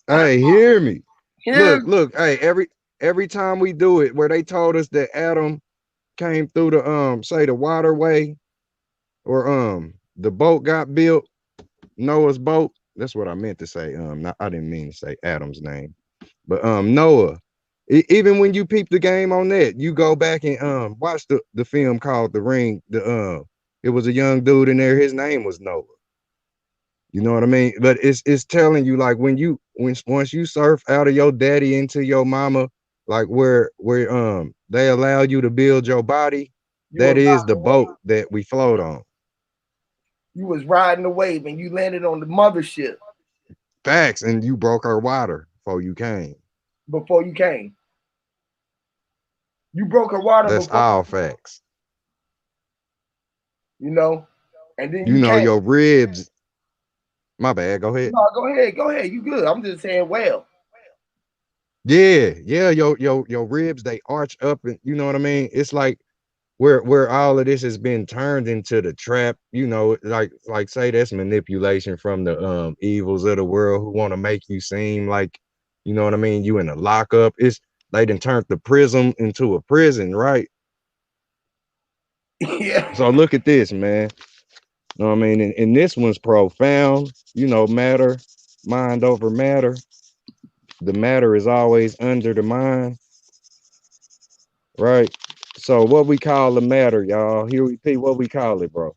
Hey, hear me. Hear me. Look, hey, every time we do it, where they told us that Adam came through the say the waterway, or the boat got built, Noah's boat. That's what I meant to say. I didn't mean to say Adam's name, but Noah. Even when you peep the game on that, you go back and watch the film called The Ring. It was a young dude in there. His name was Noah. You know what I mean? But it's telling you, like, once you surf out of your daddy into your mama, like where they allow you to build your body, You that was is riding the the wave. boat that we float on. You was riding the wave and you landed on the mothership Facts, and you broke our water before you came. before you came. You broke her water That's before all facts. you know, and then You you know came. your ribs. My bad. Go ahead. No, go ahead. You good. I'm just saying, well, Yeah. Your ribs, they arch up, and you know what I mean. It's like where all of this has been turned into the trap, like say that's manipulation from the evils of the world who want to make you seem like, you know what I mean, you in a lockup. It's they done turned the prism into a prison, right? yeah. So look at this, man. You know what I mean? And this one's profound, matter, mind over matter. The matter is always under the mind, right? So what we call the matter, y'all, here we P, what we call it, bro?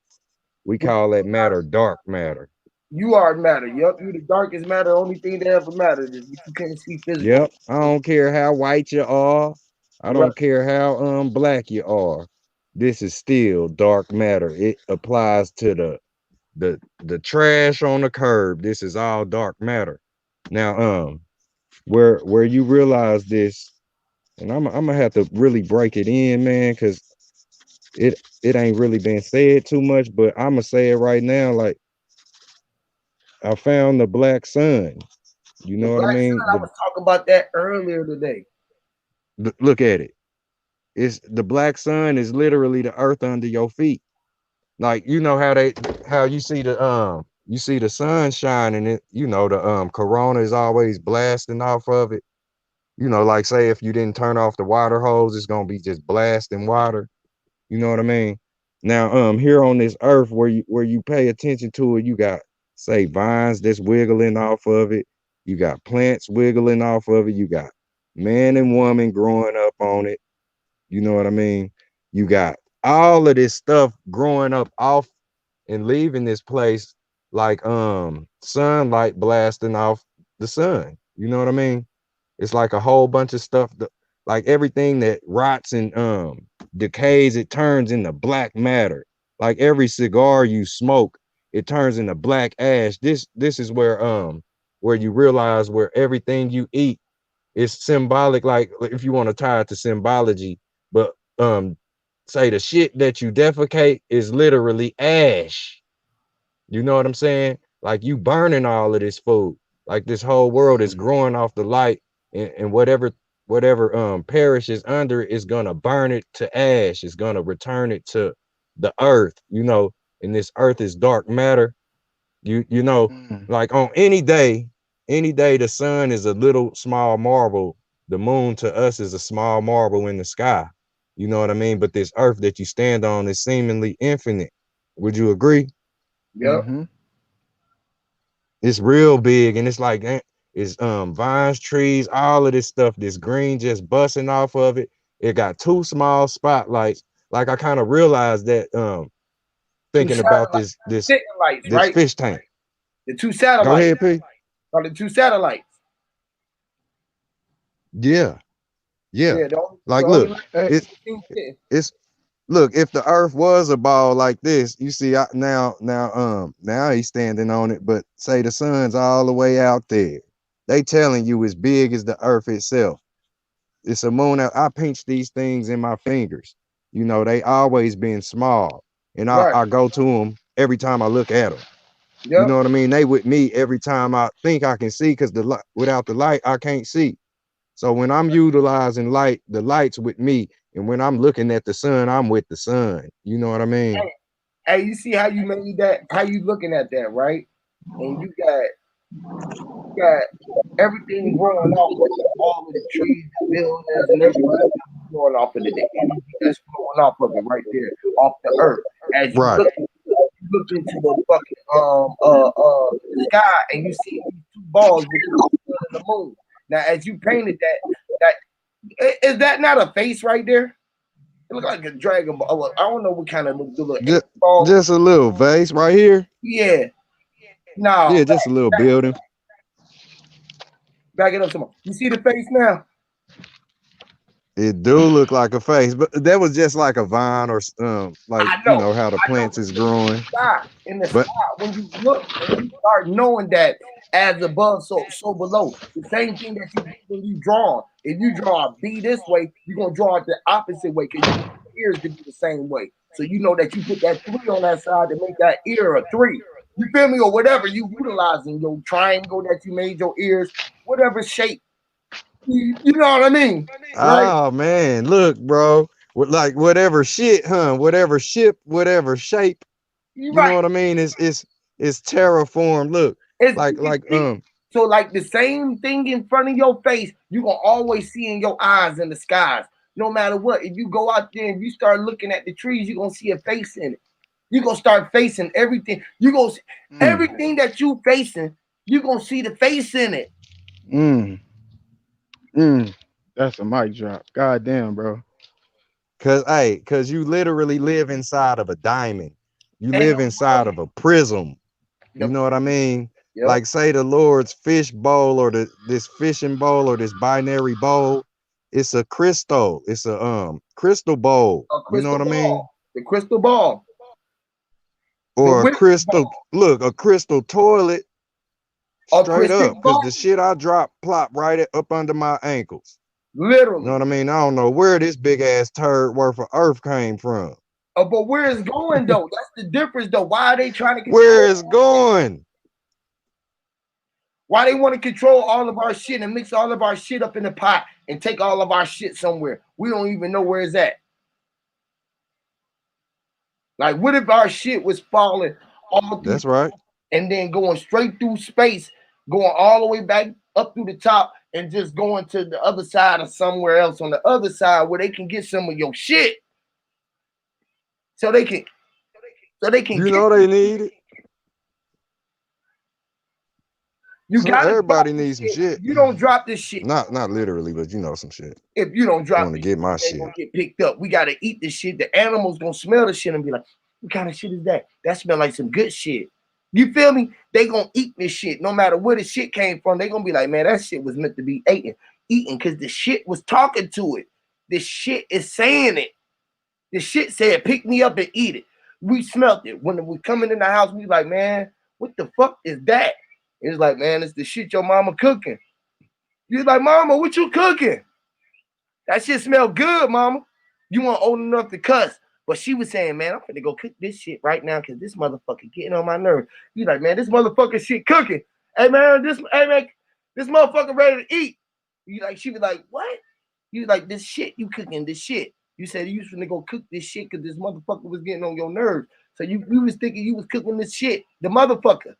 We call that matter dark matter. You are matter. Yup, you the darkest matter. Only thing that ever mattered is what you couldn't see physically. Yep. I don't care how white you are. I Right. don't care how black you are. This is still dark matter. It applies to the trash on the curb. This is all dark matter. Now, where you realize this, and I'm gonna have to really break it in, man, because it ain't really been said too much, but I'm gonna say it right now. Like, I found the black sun. You The know what I black mean? sun, I was talking about that earlier today. Look at it. It's the black sun is literally the earth under your feet. Like, you know how you see the sun shining, it, the corona is always blasting off of it. Like, say if you didn't turn off the water hose, it's gonna be just blasting water. You know what I mean? Now, here on this earth, where you pay attention to it, you got, say, vines that's wiggling off of it. You got plants wiggling off of it. You got man and woman growing up on it. You know what I mean? You got all of this stuff growing up off and leaving this place, like sunlight blasting off the sun. You know what I mean? It's like a whole bunch of stuff that, like, everything that rots and decays, it turns into black matter. Like every cigar you smoke, it turns into black ash. This is where you realize where everything you eat is symbolic. Like, if you want to tie it to symbology, but say the shit that you defecate is literally ash. You know what I'm saying? Like, you burning all of this food. Like, this whole world is growing off the light, and whatever perishes under it is gonna burn it to ash. It's gonna return it to the earth, and this earth is dark matter. You know, Mm. like on any day the sun is a little small marble. The moon to us is a small marble in the sky. You know what I mean? But this earth that you stand on is seemingly infinite. Would you agree? Yep. Mm-hmm. It's real big, and it's like, it's vines, trees, all of this stuff, this green just busting off of it. It got two small spotlights. Like, I kind of realized that Two thinking about satellites. this Satellites, this right? fish tank. The two Go satellites. ahead, P. Are the two satellites. Yeah, yeah. Yeah, the Like, only look, light Hey, it it's look, if the earth was a ball like this, you see, now he's standing on it, but say the sun's all the way out there. They telling you as big as the earth itself. It's a moon. I pinch these things in my fingers. They always been small, and I, right. I go to them every time I look at them. Yep. You know what I mean? They with me every time I think I can see, because without the light, I can't see. So when I'm utilizing light, the light's with me. And when I'm looking at the sun, I'm with the sun. You know what I mean? Hey, you see how you made that? How you looking at that, right? And you got everything growing off of all of the trees, the buildings, and everything growing off of it. The energy that's flowing off of it right there, off the earth. As you Right. look into the fucking the sky, and you see these two balls with the sun and the moon. Now, as you painted that is that not a face right there? It look like a dragon ball. I don't know what kind of little ball. Just a little vase right here. Yeah. No. Yeah, just a little building. Back it up some more. You see the face now? It do look like a face, but that was just like a vine or like I know. you know how the plants is growing. In the But sky, when you look and you start knowing that as above, so below. The same thing that you do when you draw. If you draw a B this way, you're gonna draw it the opposite way because you want your ears to be the same way. So you know that you put that 3 on that side to make that ear a 3. You feel me? Or whatever you utilizing your triangle that you made your ears, whatever shape. You know what I mean? Right? oh man, look, bro. Like whatever shit, huh? Whatever ship, whatever shape. You You know right. what I mean? It's terraform. Look, It's like so like the same thing in front of your face, you gonna always see in your eyes in the skies. No matter what, if you go out there and you start looking at the trees, you're gonna see a face in it. You're gonna start facing everything. You gonna see everything that you facing, you're gonna see the face in it. That's a mic drop. God damn, bro. cause you literally live inside of a diamond. You live inside of a prism. You know what I mean? Yep. Like say the Lord's fish bowl or this fishing bowl or this binary bowl. It's a crystal. It's a crystal bowl. You know what I mean? The crystal ball. Or a crystal, look, a crystal toilet straight up. Cause the shit I drop plop right up under my ankles. Literally. You know what I mean? I don't know where this big ass turd worth of earth came from. But where it's going though? That's the difference though. Why are they trying to control? Where it's going? Why they want to control all of our shit and mix all of our shit up in the pot and take all of our shit somewhere? We don't even know where it's at. Like, what if our shit was falling all through? That's right. And then going straight through space, going all the way back up through the top and just going to the other side or somewhere else on the other side where they can get some of your shit. So they can You know they need it. Everybody needs some shit. You don't drop this shit. Not literally, but you know some shit. If you don't drop to get my shit, gonna get picked up. We gotta eat this shit. The animals gonna smell the shit and be like, what kind of shit is that? That smell like some good shit. You feel me? They gonna eat this shit no matter where the shit came from. They gonna be like, man, that shit was meant to be eaten because the shit was talking to it. The shit is saying it. The shit said, pick me up and eat it. We smelt it. When we coming in the house, we like, man, what the fuck is that? It's like, man, it's the shit your mama cooking. You're like, mama, what you cooking? That shit smell good, mama. You weren't old enough to cuss. But she was saying, man, I'm finna go cook this shit right now because this motherfucker getting on my nerves. You like, man, this motherfucker shit cooking. Hey, man, this motherfucker ready to eat. You like, she was like, what? You like, this shit you cooking, this shit. You said you was finna go cook this shit because this motherfucker was getting on your nerves. So we was thinking you was cooking this shit, the motherfucker.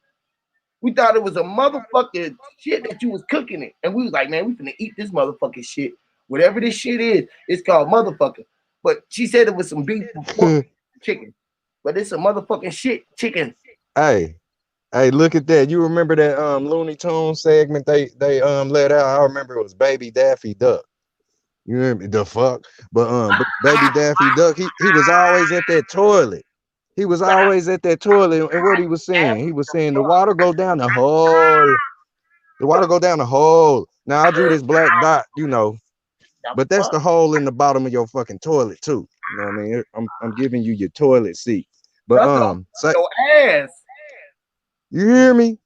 We thought it was a motherfucking shit that you was cooking it. And we was like, man, we finna eat this motherfucking shit. Whatever this shit is, it's called motherfucker. But she said it was some beef chicken. But it's a motherfucking shit chicken. Hey, look at that. You remember that Looney Tunes segment they let out? I remember it was Baby Daffy Duck. You remember the fuck? But Baby Daffy Duck, he was always at that toilet. He was always at that toilet, and what he was saying? He was saying the water go down the hole. The water go down the hole. Now I drew this black dot, you know, but that's the hole in the bottom of your fucking toilet too. You know what I mean? I'm giving you your toilet seat. But your ass. You hear me?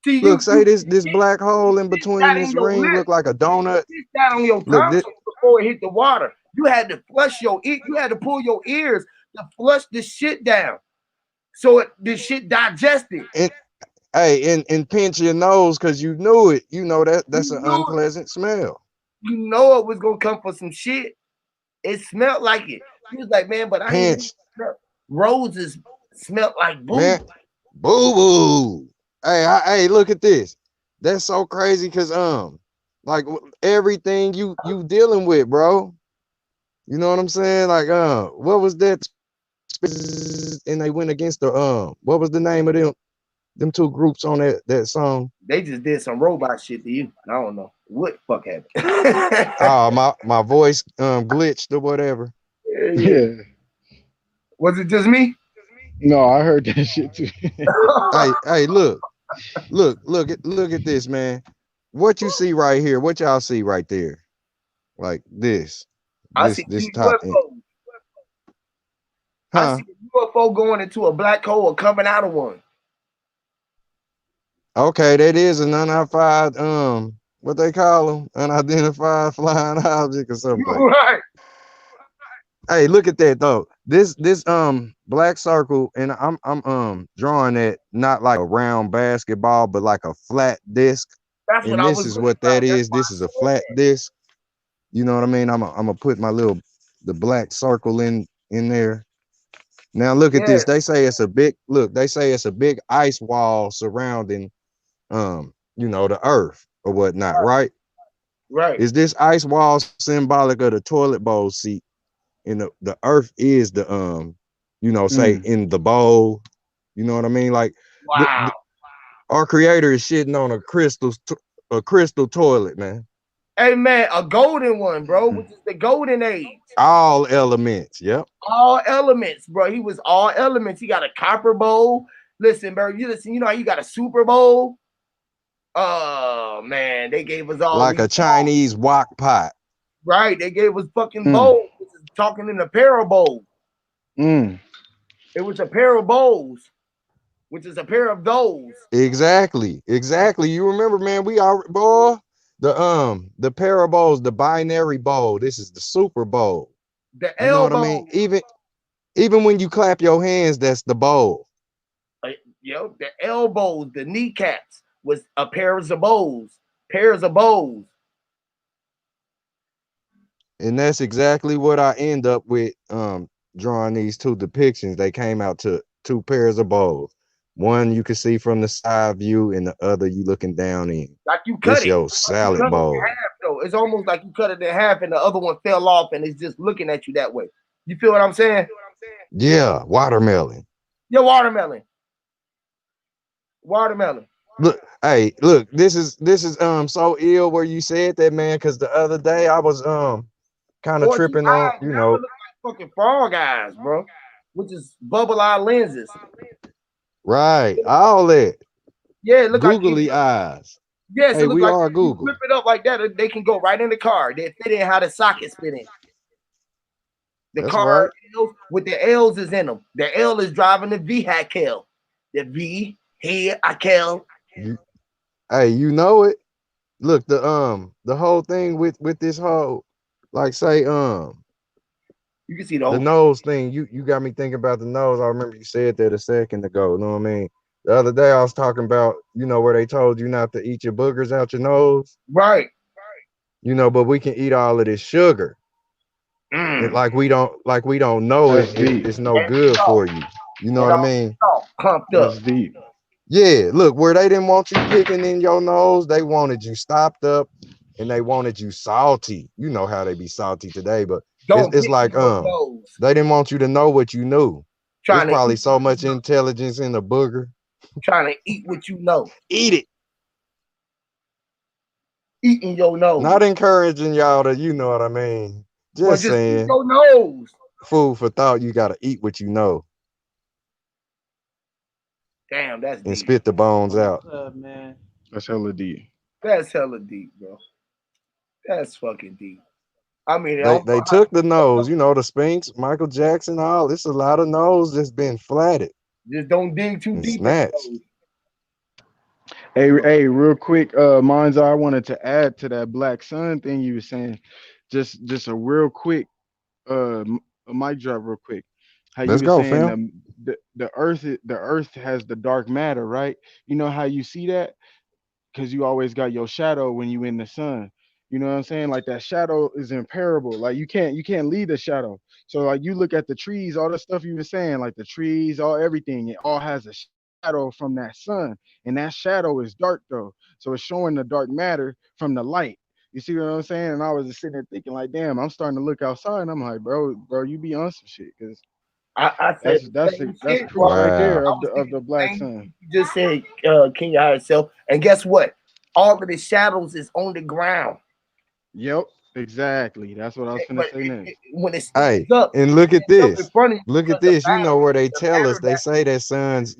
See, look, say this black hole in between this ring look like a donut. You sat on your tongue before it hit the water. You had to flush your ear. You had to pull your ears to flush this shit down. So this shit digested. And hey, and pinch your nose because you knew it. You know that's You an knew unpleasant smell. you know it was gonna come for some shit. It smelled like it. He was like, man, but I ain't never Pinch, smelled. Roses smelled like boo. man. Boo boo. Hey, look at this. That's so crazy because like everything you dealing with, bro. You know what I'm saying? Like what was that? And they went against the what was the name of them two groups on that song? They just did some robot shit to you. I don't know what the fuck happened. Oh, my voice glitched or whatever. Yeah. Yeah. Was it just me? No, I heard that shit too. Hey, look at this, man. What you see right here? What y'all see right there? Like this, I see this two top, UFOs. I huh? see a UFO going into a black hole or coming out of one. Okay, that is an unidentified what they call them, unidentified flying object or something. You're right. Hey, look at that though. This black circle, and I'm drawing it not like a round basketball, but like a flat disc. That's what And I this was is looking what about. that That's is. why This I is a said flat that. disc. You know what I mean? I'm gonna put my the black circle in there. Now look at Yeah, this. They say it's a big look. They say it's a big ice wall surrounding the earth or whatnot, right? right. Is this ice wall symbolic of the toilet bowl seat? And the earth is the say Mm. in the bowl. You know what I mean? Like Wow. our creator is shitting on a crystal toilet, man. Hey man, a golden one, bro, which is the golden age. All elements. Yep. All elements, bro. He was all elements. He got a copper bowl. Listen, bro, you know how you got a Super Bowl? Oh man, they gave us all Like these a Chinese wok pot. right. They gave us fucking Mm. bowls. This is talking in a pair of bowls. Mm. It was a pair of bowls, which is a pair of those. Exactly. You remember, man, we are boy, the parables, the binary bowl. This is the Super Bowl. The You know what I mean? elbows, Even when you clap your hands, that's the bowl. uh, the elbows, the kneecaps was a pair of bowls, pairs of bowls. And that's exactly what I end up with drawing these two depictions. They came out to two pairs of bowls. One you can see from the side view, and the other you looking down in. Like you cut This it. your Like you salad cut it in bowl. half, though. It's almost like you cut it in half and the other one fell off and it's just looking at you that way. You feel what I'm saying? Yeah, watermelon. Your watermelon. Watermelon. Look, this is so ill where you said that, man, because the other day I was kind of Or these tripping on, eyes now look like fucking frog eyes, bro. Which is bubble eye lenses. right, all that Yeah, it look like googly eyes. yes, it Hey, look we like are if you Google. flip it up like that, they can go right in the car. They fit in how the sockets fit in. The That's car right. with the L's is in them. The L is driving the vehicle. The V here I kill. You, hey, you know it. Look, the whole thing with this whole, like, say You can see the the whole. nose thing. You got me thinking about the nose. I remember you said that a second ago. You know what I mean? The other day I was talking about, where they told you not to eat your boogers out your nose. Right. But we can eat all of this sugar. And Mm. like we don't know That's deep. it's no And good salt. for you. You know And what I all mean? salt clumped up. That's deep. Yeah, look, where they didn't want you picking in your nose, they wanted you stopped up and they wanted you salty. You know how they be salty today, but it's, Don't it's pick in like your nose. they didn't want you to know what you knew. It's Trying to probably eat so much intelligence in a booger. trying to eat what you know. Eat it. Eating your nose. Not encouraging y'all to, you know what I mean. Well, Just just eat saying, your nose. food for thought, you gotta eat what you know Damn, that's and deep. spit the bones out. Man. That's hella deep. That's hella deep, bro. That's fucking deep. I mean, I They don't know they how took the nose, the Sphinx, Michael Jackson, all. It's a lot of nose that's been flatted just don't dig too and deep in the snatched. nose. Hey, real quick, mine's I wanted to add to that black sun thing you were saying. Just a real quick, a mic drop real quick. How you Let's were go, saying fam. the earth has the dark matter, right? You know how you see that? Because you always got your shadow when you in the sun. You know what I'm saying? Like that shadow is imperishable. Like you can't leave the shadow. So like you look at the trees, all the stuff you were saying, like the trees, all everything, it all has a shadow from that sun, and that shadow is dark though. So it's showing the dark matter from the light. You see what I'm saying? And I was just sitting there thinking, like, damn, I'm starting to look outside, and I'm like, bro, you be on some shit, cause I said the same that's shit, bro. proof right Wow. there I of was the thinking the black same sun. shit you just said, King Higher Self. And guess what? All of the shadows is on the ground. Yep, exactly. That's what I was But finna say next. when it Hey, stands up, and it look at stands up in this. front of you Look because at this. You know where they the tell us matter they that say that sun's,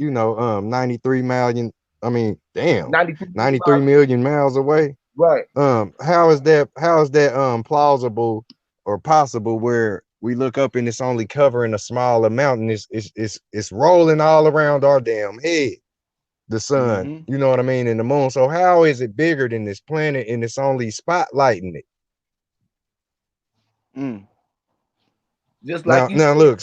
93 million. I mean, damn, 93 million 93 miles. million miles away. Right. How is that plausible or possible where we look up and it's only covering a small amount and it's rolling all around our damn head, the sun, Mm-hmm. you know what I mean, and the moon. So how is it bigger than this planet and it's only spotlighting it? Mm. Just like you Now said, look,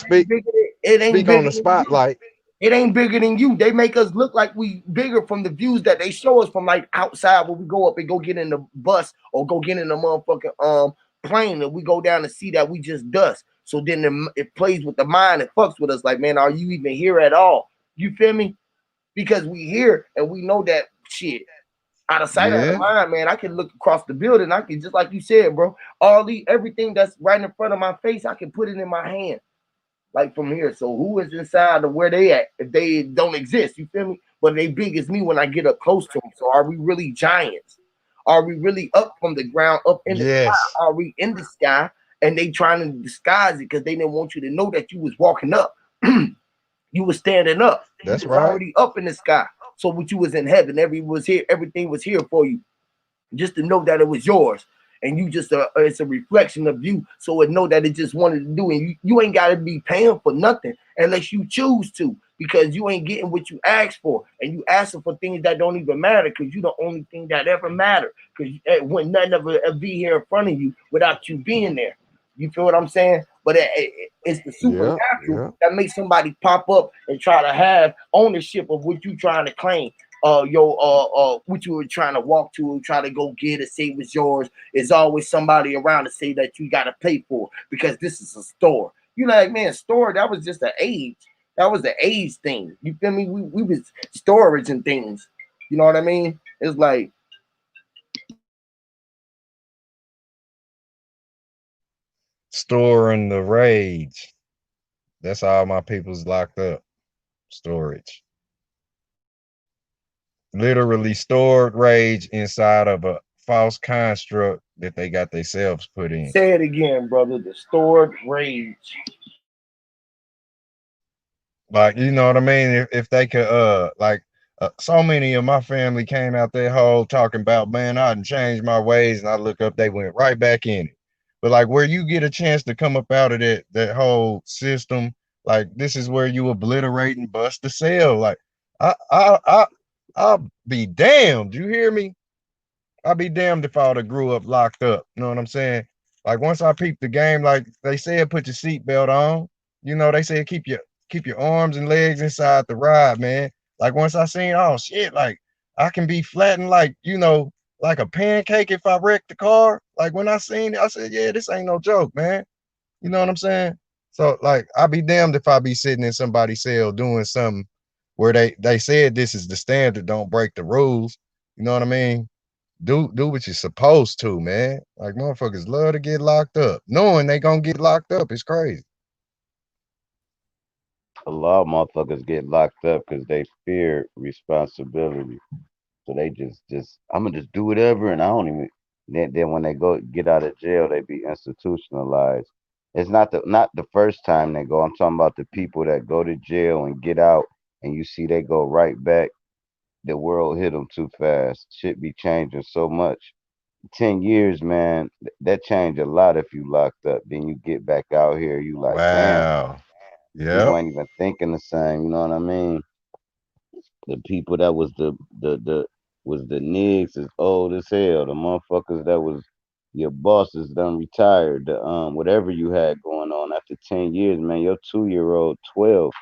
it ain't speak on bigger the than you. spotlight. It ain't bigger than you. They make us look like we bigger from the views that they show us from like outside when we go up and go get in the bus or go get in the motherfucking plane and we go down and see that we just dust. So then it plays with the mind. It fucks with us like, man, are you even here at all? You feel me? Because we here and we know that shit. Out of sight, out of Yeah, mind, man. I can look across the building. I can just like you said, bro. Everything that's right in front of my face, I can put it in my hand like from here. So who is inside of where they at if they don't exist? You feel me? But they big as me when I get up close to them. So are we really giants? Are we really up from the ground, up in the sky? yes, Are we in the sky? And they trying to disguise it because they didn't want you to know that you was walking up. You was standing up. You that's was right. already up in the sky. So what you was in heaven, everything was here for you just to know that it was yours. And you just it's a reflection of you, so it know that it just wanted to do, and you ain't got to be paying for nothing unless you choose to, because you ain't getting what you asked for, and you asking for things that don't even matter, because you the only thing that ever matter, because when nothing ever be here in front of you without you being there. You feel what I'm saying? But it's the Yeah, supernatural yeah. that makes somebody pop up and try to have ownership of what you trying to claim. What you were trying to walk to, try to go get it, say it was yours. There's always somebody around to say that you gotta pay for because this is a store. You like, man, store, that was just an age. That was the age thing. You feel me? We was storage and things. You know what I mean? It's like Storing the rage. That's all my people's locked up. Storage. Literally stored rage inside of a false construct that they got themselves put in. say it again, brother. The stored rage. Like, you know what I mean? If they could, so many of my family came out that hole talking about, man, I done changed my ways, and I look up, they went right back in it. But like, where you get a chance to come up out of that whole system, like this is where you obliterate and bust the cell. Like, I, I, I, I'll be damned. You hear me? I'd be damned if I would have grew up locked up. You know what I'm saying? Like once I peeped the game, like they said, put your seatbelt on. You know, they said keep your arms and legs inside the ride, man. Like once I seen, oh shit, like I can be flattened like, like a pancake if I wreck the car. Like when I seen it, I said, yeah, this ain't no joke, man. You know what I'm saying? So like I'd be damned if I be sitting in somebody's cell doing something where they said this is the standard, don't break the rules. You know what I mean? Do what you're supposed to, man. Like motherfuckers love to get locked up. Knowing they gonna get locked up is crazy. A lot of motherfuckers get locked up because they fear responsibility. So they just I'm gonna just do whatever, and I don't even. Then when they go get out of jail, they be institutionalized. It's not the first time they go. I'm talking about the people that go to jail and get out, and you see they go right back. The world hit them too fast. Shit be changing so much. 10 years, man, that change a lot if you locked up. Then you get back out here, you like, damn, Wow. people Yep. ain't even thinking the same. You know what I mean? The people that was the was the niggas is old as hell. The motherfuckers that was your bosses done retired. The whatever you had going on at after 10 years, man, your 2-year-old 12.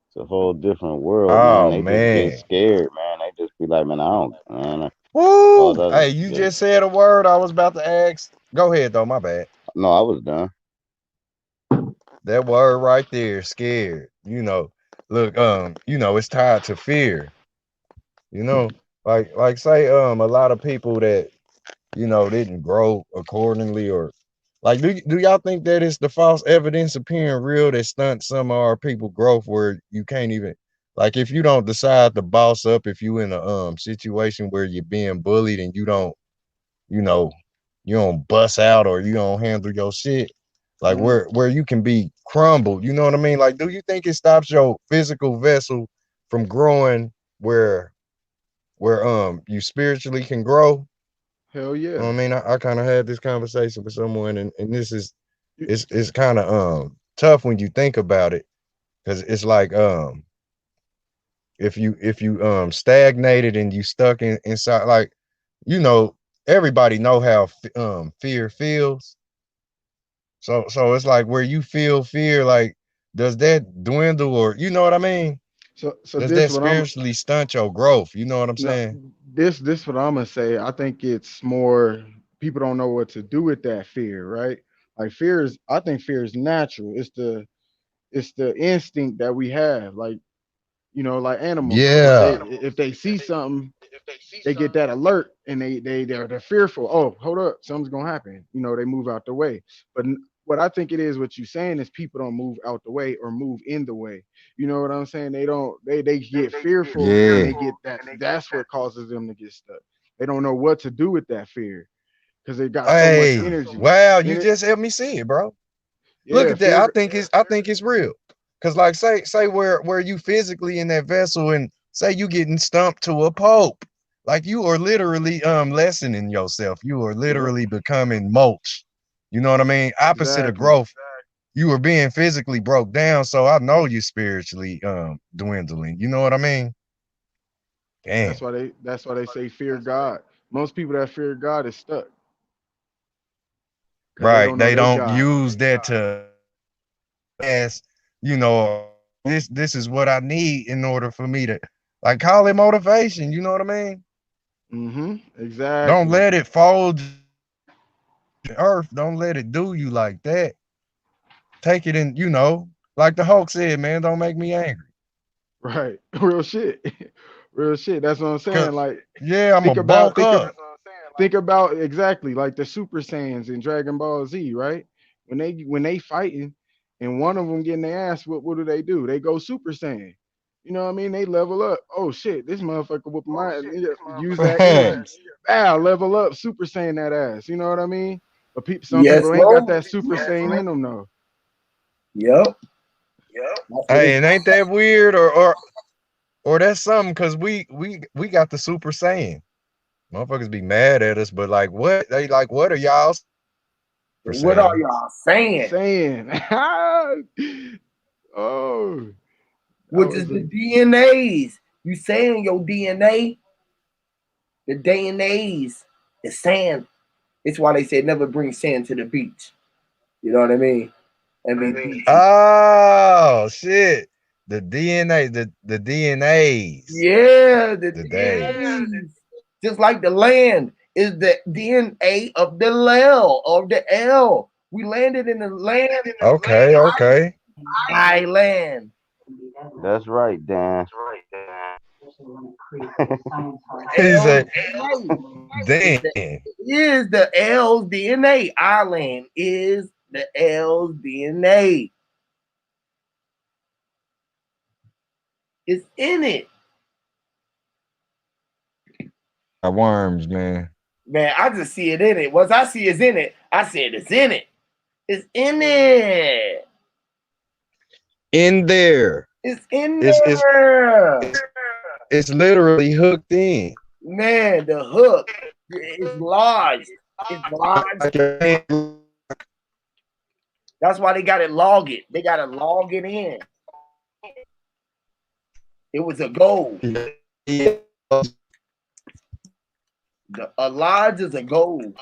It's a whole different world, man. Oh They just get man. scared, man. They just be like, man, I don't, man. All Woo! that. Hey, you just said a word I was about to ask. Go ahead though, my bad. No, I was done. That word right there, scared. Look, it's tied to fear. You know, like say a lot of people that didn't grow accordingly, or like do y'all think that it's the false evidence appearing real that stunts some of our people growth, where you can't even, like, if you don't decide to boss up, if you in a situation where you're being bullied and you know you don't bust out or you don't handle your shit, like where you can be crumbled, you know what I mean? Like, do you think it stops your physical vessel from growing where you spiritually can grow? Hell You know yeah. what I mean? I kind of had this conversation with someone, and this is it's kind of tough when you think about it, because it's like if you stagnated and you stuck inside, like, you know everybody know how fear feels. So it's like, where you feel fear, like, does that dwindle, or you know what I mean? So Does this that what I'm spiritually stunt your growth? You know what I'm no, saying? this what I'm gonna say. I think it's more people don't know what to do with that fear, right? Like fear is, I think fear is natural. It's the instinct that we have. Like, like animals. If they Yeah. if they see something, they get that alert and they're fearful. Oh, hold up, something's gonna happen. They move out the way. But what I think it is, what you're saying is people don't move out the way or move in the way. You know what I'm saying? They don't. They get fearful and Yeah. they get that. That's what causes them to get stuck. They don't know what to do with that fear because they got so much Hey, energy wow, you in it. just helped me see it, bro. Look Yeah, at that. fear. I think it's real. Cause, like, say where you physically in that vessel, and say you getting stumped to a pulp. Like, you are literally lessening yourself. You are Yep, literally becoming mulch. You know what I mean? Opposite of exactly. growth. You were being physically broke down. So I know you spiritually dwindling. You know what I mean? That's Damn. why they say fear God. Most people that fear God is stuck because they Right. don't know They they don't God. use that to as, this is what I need in order for me to, like, call it motivation. You know what I mean? Don't Exactly. let it fold the earth. Don't let it do you like that. Take it in, like the Hulk said, man, don't make me angry. Right. Real shit. Real shit. That's what I'm saying. Cause Like, yeah, I'm a think about bulk think of up. think about exactly like the Super Saiyans in Dragon Ball Z, right? When they fighting and one of them getting their ass, what do? They go Super Saiyan. You know what I mean? They level up. Oh shit, this motherfucker whooping my, use that energy. Ah, level up, Super Saiyan that ass. You know what I mean? But some Yes, people ain't got Lord. that Super Saiyan in them though. Yep. That's what Hey, it's and ain't that weird, or that's something, because we got the Super Saiyan. Motherfuckers be mad at us, but like, what they like, what are y'all Super what are Saiyans? y'all saying? Saying, oh, that Which is was the a DNAs. You saying your DNA, the DNAs is saying. It's why they said never bring sand to the beach. You know what I mean? And be beachy. Oh shit. The DNA, the DNAs. Yeah, the The days. DNAs. Just like the land is the DNA of the L of the L. We landed in the land Okay, okay. island. That's right, Dan. He L said, DNA damn. is the L's DNA. Island is the L's DNA. It's in it. Got worms, man. Man, I just see it in it. Once I see it's in it, I said it's in it. It's in it. In there. It's in It's it's there. it's, it's literally hooked in. Man, the hook is lodged. It's lodged. Like your hand. That's why they got to log it. They got to log it in. It was a goal. A lodge is a goal.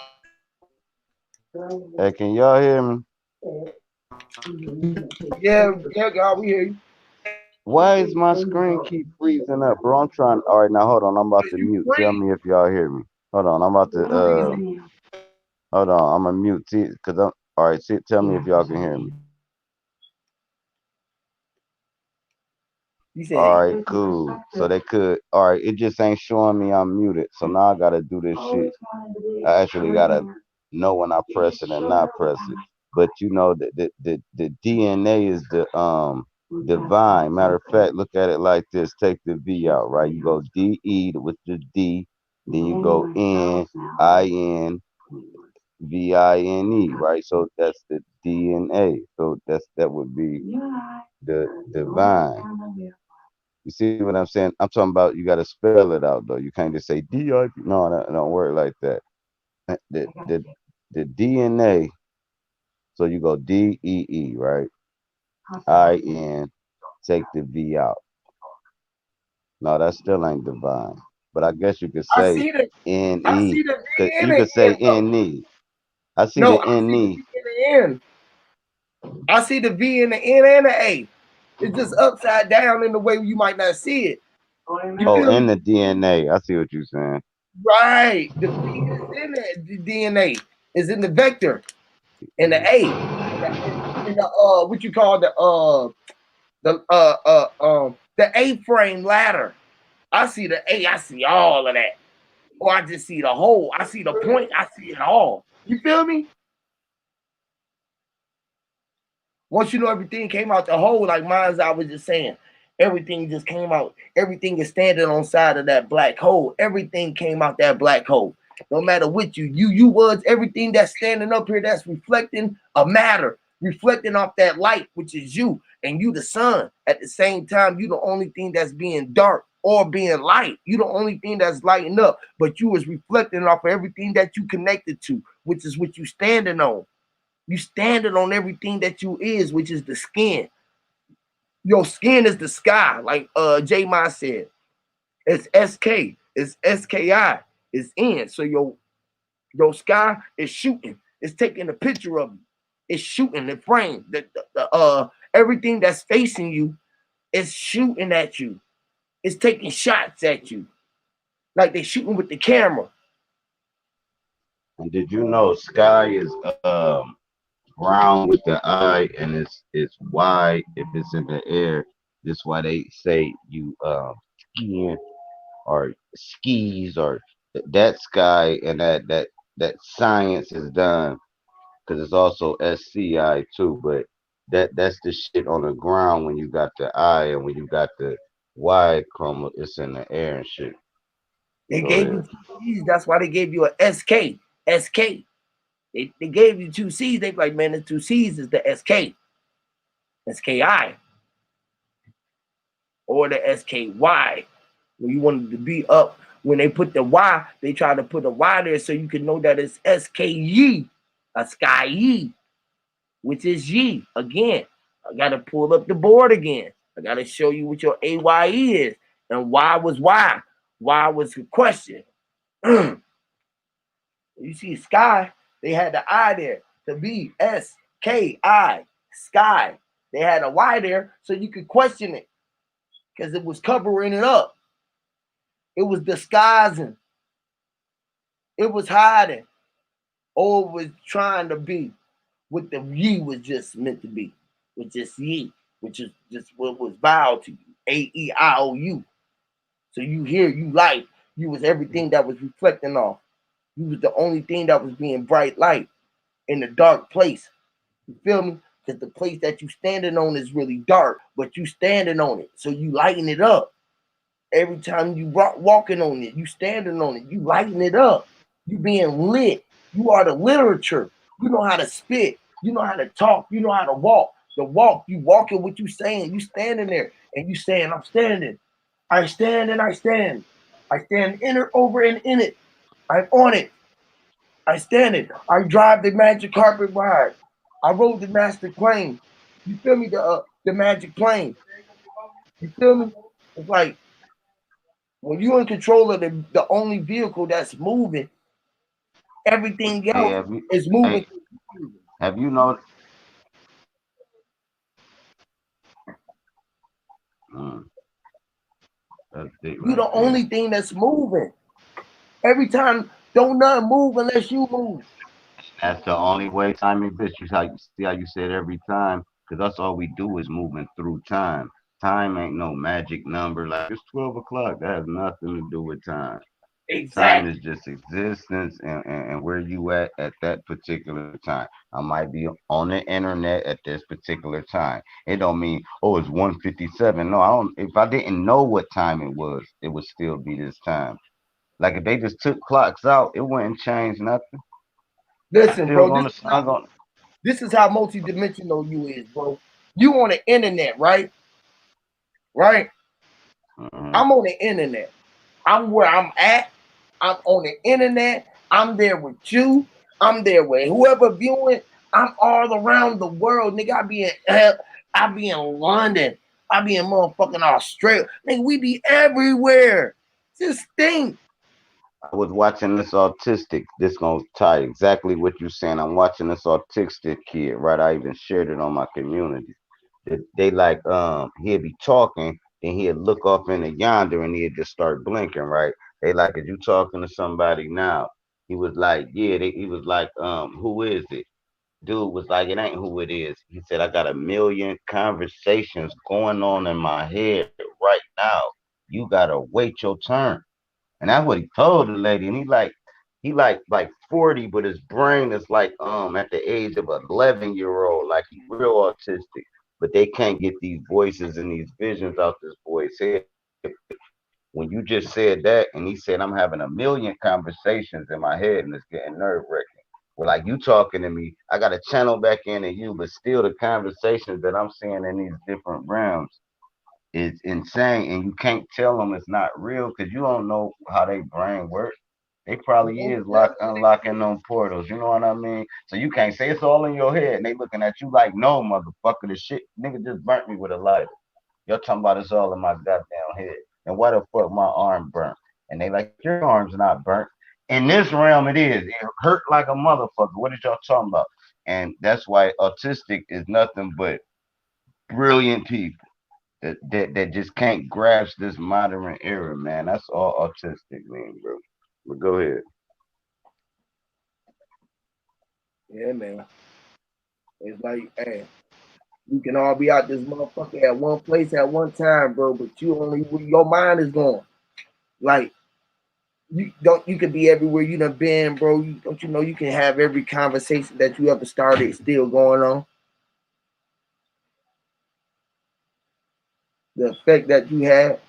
Hey, can y'all hear me? Yeah, God, we hear you. Why is my screen keep freezing up, bro? I'm trying. All right, now hold on. I'm about to You mute. Tell free. me if y'all hear me. Hold on. I'm about to. Hold on. I'm gonna mute. See, cause I'm. All right. See, tell me if y'all can hear me. You All said right, cool. So they could. All right, it just ain't showing me I'm muted. So now I gotta do this shit. I actually gotta know when I press it and not press it. But you know the DNA is the divine. Matter of fact, look at it like this. Take the V out, right? You go D E with the D, then you go N I N VINE, right? So that's the DNA. So that would be the divine. You see what I'm saying? I'm talking about you got to spell it out though. You can't just say DIP. No, that don't work like that. The DNA. So you go DEE, right? IN. Take the V out. No, that still ain't divine. But I guess you could I say see the I NE. see the V in You the could say end though. NE. I see No, the I see the NE. V in the end. I see the V in the N and the A. It's just upside down in the way you might not see it. You Oh, feel in me? the DNA. I see what you're saying. Right. The V is in the DNA. Is in the vector and the A. In the what you call the A-frame ladder. I see the A, I see all of that. Or I just see the whole. I see the point, I see it all. You feel me? Once you know everything came out the hole, like mine's I was just saying, everything just came out. Everything is standing on side of that black hole. Everything came out that black hole. No matter what you was everything that's standing up here that's reflecting a matter, reflecting off that light, which is you, and you the sun. At the same time, you the only thing that's being dark or being light. You the only thing that's lighting up, but you is reflecting off of everything that you connected to, which is what you standing on. You standing on everything that you is, which is the skin. Your skin is the sky, like J Ma said. It's SK, it's SKI, it's in. So your sky is shooting. It's taking a picture of you. It's shooting the frame. Everything that's facing you is shooting at you. It's taking shots at you. Like they shooting with the camera. And did you know sky is brown with the I and it's wide if it's in the air. That's why they say you skiing or skis or that sky and that science is done because it's also SCI too. But that's the shit on the ground when you got the I and when you got the Y chroma, it's in the air and shit. They Go gave you ahead. two C's. That's why they gave you a SK. SK. They gave you two C's. They like, man, the two C's is the SK, SKI, or the SKY. When you wanted to be up, when they put the Y, they try to put a Y there so you can know that it's SKY, a sky ye, which is ye. Again, I gotta pull up the board again. I gotta show you what your AYE is. And Y was Y. Y was the question. You see sky, they had the I there to be SKI, sky. They had a Y there so you could question it because it was covering it up. It was disguising. It was hiding. Or it was trying to be what the ye was just meant to be, with just ye, which is just what was vowed to you. AEIOU. So you hear, you light, you was everything that was reflecting off. You was the only thing that was being bright light in the dark place. You feel me? Because the place that you standing on is really dark, but you standing on it. So you lighten it up. Every time you walking on it, you standing on it, you lighten it up. You being lit. You are the literature. You know how to spit. You know how to talk. You know how to walk. The walk, you walking what you saying. You standing there and you saying, I'm standing. I stand and I stand. I stand in it, over and in it. I'm on it. I stand it. I drive the magic carpet ride. I rode the master plane. You feel me? The magic plane. You feel me? It's like when you're in control of the only vehicle that's moving, everything Hey, else is moving. hey, have you know? Mm, that's it You right the there. only thing that's moving. Every time, don't nothing move unless you move. That's the only way time exists. You how you see how you said every time, because that's all we do is moving through time. Time ain't no magic number. Like it's 12 o'clock. That has nothing to do with time. Time Exactly. is just existence and where you at that particular time. I might be on the internet at this particular time. It don't mean oh it's 1:57. No, I don't. If I didn't know what time it was, it would still be this time. Like if they just took clocks out, it wouldn't change nothing. I Listen, still bro. gonna I'm gonna. This is how multidimensional you is, bro. You on the internet, right? Right. Mhm. I'm on the internet. I'm where I'm at. I'm on the internet. I'm there with you. I'm there with whoever viewing. I'm all around the world, nigga. I be in London. I be in motherfucking Australia. Nigga, we be everywhere. Just think. I was watching this autistic. This gonna tie exactly what you saying. I'm watching this autistic kid, right? I even shared it on my community. They like he'd be talking, then he'd look off into yonder and he'd just start blinking, right? They like, is you talking to somebody now? He was like, yeah. He was like, who is it? Dude was like, it ain't who it is. He said, I got a million conversations going on in my head right now. You gotta wait your turn. And that's what he told the lady. And he like 40, but his brain is like at the age of an 11-year-old, like he real autistic. But they can't get these voices and these visions out this boy's head. When you just said that, and he said, I'm having a million conversations in my head, and it's getting nerve wracking. Well, like you talking to me, I got to channel back into you, but still the conversations that I'm seeing in these different realms is insane, and you can't tell them it's not real because you don't know how they brain works. They probably is unlocking them portals. You know what I mean? So you can't say it's all in your head, and they looking at you like, no, motherfucker, the shit nigga just burnt me with a lighter. You're talking about it's all in my goddamn head, and why the fuck my arm burnt? And they like your arm's not burnt. In this realm, it is. It hurt like a motherfucker. What is y'all talking about? And that's why autistic is nothing but brilliant people that just can't grasp this modern era, man. That's all autistic, man, bro. But go ahead. Yeah, man. It's like, hey, we can all be out this motherfucker at one place at one time, bro. But you only where your mind is going. Like you could be everywhere you done been, bro. Don't you know you can have every conversation that you ever started still going on. The effect that you had.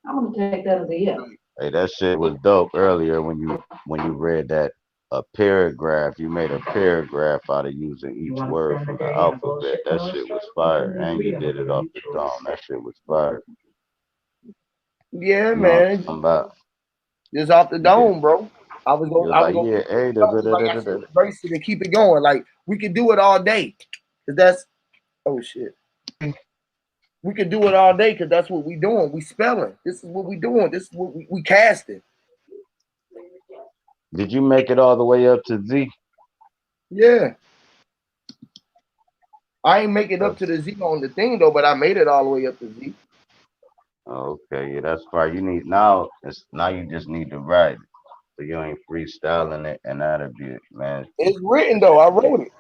I'm gonna take that as a yes. Hey, that shit was dope earlier when you read that a paragraph. You made a paragraph out of using You each want to word spend the from the day in the alphabet. bullshit That mode? shit was Or fire, can you and you read did it off the dome. That shit was fire. Yeah, You know what I'm man. talking about? Just off the You did. dome, bro. You was I was like, gonna yeah, keep hey, it going. Like I said, da-da-da-da-da-da. embrace it and keep it going. Like we could do it all day. Cause that's oh shit. We could do it all day because that's what we doing. We spelling. This is what we doing. This is what we casting. Did you make it all the way up to Z? Yeah. I ain't make it up to That's the Z on the thing though, but I made it all the way up to Z. okay. Yeah, that's fire. You need now. It's now you just need to write it. So you ain't freestyling it, and that'll be it, man. It's written That though. shit I will be. wrote it.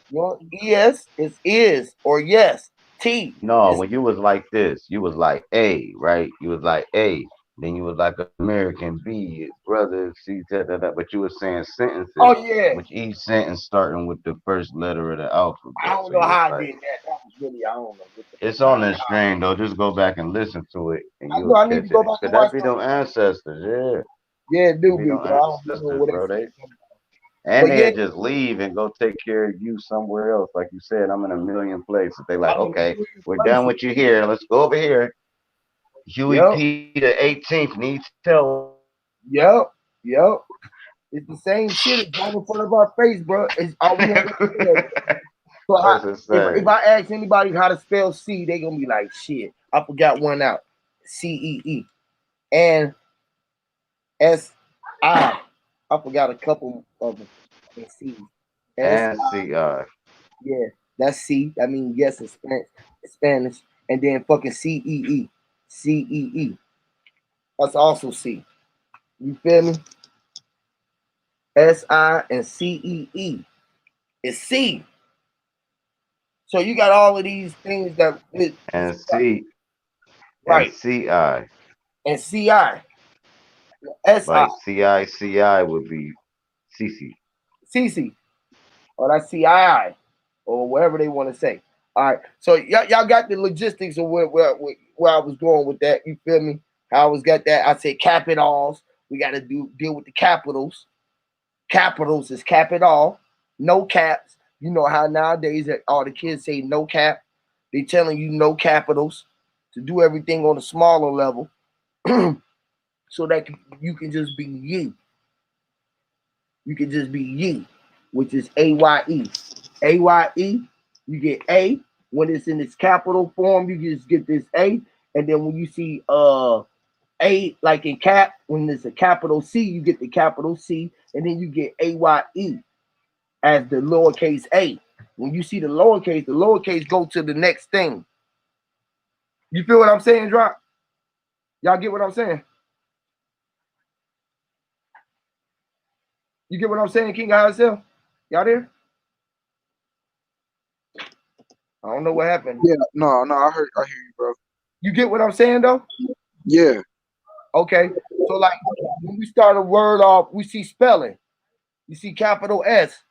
You know, ES is or yes. T No, is when you was like this, you was like A, right? You was like A. Then you was like American B, brother C, da, da, da. But you was saying sentences, oh yeah. which each sentence starting with the first letter of the I alphabet. don't So know you was how I like, did that. That was really I don't know what the fuck it's how on the stream though. Just go back and listen to it, and I you'll know I need to catch go it. back Cause and that watch be that. them ancestors, yeah. Yeah, it It do be be, them bro. I don't know ancestors, what they bro. say. And But yeah, they'll just leave and go take care of you somewhere else. Like you said, I'm in a million places. They like, I'm in okay, million we're done places. with you here. Let's go over here. Huey Yep, P the 18th needs help. yep, yep. It's the same shit. It's right in front of our face, bro. It's all we have to do. So That's if insane. I ask anybody how to spell C, they gonna be like, shit, I forgot one out. CEE and SI. I forgot a couple of them in C. S And CR. yeah, that's C. That means yes in Spanish, and then fucking CEE. C-E-E. That's also C. You feel me? S-I and C-E-E. It's C. So you got all of these things that and C and right. CI. And C-I, S-I, Like CI would be CC. C-C, or that's C-I-I, or whatever they want to say. All right. So y'all got the logistics of where I was going with that. You feel me? How I was got that. I said capitals. We got to deal with the capitals. Capitals is capital, no caps. You know how nowadays that all the kids say no cap. They telling you no capitals to do everything on a smaller level, so that you can just be you. You can just be ye, which is A-Y-E. A-Y-E, you get A. When it's in its capital form, you just get this A. And then when you see A, like in cap, when it's a capital C, you get the capital C. And then you get A-Y-E as the lowercase a. When you see the lowercase go to the next thing. You feel what I'm saying, Drop? Y'all get what I'm saying? You get what I'm saying, King of Himself? Y'all there? I don't know what happened. Yeah, no, I hear you, bro. You get what I'm saying, though? Yeah. Okay. So, like, when we start a word off, we see spelling. You see capital S,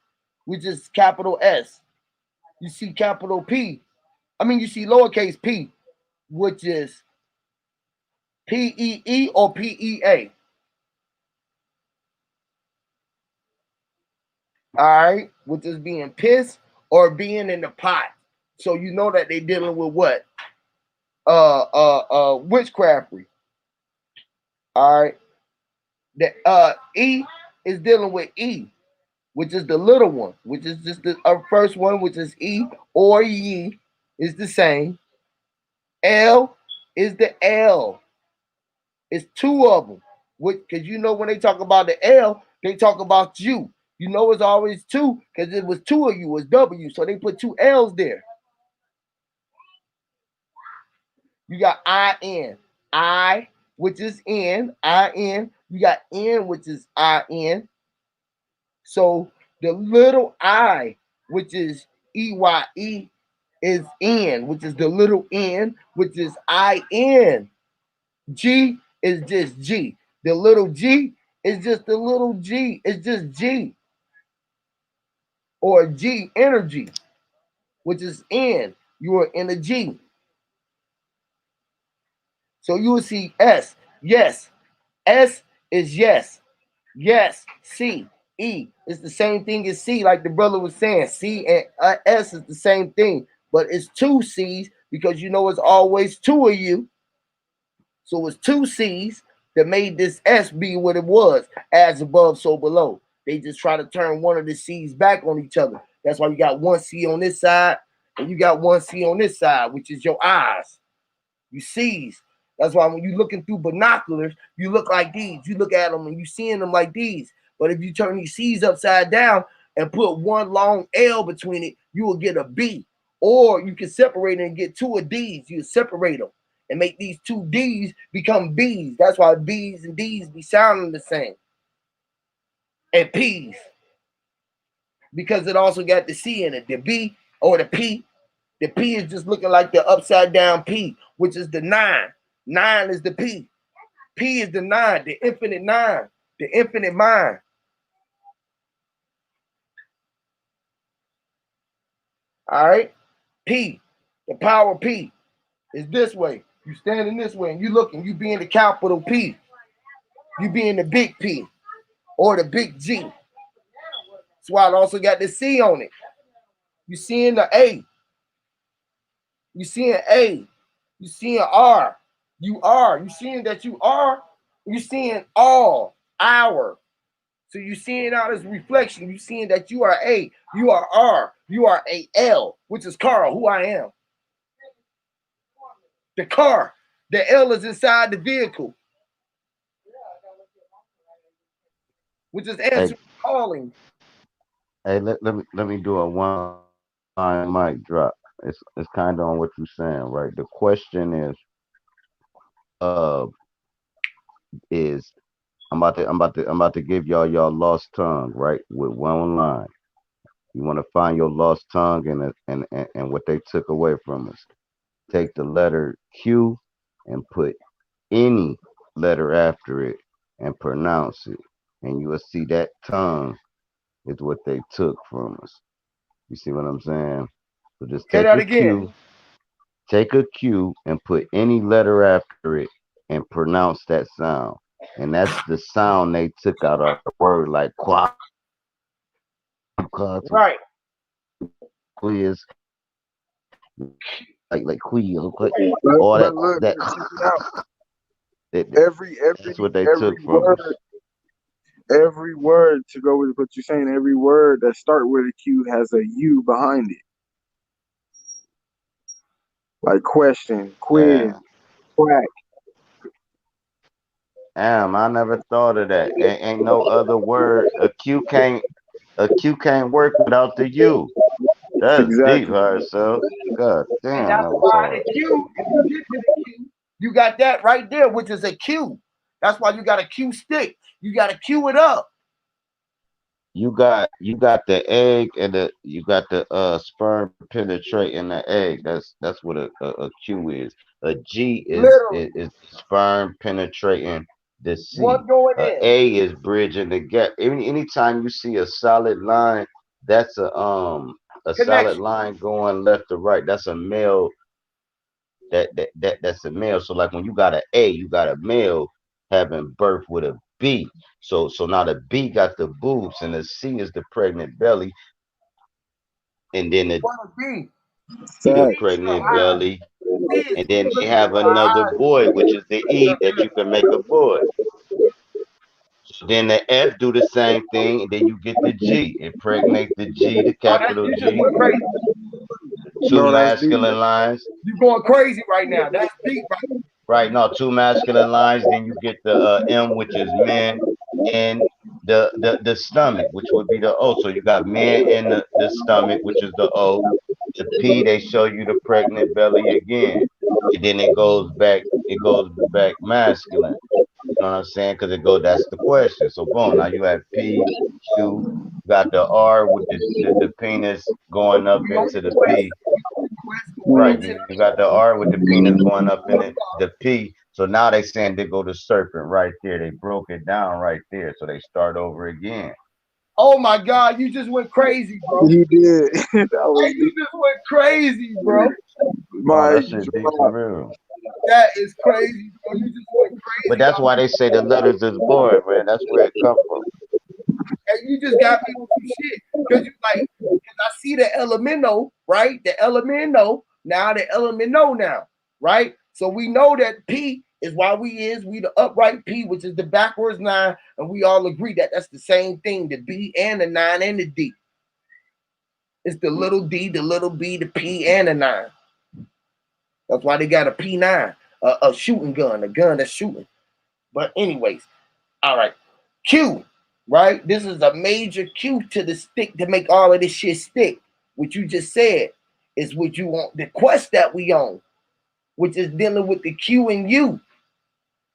which is capital S. You see capital P. I mean, you see lowercase p, which is P-E-E or P-E-A. All right, which is being pissed or being in the pot. So you know that they dealing with what? Witchcraftry. All right. The E is dealing with E, which is the little one, which is just the first one, which is E or ye, is the same. L is the L. It's two of them. Because you know when they talk about the L, they talk about you. You know it's always two because it was two of you, it's W. So they put two L's there. You got I-N. I, which is N, I-N. You got N, which is I-N. So the little I, which is E-Y-E, is N, which is the little N, which is I-N. G is just G. The little G is just the little G. It's just G. Or G energy, which is N. You are in a G. So you will see S. Yes. S is yes. Yes. C. E. It's the same thing as C, like the brother was saying. C and S is the same thing, but it's two C's because you know it's always two of you. So it's two C's that made this S be what it was, as above, so below. They just try to turn one of the C's back on each other. That's why you got one C on this side and you got one C on this side, which is your eyes. You sees. That's why when you're looking through binoculars, you look like these. You look at them and you seeing them like these. But if you turn these C's upside down and put one long L between it, you will get a B. Or you can separate it and get two of D's. You separate them and make these two D's become B's. That's why B's and D's be sounding the same. And P's. Because it also got the C in it. The B or the P. The P is just looking like the upside down P, which is the 9. 9 is the P. P is the 9, the infinite 9, the infinite mind. All right? P, the power P is this way. You standing this way and you looking, you being the capital P. You being the big P or the big G. That's why it also got the C on it. You seeing the A. You seeing A. You seeing R. You are. You seeing that you are. You seeing all, our. So you seeing out as reflection. You seeing that you are A. You are R. You are a L, which is Carl, who I am. The car. The L is inside the vehicle, which is Hey, answering calling. hey, let me do a one line mic drop. It's kind of on what you're saying, right? The question is, uh is I'm about to give y'all lost tongue, right? With one line. You want to find your lost tongue and what they took away from us. Take the letter Q and put any letter after it and pronounce it. And you will see that tongue is what they took from us. You see what I'm saying? So just Say that again. take a Q and put any letter after it and pronounce that sound. And that's the sound they took out of the word, like qua, Right. quiz, like quiz, all But that look, that, check it out. that Every that's what they every took from word, us. every word to go with what you're saying. Every word that start with a Q has a U behind it, like question, quiz, Damn. quack. Damn, I never thought of that. Ain't no other word. A Q can't work without the U. That's deep, Exactly. hard so. God And damn, that's that was why hard. the Q, if you get to the Q, you got that right there, which is a Q. That's why you got a Q stick. You got to cue it up. You got the egg and you got the sperm penetrating the egg. That's what a Q is. A G Literally. is sperm penetrating the One C. going A in. A is bridging the gap. Anytime you see a solid line, that's a solid Connection. line going left to right. That's a male. That's a male. So like when you got an A, you got a male having birth with a B. So now the B got the boobs and the C is the pregnant belly, and then the What a B. D the Fact. C is the pregnant eye. belly, C is and C then they looking have into our another eyes. boy, which is the E that you can make a boy. So then the F do the same thing, and then you get the G. Impregnate the G, the Oh, that's capital you just G, went crazy. two Bro, that's deep. masculine lines. You going crazy right now. That's deep, right? Right, no, two masculine lines. Then you get the M, which is men, and the stomach, which would be the O. So you got men in the stomach, which is the O. The P, they show you the pregnant belly again, and then it goes back. It goes back masculine. You know what I'm saying? Because it go. That's the question. So boom. Now you have P, Q. Got the R with the penis going up We on into the the quest. P. Quest going Right, into you got the R with the penis going up in it, the P. So now they saying they go to serpent right there. They broke it down right there. So they start over again. Oh my God, you just went crazy, bro. He did. That Hey, was you just went crazy, bro. Oh, my that shit deep for drop. real. That is crazy, bro. You just went But crazy that's on why me. they say the letters is boring, man. That's where it come from. And you just got me on some shit. Because you like, because I see the elemento, right? The elemento, now the elemento now, right? So we know that P is why we the upright P, which is the backwards 9, and we all agree that that's the same thing, the B and the 9 and the D. It's the little D, the little B, the P, and the 9. That's why they got a P9, a shooting gun, a gun that's shooting. But anyways, all right. Q, right? This is a major cue to the stick to make all of this shit stick. What you just said is what you want, the quest that we on, which is dealing with the Q and U.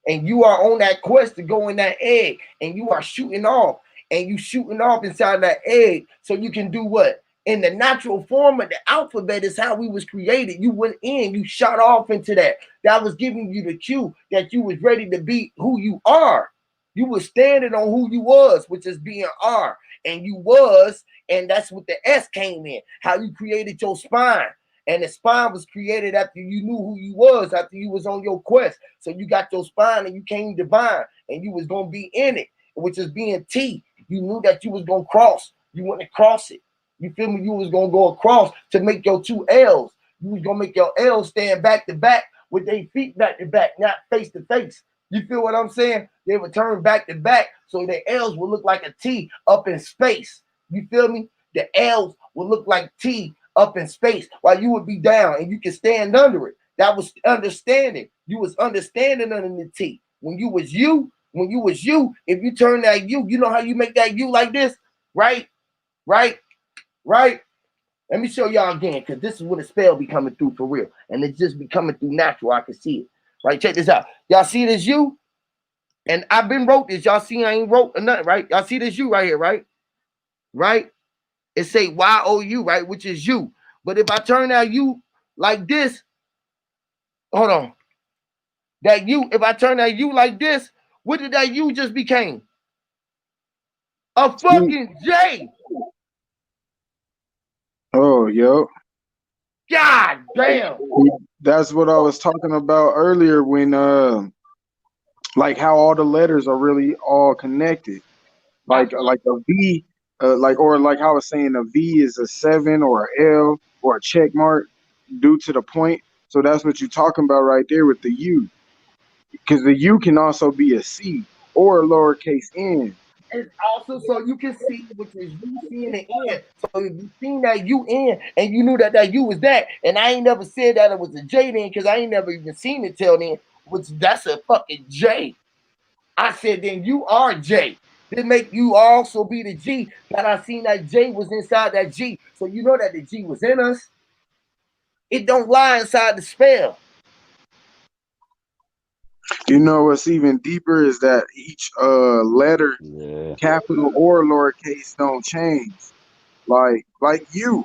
And you are on that quest to go in that egg, and you are shooting off, and you shooting off inside that egg so you can do what? In the natural form of the alphabet is how we was created. You went in, you shot off into that. That was giving you the cue that you was ready to be who you are. You was standing on who you was, which is being R. And you was, and that's what the S came in. How you created your spine. And the spine was created after you knew who you was, after you was on your quest. So you got your spine and you came divine, and you was gonna be in it, which is being T. You knew that you was gonna cross. You went to cross it. You feel me? You was gonna go across to make your two L's. You was gonna make your L's stand back to back with their feet back to back, not face to face. You feel what I'm saying? They would turn back to back, so the L's would look like a T up in space. You feel me? The L's would look like T up in space while you would be down and you can stand under it. That was understanding. You was understanding under the T. When you was you, if you turn that you know how you make that you like this, right? Right? Right? Let me show y'all again, because this is what a spell be coming through for real. And it's just be coming through natural. I can see it. Right, check this out. Y'all see this U? And I've been wrote this. Y'all see I ain't wrote nothing, right? Y'all see this U right here, right? Right? It say Y-O-U, right? Which is U. But if I turn that U like this, hold on. That U, if I turn that U like this, what did that U just became? A fucking J. Oh, yo. God damn. That's what I was talking about earlier when like how all the letters are really all connected. Like a V, like how I was saying a V is a 7 or a L or a check mark due to the point. So that's what you're talking about right there with the U. Because the U can also be a C or a lowercase n. It's also so you can see, which is you seeing the N. So if you seen that U N and you knew that that U was that, and I ain't never said that it was a J then because I ain't never even seen it till then, which that's a fucking J. I said then you are J. This make you also be the G that I seen that J was inside that G. So you know that the G was in us. It don't lie inside the spell. You know what's even deeper is that each letter, capital or lowercase, don't change. Like U,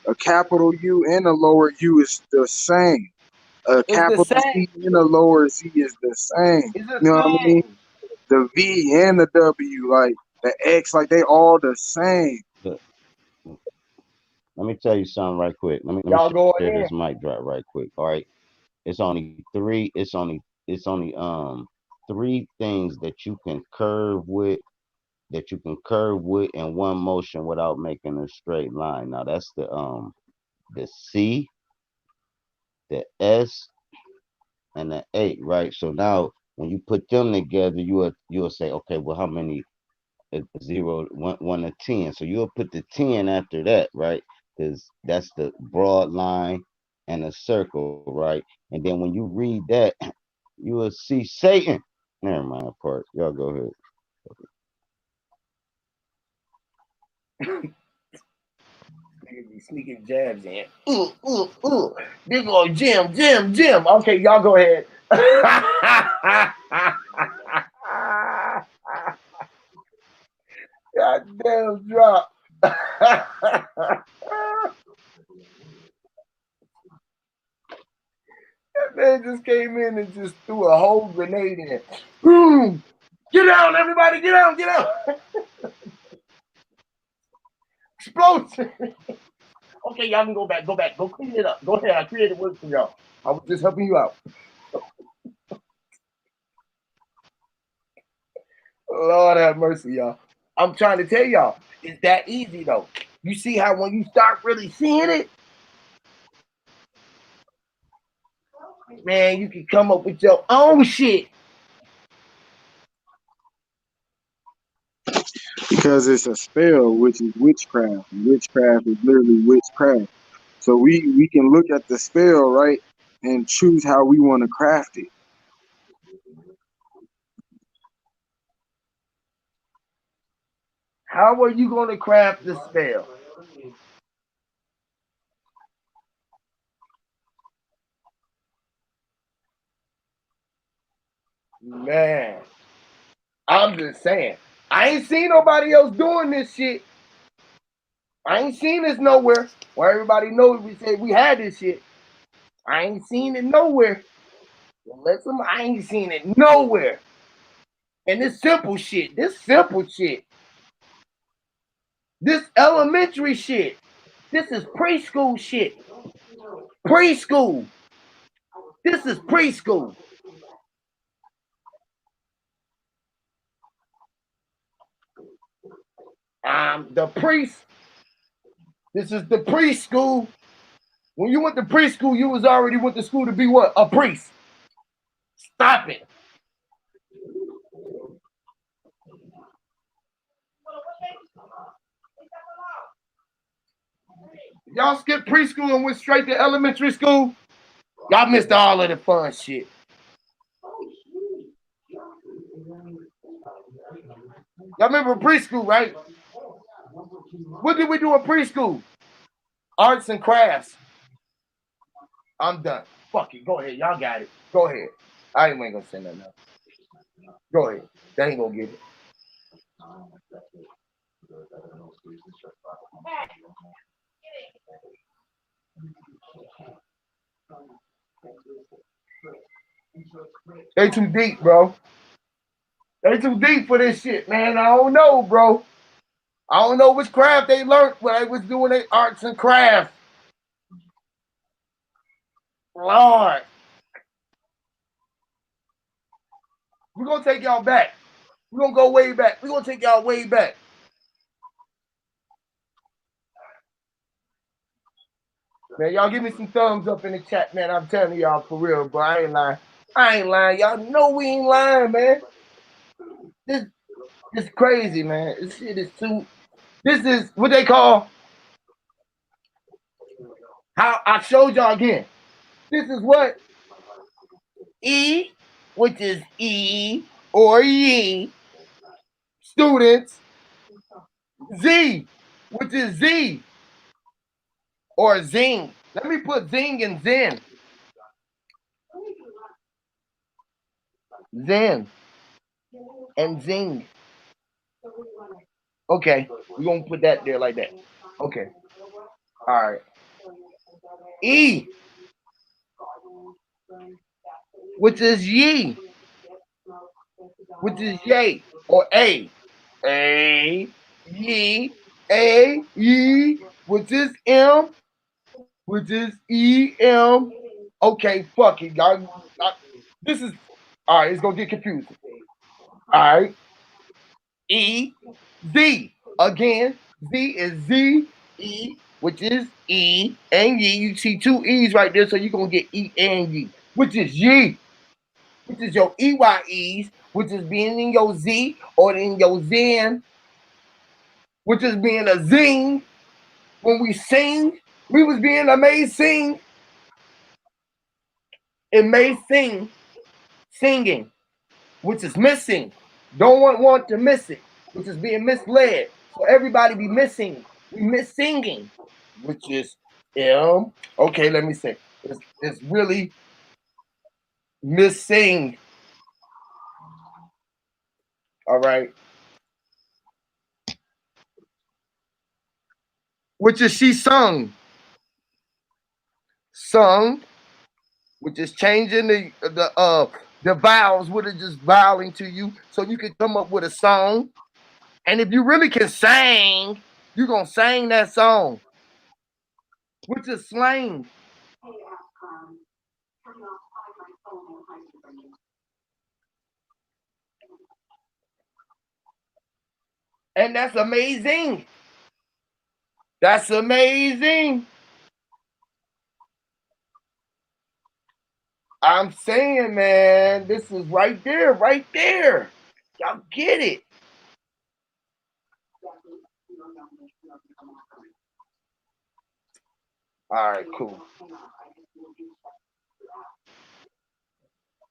a capital U and a lower U is the same. A It's the capital same. Z and a lower Z is the same. It's the You know what I mean? same. The V and the W, like the X, like they all the same. Look, let me tell you something right quick. Let me Y'all going share in. this mic drop right quick. All right. It's only three. It's only three things that you can curve with in one motion without making a straight line. Now that's the C, the S, and the A, right? So now when you put them together, you'll say, okay, well, how many 0, 1 to 10? So you'll put the 10 after that, right? Because that's the broad line and a circle, right? And then when you read that, you will see Satan. Never mind that part. Y'all go ahead. Niggas be sneaking jabs in. Big old Jim. Okay, y'all go ahead. God damn drop. That man just came in and just threw a whole grenade in. Boom! Get down, everybody! Get down! Get down! Explosion! Okay, y'all can go back. Go back. Go clean it up. Go ahead. I created work for y'all. I was just helping you out. Lord have mercy, y'all. I'm trying to tell y'all, it's that easy though. You see how when you start really seeing it, man, you can come up with your own shit. Because it's a spell, which is witchcraft. Witchcraft is literally witchcraft. So we can look at the spell, right, and choose how we want to craft it. How are you going to craft the spell? Man, I'm just saying. I ain't seen nobody else doing this shit. I ain't seen this nowhere where everybody knows we said we had this shit. I ain't seen it nowhere. I ain't seen it nowhere. And this simple shit, this elementary shit, this is preschool shit. Preschool. This is preschool. The priest. This is the preschool. When you went to preschool, you was already went to school to be what? A priest. Stop it. Y'all skipped preschool and went straight to elementary school. Y'all missed all of the fun shit. Y'all remember preschool, right? What did we do in preschool? Arts and crafts. I'm done. Fuck it. Go ahead. Y'all got it. Go ahead. I ain't gonna say nothing else. Go ahead. They ain't gonna get it. They too deep, bro. They too deep for this shit, man. I don't know, bro. I don't know which craft they learned when they was doing their arts and crafts. Lord. We're gonna take y'all back. We're gonna go way back. We're gonna take y'all way back. Man, y'all give me some thumbs up in the chat, man. I'm telling y'all for real, bro. I ain't lying. I ain't lying. Y'all know we ain't lying, man. This is crazy, man. This shit is too. This is what they call. How I showed y'all again. This is what E, which is E or ye, students. Z, which is Z or zing. Let me put zing and zen. Zen and zing. Okay, we're gonna put that there like that. Okay. All right. E, which is ye, which is yay or a. A, ye, a, ye, which is M, which is E, M. Okay, fuck it, y'all. This is, all right, it's gonna get confusing. All right. E, Z. Again, Z is Z, E, which is E, and ye. You see two E's right there, so you're going to get E and ye, which is ye, which is your EYEs, which is being in your Z or in your Zen, which is being a zing. When we sing, we was being amazing. It may sing, singing, which is missing. Don't want to miss it, which is being misled. So everybody be missing. We miss singing, which is M. Okay, let me say. It's really missing. All right. Which is she sung. Sung, which is changing the vowels, what is just voweling to you, so you can come up with a song. And if you really can sing, you're gonna sing that song, which is slang. And that's amazing. That's amazing. I'm saying, man, this is right there, right there. Y'all get it. All right, cool.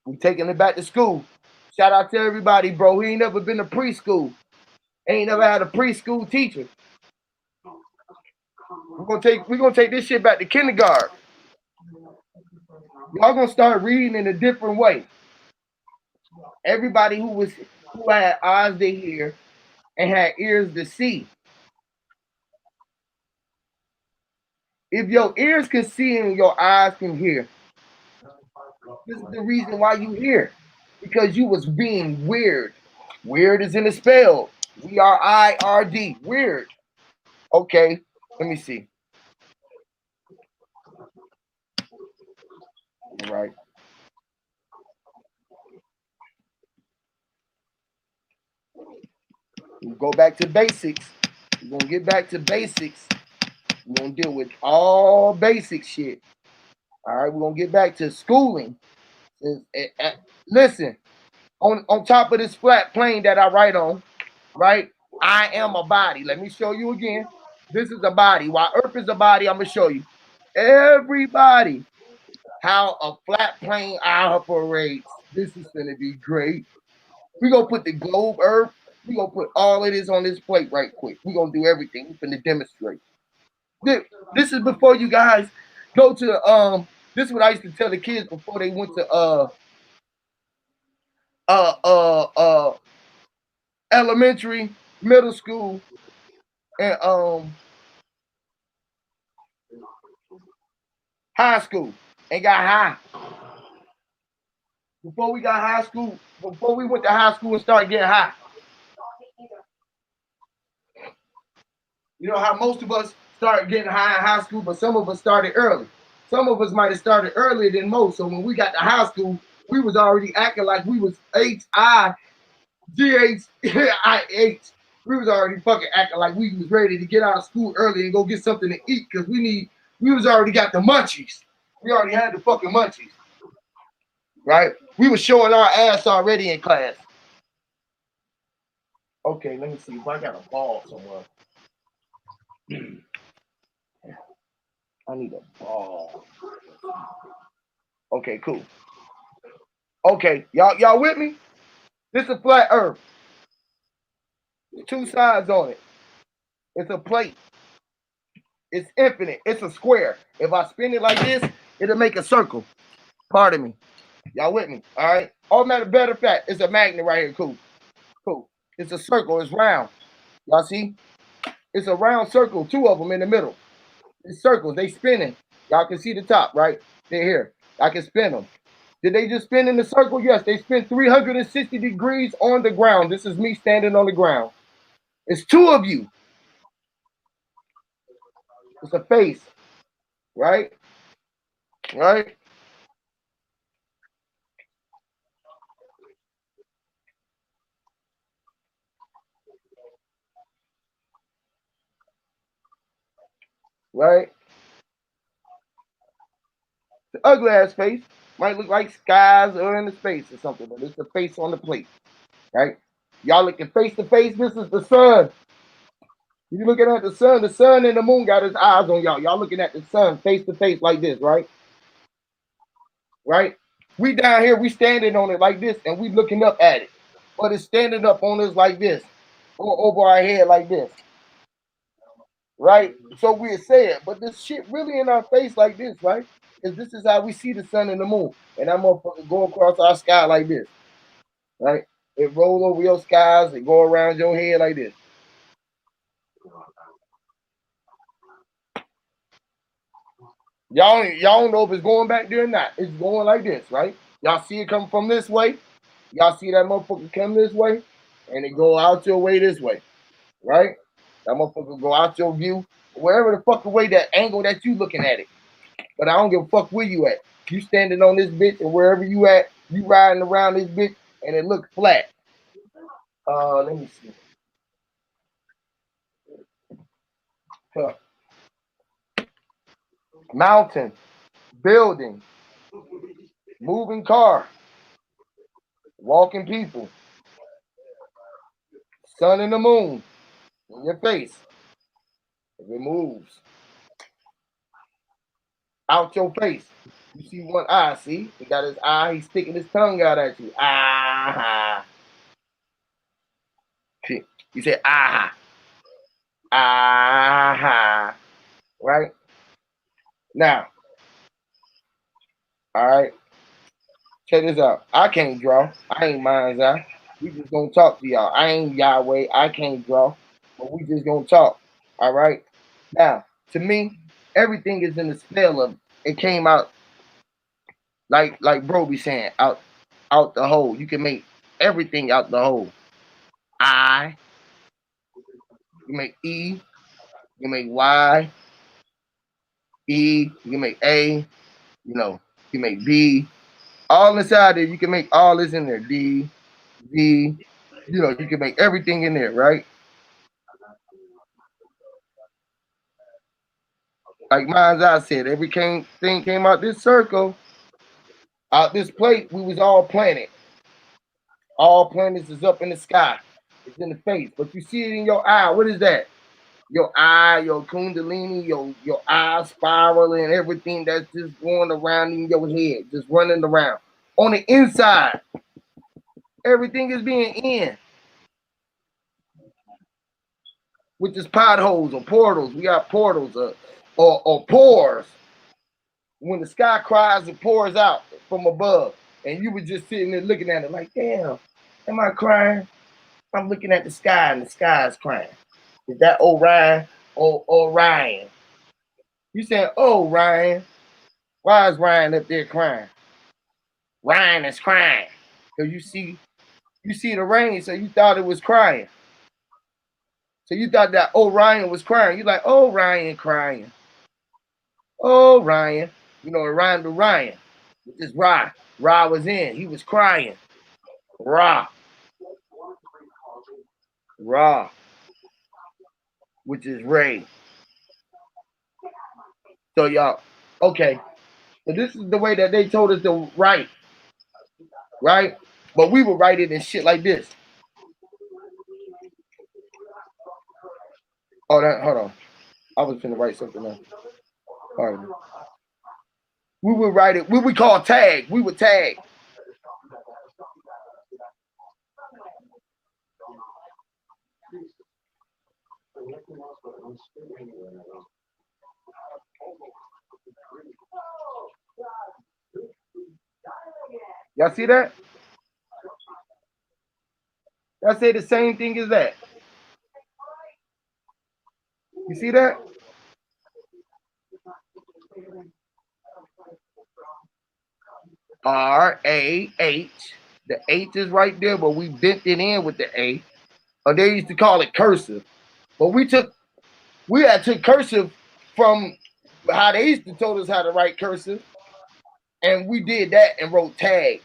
We taking it back to school. Shout out to everybody, bro. He ain't never been to preschool. Ain't never had a preschool teacher. We're gonna take this shit back to kindergarten. Y'all gonna start reading in a different way. Everybody who had eyes to hear and had ears to see. If your ears can see and your eyes can hear, this is the reason why you hear. Because you was being weird. Weird is in the spell. WIRD. Weird. Okay, let me see. All right. We'll go back to basics. We're gonna get back to basics. We're gonna deal with all basic shit. All right, we're gonna get back to schooling. Listen, on top of this flat plane that I write on, right? I am a body. Let me show you again. This is a body. While Earth is a body, I'm gonna show you everybody how a flat plane operates. This is gonna be great. We're gonna put the globe Earth. We're gonna put all of this on this plate right quick. We're gonna do everything. We're gonna demonstrate. This is before you guys go to This is what I used to tell the kids before they went to elementary, middle school, and high school, and got high. Before we got high school, before we went to high school and started getting high. You know how most of us started getting high in high school, but some of us started early. Some of us might have started earlier than most. So when we got to high school, we was already acting like we was H-I-G-H-I-H. We was already fucking acting like we was ready to get out of school early and go get something to eat because we was already got the munchies. We already had the fucking munchies. Right? We was showing our ass already in class. Okay, let me see if I got a ball somewhere. I need a ball. Okay, cool. Okay, y'all with me? This is a flat earth. There's two sides on it. It's a plate. It's infinite. It's a square. If I spin it like this, it'll make a circle. Pardon me. Y'all with me? All right. All matter of fact, it's a magnet right here. Cool. Cool. It's a circle. It's round. Y'all see? It's a round circle. Two of them in the middle. It's circles. They spinning. Y'all can see the top, right? They're here. I can spin them. Did they just spin in the circle? Yes, they spin 360 degrees on the ground. This is me standing on the ground. It's two of you. It's a face, right? Right? Right? The ugly ass face might look like skies or in the space or something, but it's the face on the plate, right? Y'all looking face to face. This is the sun. You looking at the sun and the moon got his eyes on y'all. Y'all looking at the sun face to face like this, right? Right? We down here, we standing on it like this, and we looking up at it. But it's standing up on us like this, or over our head like this. Right? So we say it, but this shit really in our face like this, right? Because this is how we see the sun and the moon. And that motherfucker go across our sky like this. Right? It roll over your skies and go around your head like this. Y'all don't know if it's going back there or not. It's going like this, right? Y'all see it come from this way. Y'all see that motherfucker come this way, and it go out your way this way, right? That motherfucker go out your view, wherever the fuck away that angle that you looking at it. But I don't give a fuck where you at. You standing on this bitch, and wherever you at, you riding around this bitch, and it looks flat. Let me see. Huh. Mountain, building, moving car, walking people, sun and the moon in your face. If it moves out your face, you see one eye. See, he got his eye. He's sticking his tongue out at you. Ah, he said ah, ah, right now. All right, check this out. I can't draw. I ain't mind's eye. We just gonna talk to y'all. I ain't Yahweh. I can't draw, but we just gonna talk. All right. Now, to me, everything is in the spell of it came out like bro be saying out the hole. You can make everything out the hole. I, you make E, you make Y, E, you can make A, you make B. All inside there, you can make all this in there. D, Z, you can make everything in there, right? Like mine's I said, thing came out this circle, out this plate, we was all planet. All planets is up in the sky. It's in the face. But you see it in your eye. What is that? Your eye, your kundalini, your eye spiraling, everything that's just going around in your head, just running around. On the inside, everything is being in. Which is potholes or portals. We got portals or pores. when the sky cries, it pours out from above, and you were just sitting there looking at it like, damn, am I crying? I'm looking at the sky, and the sky is crying. Is that Orion or Orion? You said, oh, Ryan. Why is Ryan up there crying? Ryan is crying. Because you see the rain, so you thought it was crying. So you thought that Orion was crying. You're like, oh, Ryan crying. Oh, Ryan. You know, it rhymed with Ryan. Which is Ra. Ra was in. He was crying. Ra. Ra. Which is Ray. So y'all, okay. So this is the way that they told us to write. Right? But we would write it in shit like this. Oh, that, hold on. I was finna write something else. Pardon me. We would write it. We would call tag. We would tag. Y'all see that? Y'all say the same thing as that. You see that? R-A-H. The H is right there, but we bent it in with the A. Or they used to call it cursive. But we had took cursive from how they used to told us how to write cursive. And we did that and wrote tag.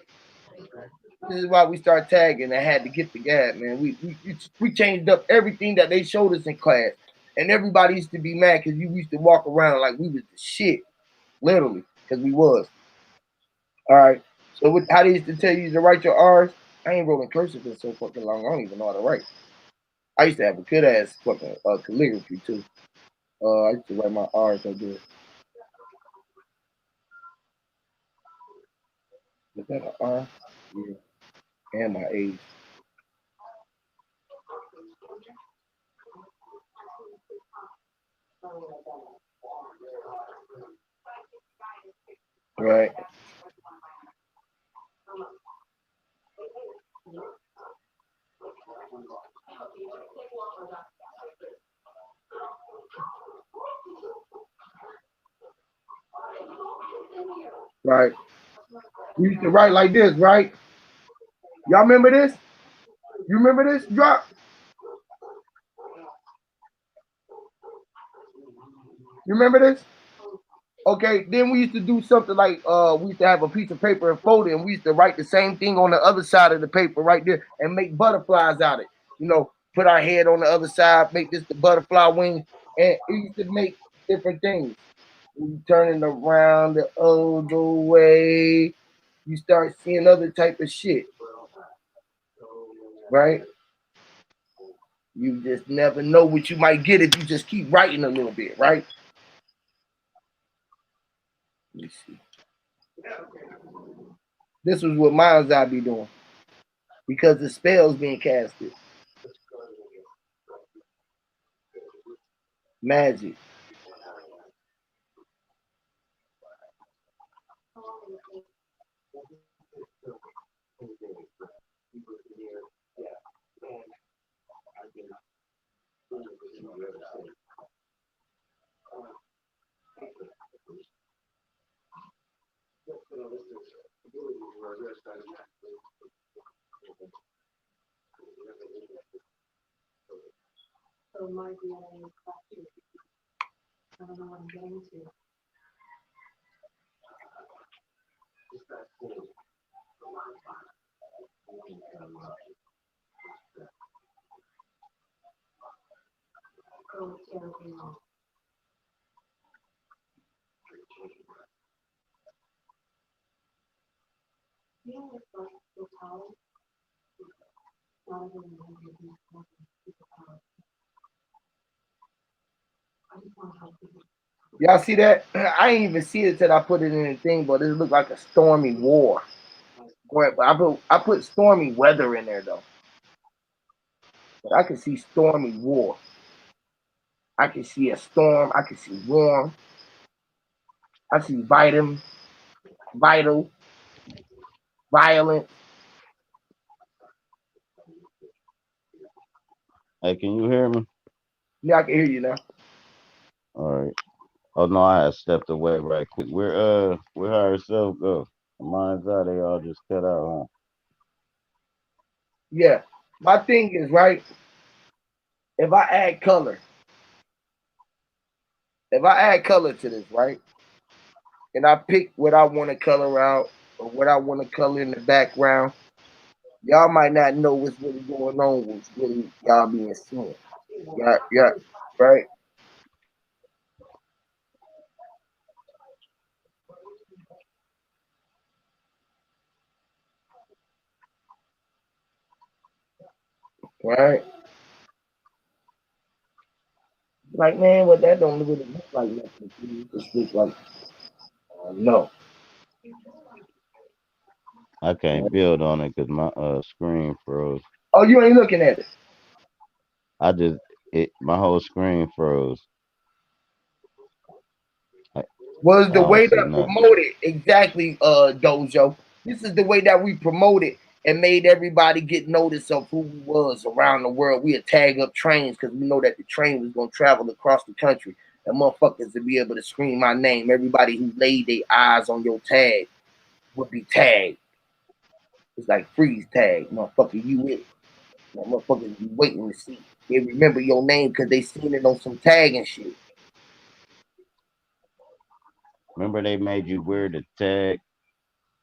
This is why we start tagging. I had to get the gap, man. We changed up everything that they showed us in class. And everybody used to be mad because you used to walk around like we was the shit. Literally, because we was. All right. So how they used to tell you to write your R's, I ain't rolling cursive for so fucking long. I don't even know how to write. I used to have a good ass fucking calligraphy too. I used to write my R's so good. Is that an R? Yeah. And my A's. Right. Right. We used to write like this, right? Y'all remember this? You remember this? Drop. You remember this? Okay, then we used to do something like we used to have a piece of paper and fold it, and we used to write the same thing on the other side of the paper right there and make butterflies out of it. You know, put our head on the other side, make this the butterfly wing, and it used to make different things. You turn it around the other way, you start seeing other type of shit. Right? You just never know what you might get if you just keep writing a little bit, right? Let me see. This was what Miles I be doing because the spell's being casted. Magic. Y'all see that? I ain't even see it till I put it in the thing, but it looked like a stormy war. But I put stormy weather in there though. But I can see stormy war. I can see a storm. I can see warm. I see vitam, vital, violent. Hey, can you hear me? Yeah, I can hear you now. All right. Oh no, I had stepped away right quick. Where ourselves go? Mine's out. They all just cut out, Yeah. My thing is, right, if I add color, if I add color to this, right, and I pick what I want to color out or what I want to color in the background, y'all might not know what's really going on, what's really y'all being seen. Yeah, yeah, right, right. Like, man, what that don't really look like nothing. It just look like, no. huh? I can't build on it because my screen froze. Oh, you ain't looking at it. I just my whole screen froze. I, Was I the don't way see that nothing. promoted exactly, Dojo. This is the way that we promoted and made everybody get notice of who we was around the world. We would tag up trains because we know that the train was gonna travel across the country. And motherfuckers to be able to scream my name. Everybody who laid their eyes on your tag would be tagged. It's like freeze tag, motherfucker. You it. Motherfuckers be waiting to see. They remember your name because they seen it on some tag and shit. Remember they made you wear the tag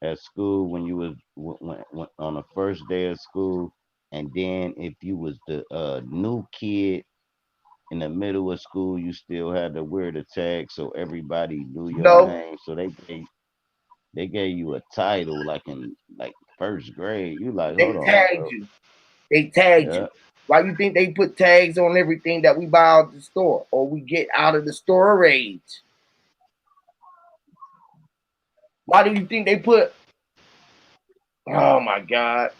at school when you was when on the first day of school, and then if you was the new kid in the middle of school, you still had to wear the tag so everybody knew your No, name. So they gave you a title like in like first grade. You like, hold they on, tagged bro. you. They tagged Yeah, you. Why you think they put tags on everything that we buy out the store or we get out of the storage? Why do you think they put? Oh my God!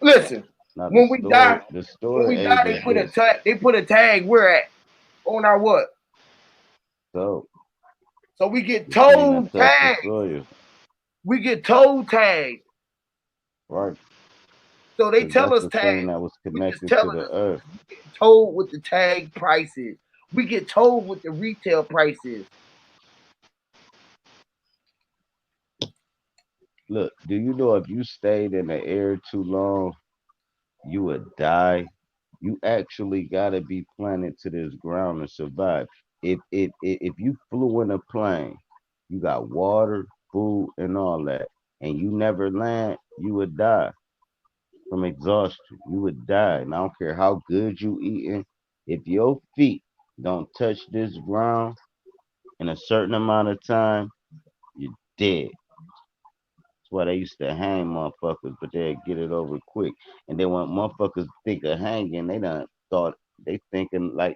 Listen, now when we die, the when store we die, age they is put a this. tag. They put a tag. Where at? On our what? So So we get the thing that told touched the tags. soil, We get told tags. right? So they Because tell that's us the thing tags. that was We just connected to telling the us earth. we get told what the tag price is. We get told what the retail price is. Look, do you know if you stayed in the air too long, you would die? You actually gotta be planted to this ground to survive. If you flew in a plane, you got water, food, and all that, and you never land, you would die from exhaustion. You would die. And I don't care how good you eating. If your feet don't touch this ground in a certain amount of time, you're dead. That's why they used to hang motherfuckers, but they'd get it over quick. And then when motherfuckers think of hanging, they done thought they thinking like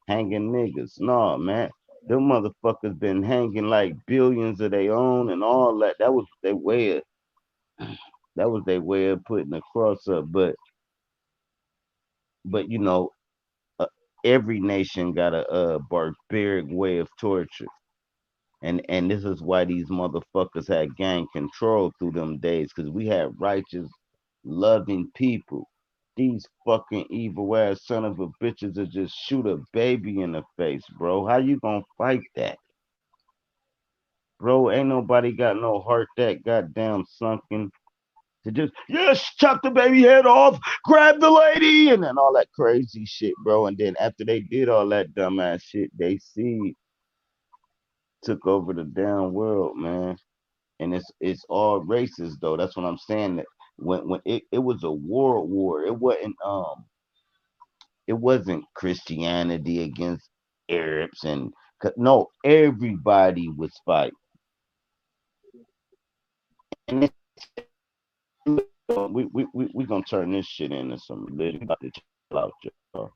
hanging niggas. No, man. Them motherfuckers been hanging like billions of their own and all that. That was their way of putting the cross up. But uh, every nation got a barbaric way of torture. And this is why these motherfuckers had gained control through them days, because we had righteous, loving people. These fucking evil ass son of a bitches that just shoot a baby in the face, bro. How you gonna fight that? Bro, ain't nobody got no heart that goddamn sunken to just, yes, chop the baby head off, grab the lady, and then all that crazy shit, bro. And then after they did all that dumbass shit, they see took over the damn world, man. And it's all racist though. That's what I'm saying. That when it was a world war, it wasn't Christianity against Arabs and no, everybody was fighting. And it's, we gonna turn this shit into some religion. We about to chill out, y'all.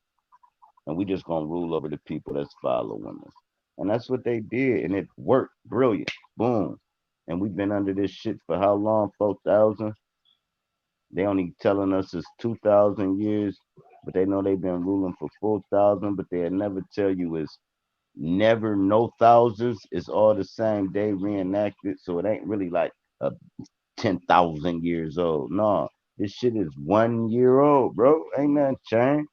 And we just gonna rule over the people that's following us. And that's what they did, and it worked brilliant. Boom. And we've been under this shit for how long? 4,000. They only telling us it's 2,000 years, but they know they've been ruling for 4,000. But they'll never tell you it's never, no thousands. It's all the same day reenacted. So it ain't really like a 10,000 years old. No, this shit is 1 year old, bro. Ain't nothing changed.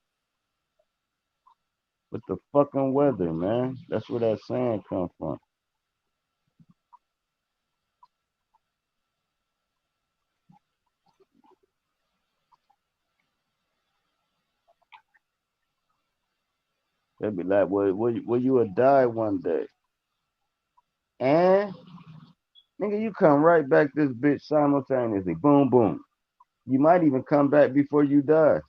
With the fucking weather, man. That's where that sand come from. They'll be like, well, you will die one day. And nigga, you come right back this bitch simultaneously. Boom, boom. You might even come back before you die.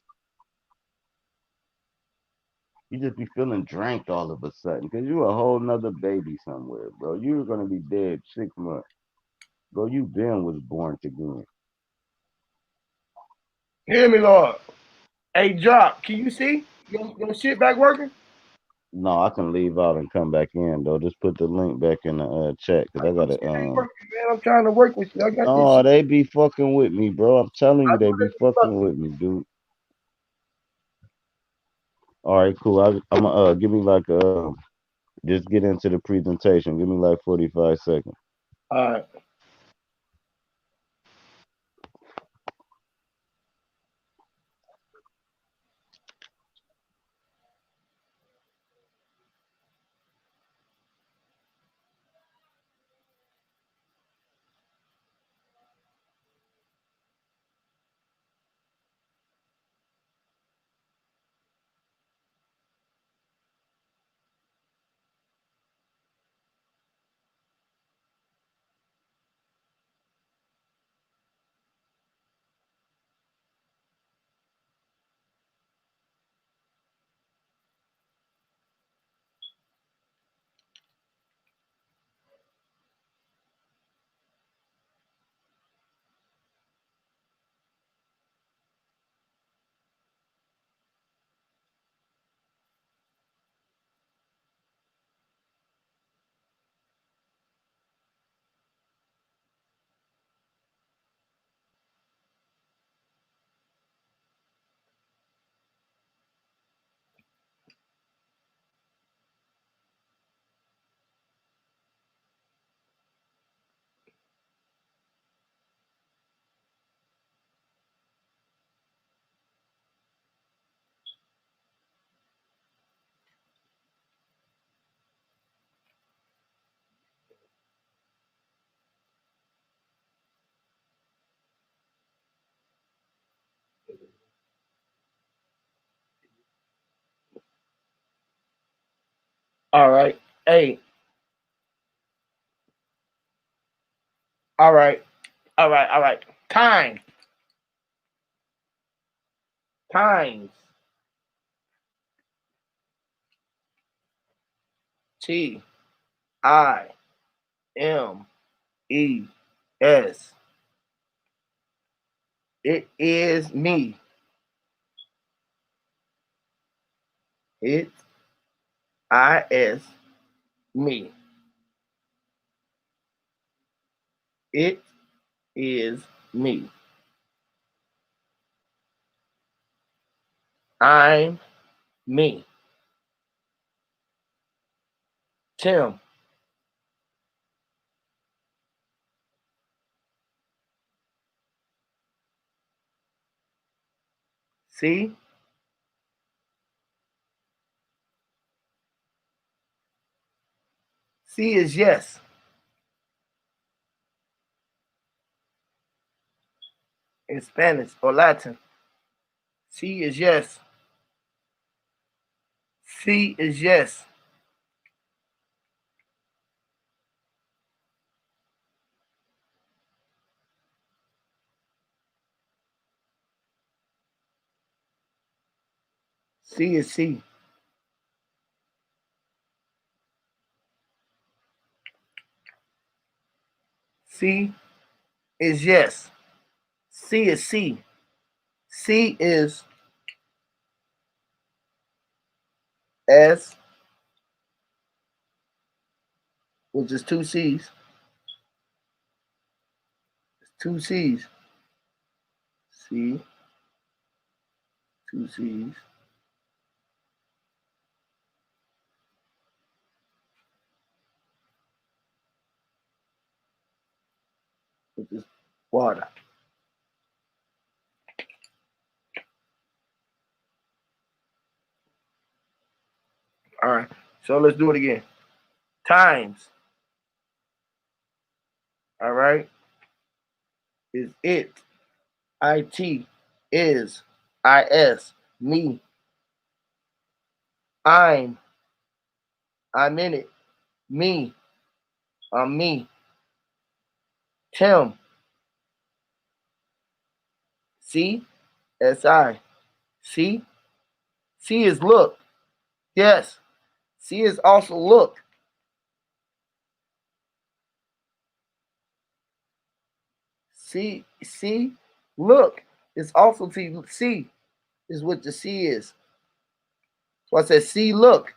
You just be feeling dranked all of a sudden because you a whole nother baby somewhere, bro. You're gonna be dead 6 months. Bro, you been was born again. Hear me, Lord. Hey, Drop, can you see? Your shit back working? No, I can leave out and come back in though. Just put the link back in the chat because I Your gotta shit ain't working, man. I'm trying to work with you. I got this No, shit. they be fucking with me, bro. I'm telling I you, they know be that you fucking fucking. with me, dude. All right, cool. I'm give me like just get into the presentation. Give me like 45 seconds. All right. All right. Hey. All right. All right. All right. Time. Times. T. I. M. E. S. It is me. It. I. S. Me. It is me. I'm me. Tim. See? C is yes. In Spanish or Latin. C is yes. C is yes. C is C. C is yes. C is C. C is S, which is two C's. Two C's. C, two C's. which is water. All right, so let's do it again. Times. All right, is it. IT is. IS. Me. I'm in it. Me. I'm me. Tim. C. SI. C. C is look. Yes. C is also look. C. Look. It's also T. C is what the C is. So I said C look.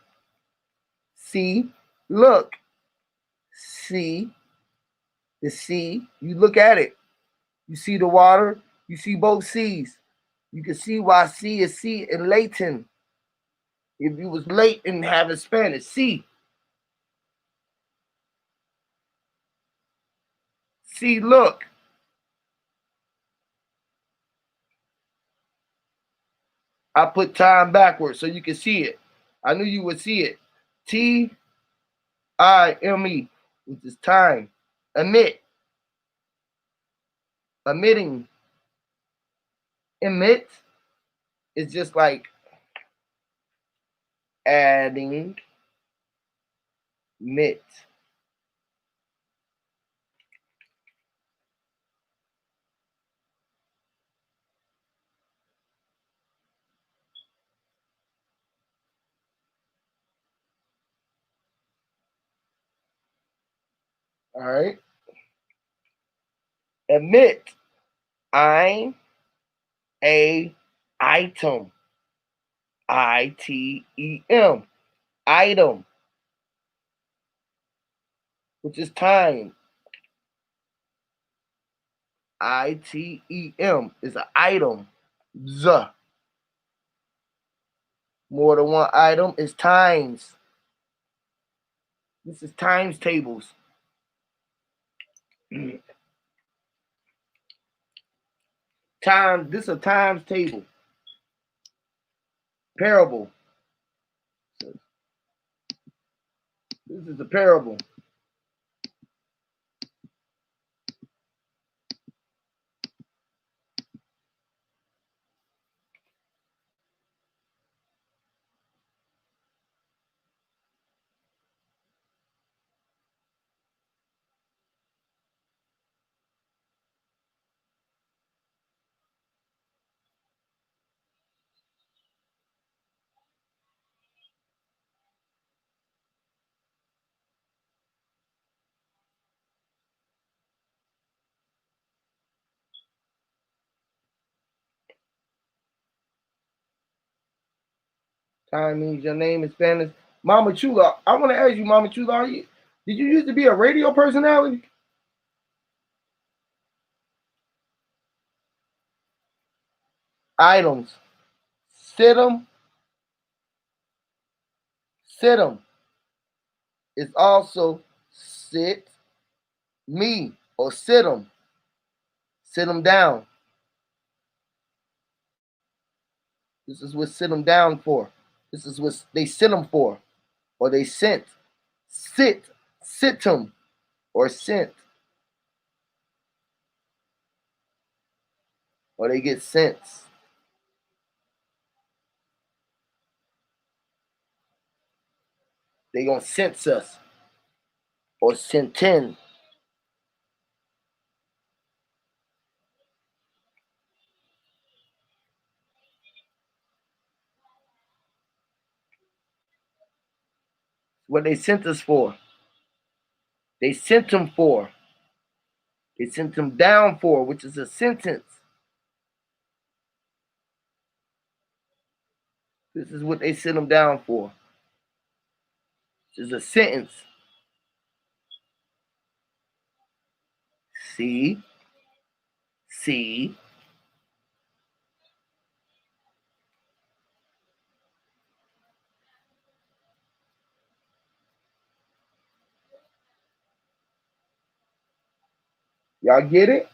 C look. C. The C. You look at it. You see the water. You see both C's. You can see why C is C in Latin. If you was late in having Spanish, C. C look. I put time backwards so you can see it. I knew you would see it. Time, which is time. Emit. Emitting. Emit is just like adding. Mit. All right. Emit. I'm a item. ITEM. Item. Which is time. ITEM is an item. Z. More than one item is times. This is times tables. Time. This is a times table. Parable. This is a parable. Time means your name in Spanish. Mama Chula, I want to ask you, Mama Chula, did you used to be a radio personality? Items. Sit 'em. Sit 'em is also sit me or sit 'em. Sit 'em down. This is what sit 'em down for. This is what they sit 'em for. Or they sent. Sit 'em or sent. Or they get sent. They gonna sense us. Or sent in. What they sent us for. They sent them for. They sent them down for, which is a sentence. This is what they sent them down for. This is a sentence. See. Y'all get it?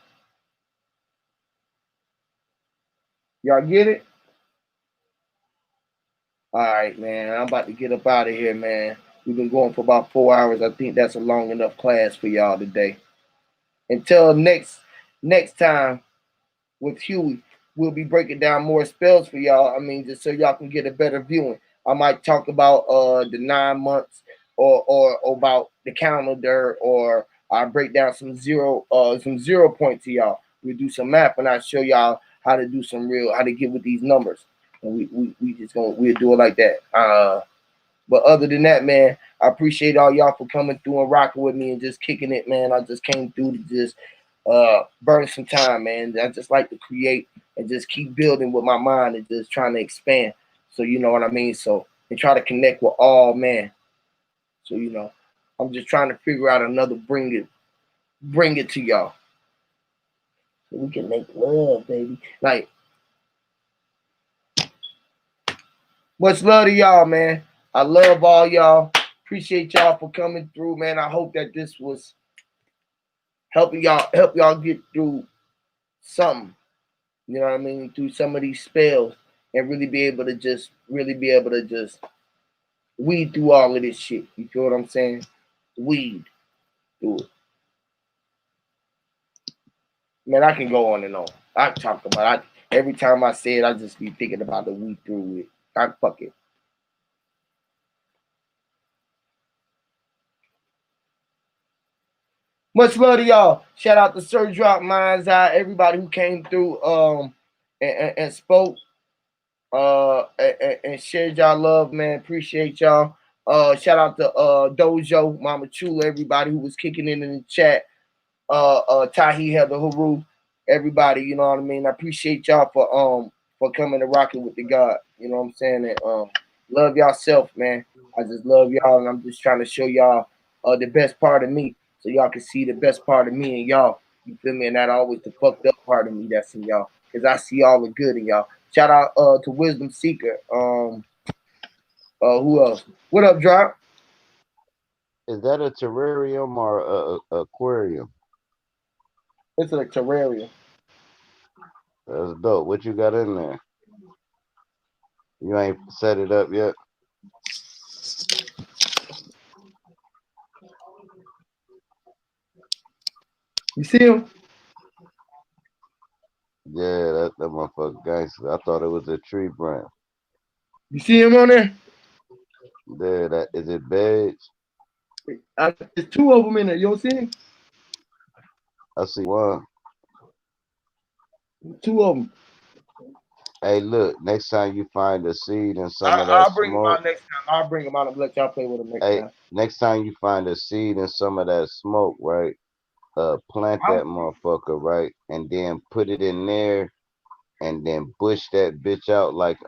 Y'all get it? All right, man. I'm about to get up out of here, man. We've been going for about 4 hours. I think that's a long enough class for y'all today. Until next time with Huey, we'll be breaking down more spells for y'all. I mean, just so y'all can get a better viewing. I might talk about the 9 months or about the calendar, or I break down some 0 points to y'all. We do some math and I show y'all how to do how to get with these numbers. And we just gonna we'll do it like that. But other than that, man, I appreciate all y'all for coming through and rocking with me and just kicking it, man. I just came through to just burn some time, man. I just like to create and just keep building with my mind and just trying to expand. So you know what I mean. So and try to connect with all man. So I'm just trying to figure out another bring it to y'all so we can make love, baby. Like much love to y'all, man. I love all y'all. Appreciate y'all for coming through, man. I hope that this was help y'all get through something. You know what I mean? Through some of these spells and really be able to just weed through all of this shit. You feel what I'm saying? Weed through it. Man, I can go on and on. I talk about it. Every time I say it, I just be thinking about the weed through it. I fuck it. Much love to y'all. Shout out to Sir Drop Mind's Eye, everybody who came through and spoke and shared y'all love, man. Appreciate y'all. Shout out to Dojo, Mama Chula, everybody who was kicking in the chat. Tahi Heather Haru, everybody, you know what I mean. I appreciate y'all for coming and rocking with the God. You know what I'm saying? And love yourself, man. I just love y'all, and I'm just trying to show y'all the best part of me, so y'all can see the best part of me and y'all. You feel me? And that always the fucked up part of me that's in y'all, cause I see all the good in y'all. Shout out to Wisdom Seeker. Who else? What up, Drop? Is that a terrarium or a aquarium? It's a terrarium. That's dope. What you got in there? You ain't set it up yet? You see him? Yeah, that motherfucker gangster. I thought it was a tree branch. You see him on there? Yeah, that is it beige? There's two of them in there. You don't see him? I see one. Two of them. Hey, look, next time you find a seed in some of that I'll bring him smoke, out next time. I'll bring him out and let y'all play with him next hey, time. next time you find a seed in some of that smoke, right? Plant that motherfucker, right? And then put it in there and then bush that bitch out like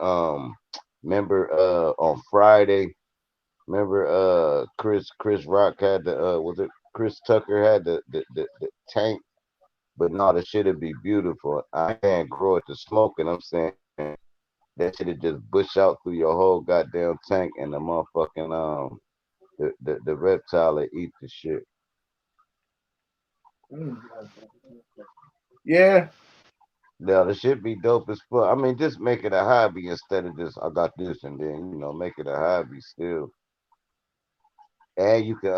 remember on Friday, remember Chris Rock had the was it Chris Tucker had the tank, but no, the shit'd be beautiful. I can't grow it to smoke, and I'm saying that shit'd just bush out through your whole goddamn tank, and the motherfucking the reptile would eat the shit. Yeah, Yeah, the shit be dope as fuck. I mean, just make it a hobby instead of just I got this and then make it a hobby still. And you can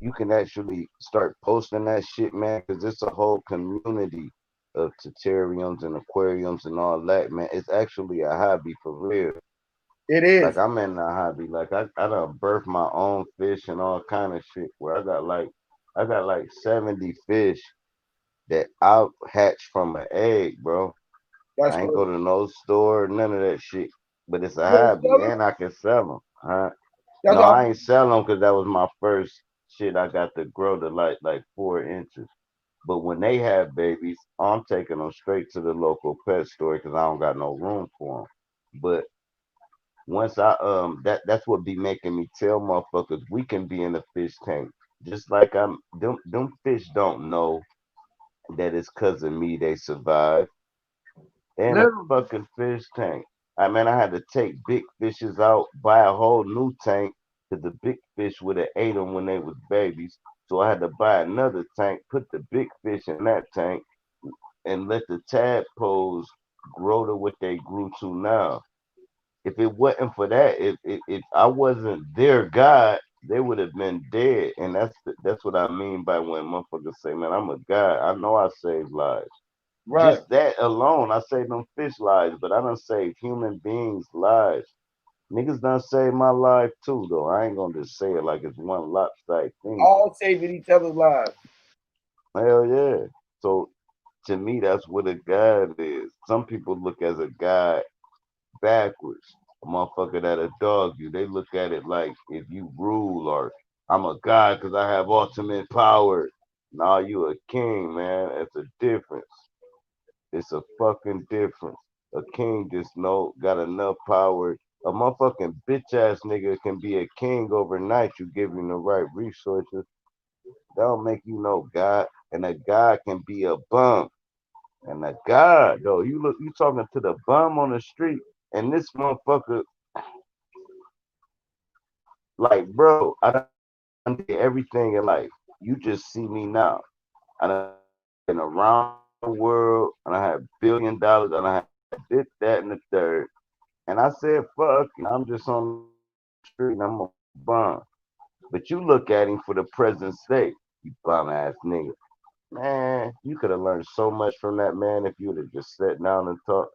you can actually start posting that shit, man, because it's a whole community of terrariums and aquariums and all that, man. It's actually a hobby for real. it Like is. I'm in a hobby. Like I done birth my own fish and all kind of shit. Where I got like 70 fish that out hatched from an egg, bro. That's I ain't go crazy. to no store, none of that shit. But it's a You gonna hobby, sell them? and I can sell them. Huh? That's No, all. I ain't sell them because that was my first shit. I got to grow to like 4 inches. But when they have babies, I'm taking them straight to the local pet store because I don't got no room for them. But once that's what be making me tell motherfuckers we can be in a fish tank. Just like them fish don't know that it's cause of me they survive. They in a Literally. fucking fish tank. I mean, I had to take big fishes out, buy a whole new tank, because the big fish would have ate them when they was babies. So I had to buy another tank, put the big fish in that tank, and let the tadpoles grow to what they grew to now. If it wasn't for that, if I wasn't their God, they would have been dead. And that's what I mean by when motherfuckers say, "Man, I'm a God." I know I save lives. Right. Just that alone, I saved them fish lives, but I done saved human beings' lives. Niggas done saved my life too, though. I ain't gonna just say it like it's one lopsided thing. All saving each other's lives. Hell yeah. So to me, that's what a God is. Some people look as a God backwards. A motherfucker that'll dog you. They look at it like if you rule or I'm a God because I have ultimate power. Nah, you a king, man. It's a difference. It's a fucking difference. A king just got enough power. A motherfucking bitch ass nigga can be a king overnight. You give him the right resources. That'll make you know God. And a God can be a bum. And a God, though, you talking to the bum on the street, and this motherfucker, like, bro, I done did everything in life. You just see me now. I done been around the world, and I had $1 billion, and I had this, that, and the third. And I said, fuck, I'm just on the street, and I'm a bum. But you look at him for the present state, you bum ass nigga. Man, you could have learned so much from that man if you would have just sat down and talked.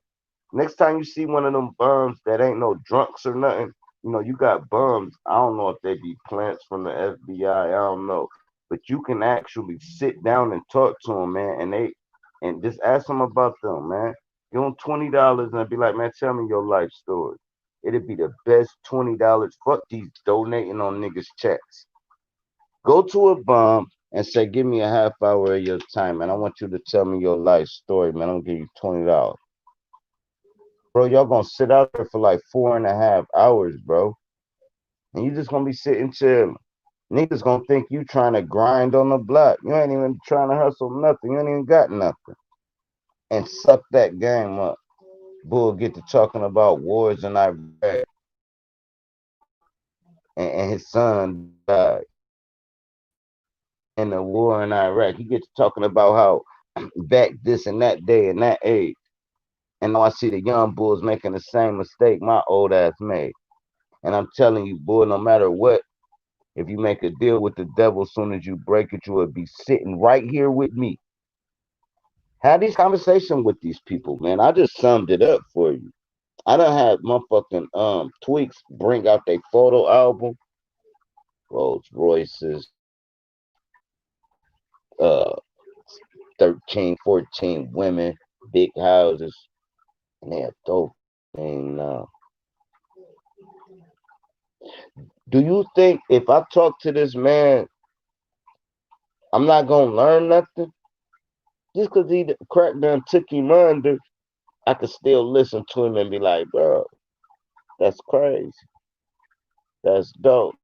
Next time you see one of them bums that ain't no drunks or nothing, you got bums. I don't know if they be plants from the FBI. I don't know, but you can actually sit down and talk to them, man, and just ask them about them, man. Give them $20 and be like, man, tell me your life story. It'd be the best $20. Fuck these donating on niggas checks. Go to a bum and say, give me a half hour of your time, and I want you to tell me your life story, man. I'm gonna give you $20. Bro, y'all gonna sit out there for like 4.5 hours, bro. And you just gonna be sitting chill. Niggas gonna think you trying to grind on the block. You ain't even trying to hustle nothing. You ain't even got nothing. And suck that game up. Bull get to talking about wars in Iraq and his son died in the war in Iraq. He gets to talking about how back this and that day and that age. And now I see the young bulls making the same mistake my old ass made. And I'm telling you, boy, no matter what, if you make a deal with the devil, as soon as you break it, you will be sitting right here with me. Have these conversations with these people, man. I just summed it up for you. I done had motherfucking tweaks bring out their photo album, Rolls Royces, uh 13, 14 women, big houses, and they a dope thing now. Do you think if I talk to this man, I'm not gonna learn nothing? Just cause he crack done took him under, I could still listen to him and be like, bro, that's crazy. That's dope.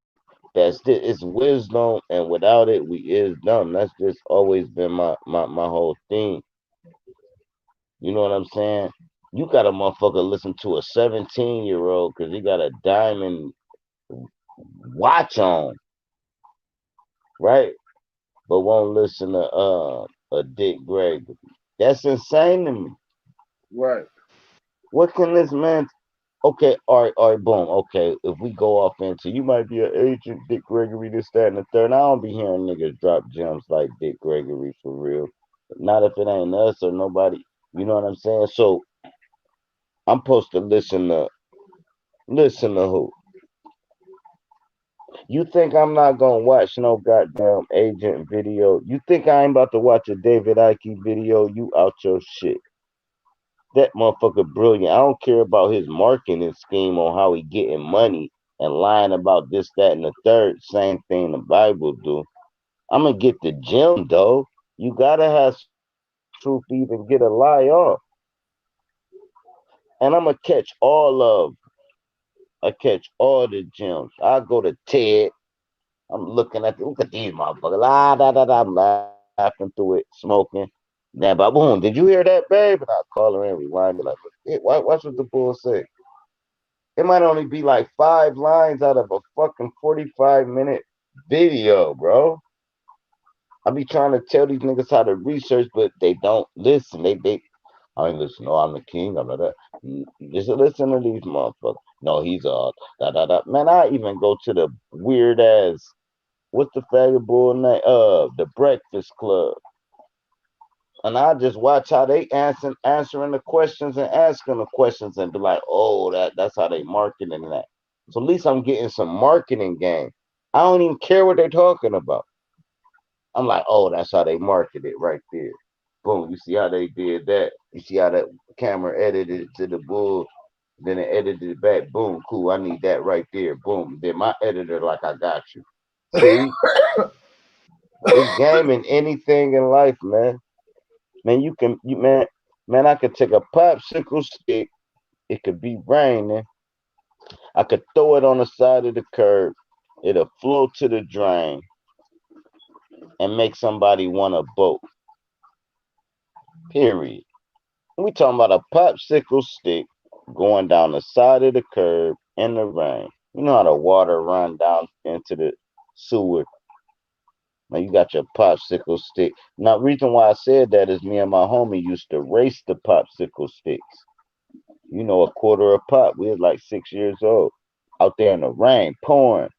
It's wisdom, and without it, we is dumb. That's just always been my whole thing. You know what I'm saying? You got a motherfucker listen to a 17-year-old because he got a diamond watch on, right? But won't listen to a Dick Gregory. That's insane to me. Right. What can this man? Okay, all right, boom. Okay, if we go off into you might be an agent, Dick Gregory, this, that, and the third. I don't be hearing niggas drop gems like Dick Gregory for real. Not if it ain't us or nobody. You know what I'm saying? So I'm supposed to listen to who? You think I'm not gonna watch no goddamn agent video? You think I ain't about to watch a David Icke video? You out your shit. That motherfucker brilliant. I don't care about his marketing scheme on how he getting money and lying about this, that, and the third. Same thing the Bible do. I'm gonna get the gem though. You gotta have some truth to even get a lie off. And I'm gonna catch I catch all the gems. I go to TED. I'm looking at look at these motherfuckers. La da da da. I'm laughing through it, smoking. Then boom, did you hear that, babe? And I call her and rewind it like, hey, watch what the bull say. It might only be like 5 lines out of a fucking 45-minute video, bro. I be trying to tell these niggas how to research, but they don't listen. I ain't listen. No, I'm the king. I'm that. You just listen to these motherfuckers. No, he's da da da. Man, I even go to the weird ass. What's the faggot bull name? The Breakfast Club, and I just watch how they answering the questions and asking the questions, and be like, oh, that's how they marketing that. So at least I'm getting some marketing game. I don't even care what they're talking about. I'm like, oh, that's how they market it right there. Boom. You see how they did that? You see how that camera edited it to the bull, then it edited it back. Boom, cool. I need that right there. Boom. Then my editor, like, I got you. See, it's game in anything in life, man. Man, man, I could take a popsicle stick. It could be raining. I could throw it on the side of the curb. It'll float to the drain and make somebody want a boat. Period. We talking about a popsicle stick going down the side of the curb in the rain. You know how the water run down into the sewer. Now you got your popsicle stick. Now, reason why I said that is me and my homie used to race the popsicle sticks. You know, a quarter a pop. We was like 6 years old. Out there in the rain, pouring.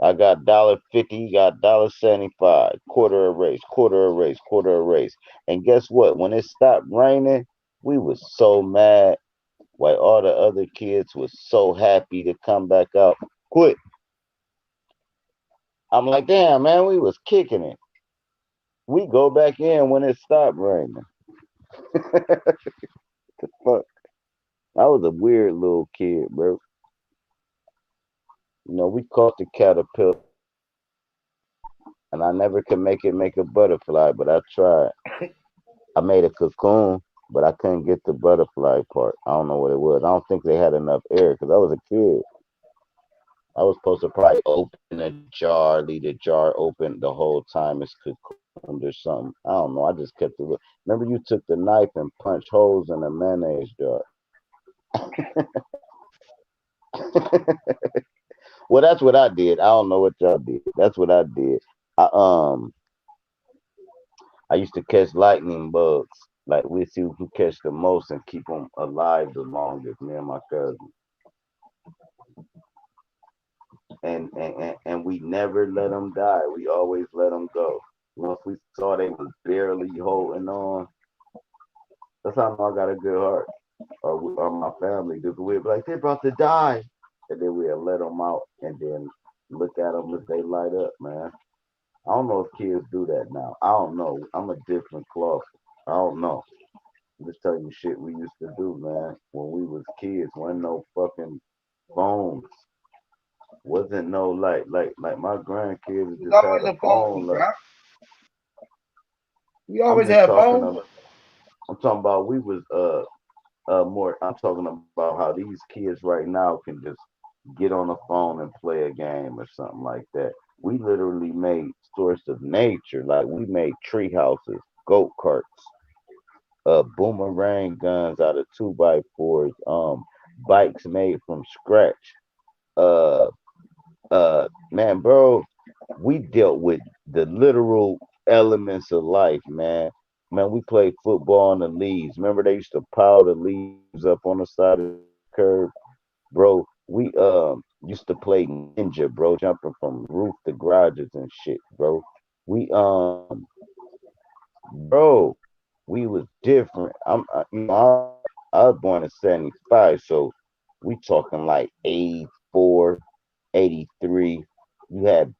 I got $1.50, he got $1.75. Quarter a race, quarter a race, quarter a race. And guess what? When it stopped raining, we was so mad. While all the other kids was so happy to come back out. Quit. I'm like, damn, man, we was kicking it. We go back in when it stopped raining. Fuck. I was a weird little kid, bro. You know, we caught the caterpillar, and I never could make it make a butterfly, but I tried. I made a cocoon, but I couldn't get the butterfly part. I don't know what it was. I don't think they had enough air because I was a kid. I was supposed to probably open a jar, leave the jar open the whole time it's cocooned or something. I don't know. I just kept it. Remember, you took the knife and punched holes in a mayonnaise jar. Well, that's what I did. I don't know what y'all did. That's what I did. I I used to catch lightning bugs. Like we see who catch the most and keep them alive the longest. Me and my cousin, and we never let them die. We always let them go. Once we saw they was barely holding on, that's how I know I got a good heart. Or my family, because we'd be like, they're about to die, and then we'll let them out, and then look at them as they light up, man. I don't know if kids do that now. I don't know. I'm a different cloth. I don't know. I'm just telling you shit we used to do, man. When we was kids, wasn't no fucking phones. Wasn't no like my grandkids There's just always had a a phone, phone. Like, bro. We I'm always just have talking phones. about. I'm talking about we was more. I'm talking about how these kids right now can just get on the phone and play a game or something like that. We literally made source of nature. Like we made tree houses, goat carts, boomerang guns out of 2x4s, bikes made from scratch. Uh, man, bro, we dealt with the literal elements of life, man. Man, we played football on the leaves. Remember they used to pile the leaves up on the side of the curb, bro. We used to play ninja, bro, jumping from roof to garages and shit, bro. We bro, we was different. I was born in '75, so we talking like 84, 83. You had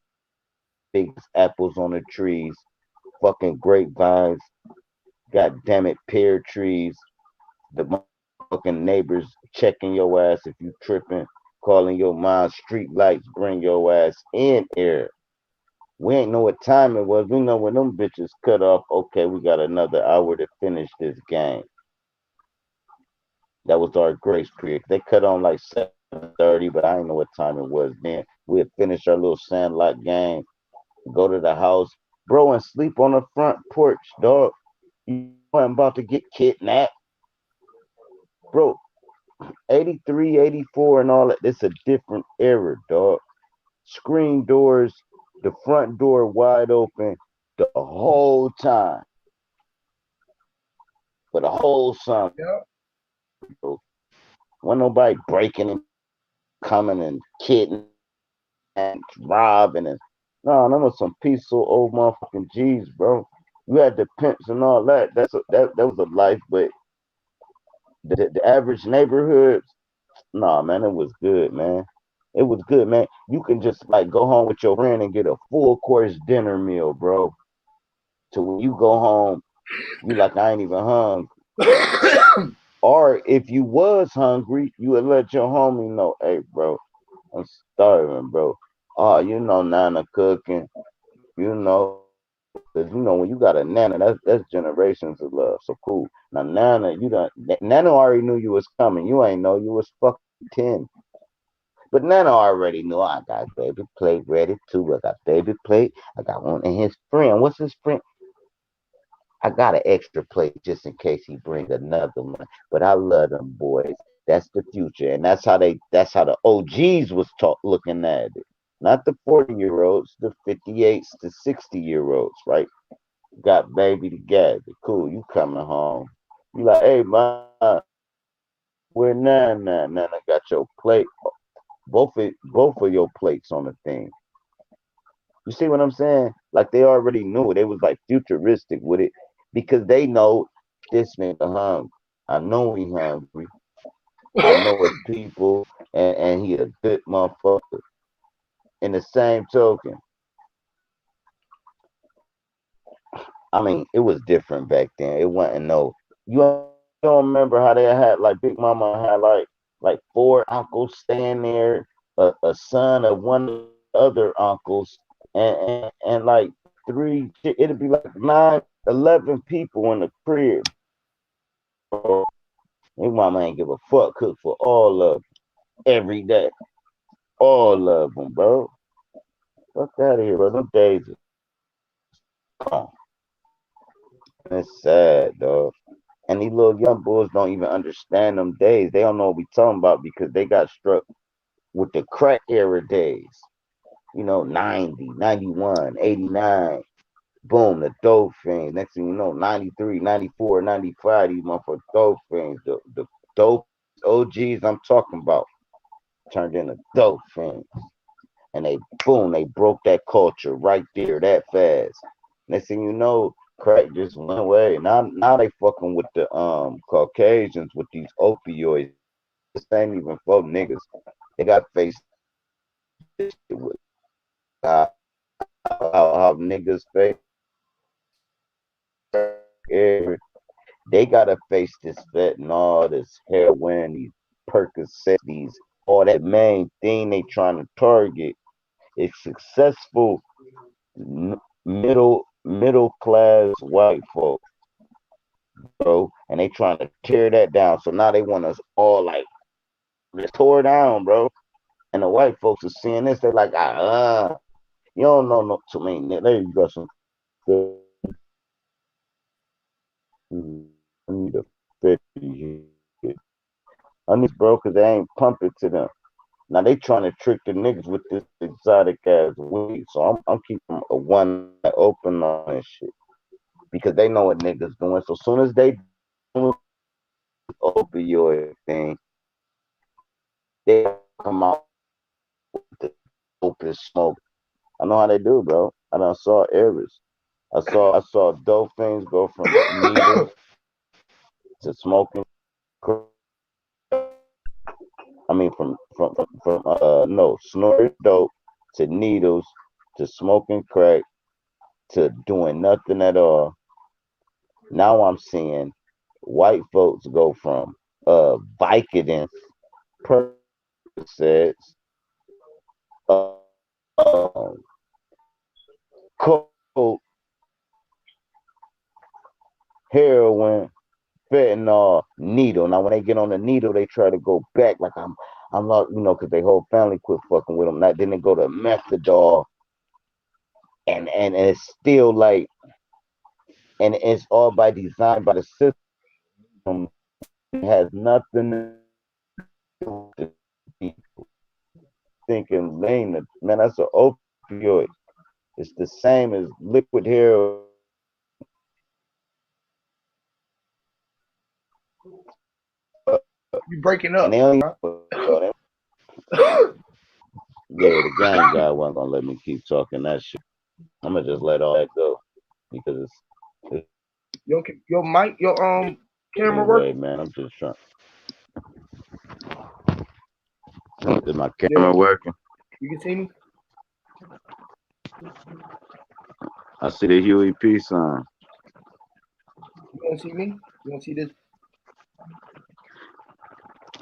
big ass apples on the trees, fucking grapevines, god damn it, pear trees, the motherfucking neighbors checking your ass if you tripping, calling your mom, street lights bring your ass in here. We ain't know what time it was. We know when them bitches cut off. Okay, we got another hour to finish this game. That was our grace period. They cut on like 7:30, but I didn't know what time it was then. We'd finish our little sandlot game, go to the house, bro, and sleep on the front porch, dog. You know I'm about to get kidnapped, bro. 83, 84, and all that. It's a different era, dog. Screen doors, the front door wide open the whole time. For the whole summer. Yeah. Bro. Wasn't nobody breaking and coming and kidnapping, robbing and no, that was some peaceful old motherfucking G's, bro. You had the pimps and all that. That was a life, but the average neighborhoods, nah, man, it was good, man. It was good, man. You can just like go home with your friend and get a full course dinner meal, bro. So when you go home, you like I ain't even hungry. Or if you was hungry, you would let your homie know, hey, bro, I'm starving, bro. Oh, you know, Nana cooking, you know, because you know when you got a Nana, that's generations of love. So cool. Now Nana, you done Nana already knew you was coming. You ain't know you was fucking 10. But Nana already knew I got baby plate ready too. I got baby plate. I got one and his friend. What's his friend? I got an extra plate just in case he bring another one. But I love them boys. That's the future, and that's how the OGs was looking at it. Not the 40-year-olds, the 58s, the 60-year-olds, right? Got baby to Gabby. Cool, you coming home. You like, hey man, where Nana? Nana got your plate. Both of your plates on the thing. You see what I'm saying? Like they already knew it. They was like futuristic with it because they know this nigga hungry. I know he hungry. I know his people, and he a good motherfucker. In the same token, I mean, it was different back then. It wasn't no. You don't remember how they had like Big Mama had like four uncles staying there, a son of one of the other uncles, and like three. It'd be like 9, 11 people in the crib. Bro. Big Mama ain't give a fuck. Cook for all of them every day. All of them, bro. Fuck out of here, bro. Them days is gone. And it's sad, dog. And these little young boys don't even understand them days. They don't know what we talking about because they got struck with the crack era days. 90, 91, 89. Boom, the dope thing. Next thing you know, 93, 94, 95. These motherfuckers dope things. The dope OGs I'm talking about turned into dope things. And they, boom, they broke that culture right there that fast. Next thing you know, crack just went away. Now they fucking with the Caucasians with these opioids. This ain't even for niggas. They got face with how niggas face. They gotta face this fentanyl, this heroin, these Percocet, these all that main thing they trying to target is successful middle class white folks, bro, and they trying to tear that down. So now they want us all like let's tore down, bro. And the white folks are seeing this, they're like, you don't know no to me. There you go, some I need a 50 here. I need bro, cause they ain't pumping to them. Now they trying to trick the niggas with this exotic ass weed. So I'm keeping a one eye open on this shit. Because they know what niggas doing. So soon as they do the opioid thing, they come out with the open smoke. I know how they do, bro. I done saw errors. I saw dope things go from needles to smoking. I mean, from no snorting dope to needles to smoking crack to doing nothing at all. Now I'm seeing white folks go from Vicodin, Percocets, um, coke, heroin, fentanyl, needle. Now when they get on the needle, they try to go back like I'm not, because their whole family quit fucking with them. Then they go to methadol, and it's still like, and it's all by design by the system. It has nothing to thinking ling, man, that's an opioid. It's the same as liquid heroin. You breaking And up. they don't even, yeah, the gang guy wasn't gonna let me keep talking that shit. I'm gonna just let all that go because it's Your mic, your camera anyway, working? man. I'm just trying. Is my Yeah. camera working? You can see me? I see the Huey P sign. You don't see me? You don't see this?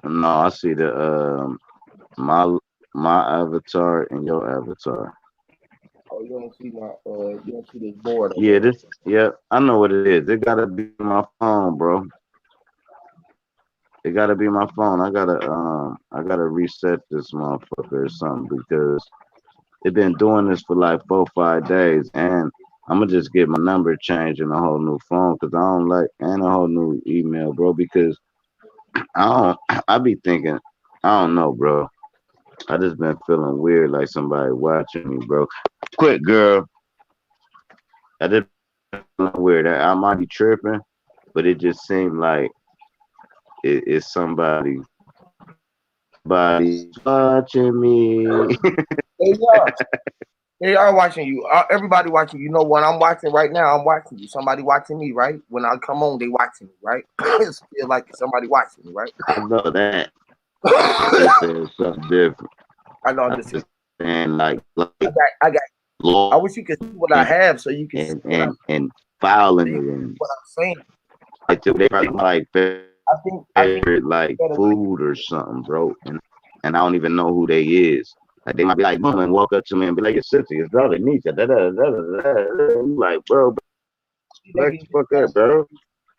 No, I see the my avatar and your avatar. Oh, you don't see my you don't see this board over Yeah, there. this. Yeah, I know what it is. It gotta be my phone, bro. It gotta be my phone. I gotta reset this motherfucker or something because it been doing this for like 4 5 days, and I'm gonna just get my number changed and a whole new phone because I don't like and a whole new email, bro. Because I don't. I be thinking, I don't know, bro. I just been feeling weird, like somebody watching me, bro. Quit, girl. I just feeling weird. I might be tripping, but it just seemed like it's somebody's watching me. They are. They are watching you. Everybody watching you. You know what I'm watching right now? I'm watching you. Somebody watching me, right? When I come on, they watching me, right? It feel like somebody watching me, right? I know that. I'm just saying something different. I know. I'm I'm just saying. just saying like I got. I law wish you could see what I have, so you can see and filing so you it can see and what I'm saying. like they probably like I think favorite like better way. food or something, bro. And I don't even know who they is. Like they might be like, boom, and walk up to me and be like, your sister, your daughter, niece, da da da da da. Like, bro, They back can the fuck up, bro.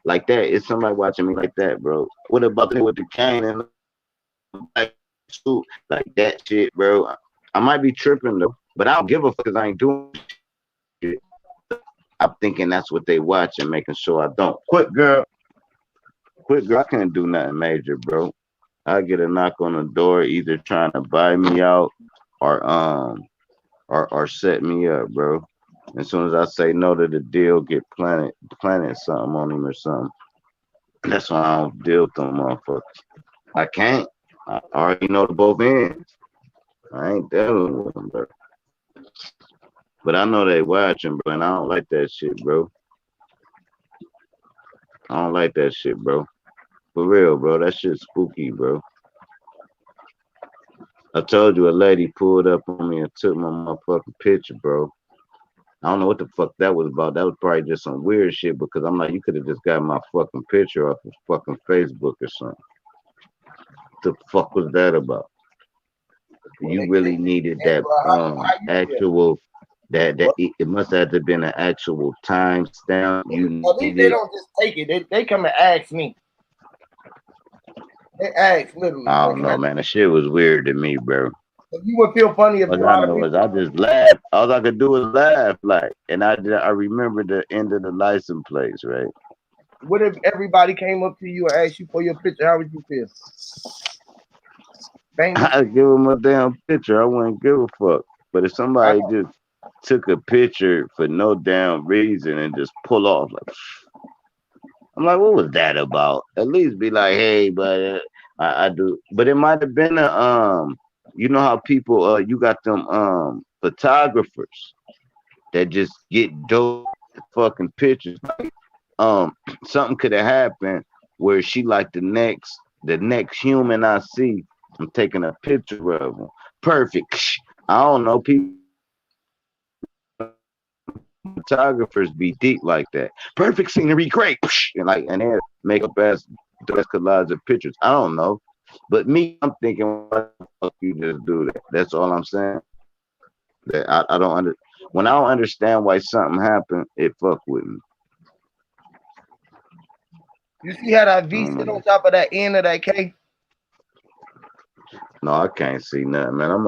Like that. It's somebody watching me like that, bro. What about the with the cane and the black suit? Like that shit, bro. I might be tripping though, but I don't give a fuck because I ain't doing shit. I'm thinking that's what they watch and making sure I don't. Quit, girl. Quit, girl. I can't do nothing major, bro. I get a knock on the door, either trying to buy me out or or set me up, bro. As soon as I say no to the deal, get planted something on him or something. That's why I don't deal with them motherfuckers. I can't. I already know the both ends. I ain't dealing with them, bro. But I know they watching, bro, and I don't like that shit, bro. I don't like that shit, bro. For real, bro. That shit's spooky, bro. I told you a lady pulled up on me and took my motherfucking picture, bro. I don't know what the fuck that was about. That was probably just some weird shit because I'm like, you could have just got my fucking picture off of fucking Facebook or something. The fuck was that about? Well, You really needed that how you feel? actual that Well, it must have to been an actual time stamp. You at least they needed. don't just take it. They come and ask me. They ask literally, I bro. don't Can I? know, man. The shit was weird to me, bro. You would feel funny if a All I lot of know people. is I just laughed. All I could do was laugh, like, and I remember the end of the license plates, right? What if everybody came up to you and asked you for your picture? How would you feel? Famous? I'd give them a damn picture. I wouldn't give a fuck. But if I somebody know. just took a picture for no damn reason and just pull off, like, I'm like, what was that about? At least be like, hey, but I do. But it might have been a you know how people you got them photographers that just get dope fucking pictures. Um, something could have happened where she like the next human I see. I'm taking a picture of them. Perfect. I don't know. People photographers be deep like that. Perfect scenery, great. And then make a best collage of pictures. I don't know. But me, I'm thinking, why the fuck you just do that? That's all I'm saying. That I don't when I don't understand why something happened, it fuck with me. You see how that V sit Um, on top of that N of that K? no, I can't see nothing, man. I'm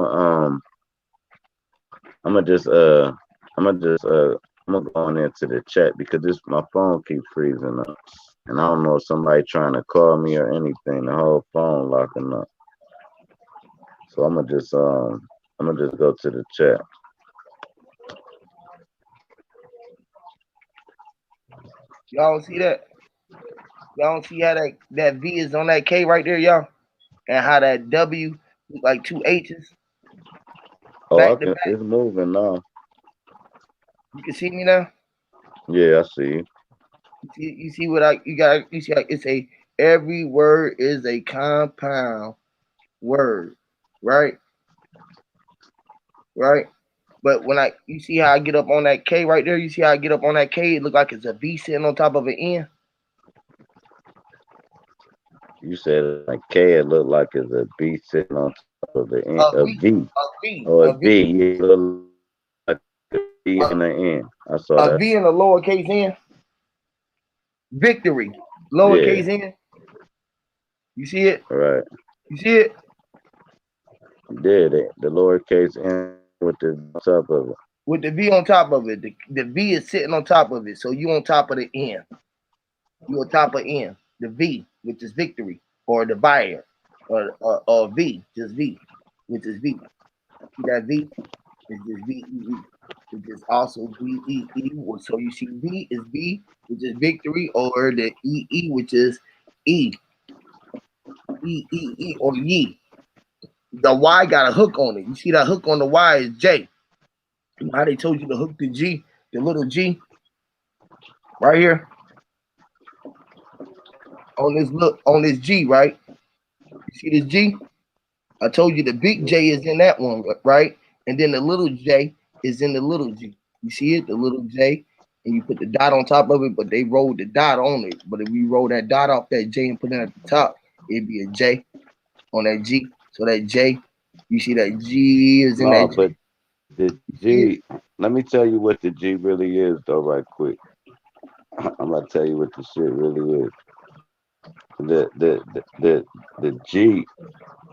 gonna just I'm gonna just I'm gonna go on into the chat because this my phone keeps freezing up, and I don't know if somebody trying to call me or anything. The whole phone locking up. So I'm gonna just go to the chat. Y'all don't see that? Y'all don't see how that V is on that K right there, y'all? And how that W look like two H's Oh, back to back. it's moving now. You can see me now? Yeah, I see. You see what you see it's a every word is a compound word, right? Right? But when you see how I get up on that K right there, you see how I get up on that K, it look like it's a V sitting on top of an N. You said like K, it looked like it's a B sitting on top of the N, a V. Or a V. Yeah, it looked like a V and an N. I saw A that. V and a lowercase N. Victory. Lowercase N. You see it? Right. You see it? Yeah, the lowercase N with the top of it. With the V on top of it. The V is sitting on top of it. So you on top of the N. You on top of N. The V, which is victory, or the buyer, or V, just V, which is V. See that V? It's just V E E. Which is also V E E. So you see V is V, which is victory, or the E E, which is E. E E E or ye. The Y got a hook on it. You see that hook on the Y is J. You know how they told you to hook the G, the little G, right here on this G, right? You see this G? I told you the big J is in that one, right? And then the little J is in the little G. You see it, the little J, and you put the dot on top of it, but they rolled the dot on it. But if you roll that dot off that J and put it at the top, it'd be a J on that G. So that J, you see that G is in that J. But the G, let me tell you what the G really is, though, right quick. I'm gonna tell you what the shit really is. The G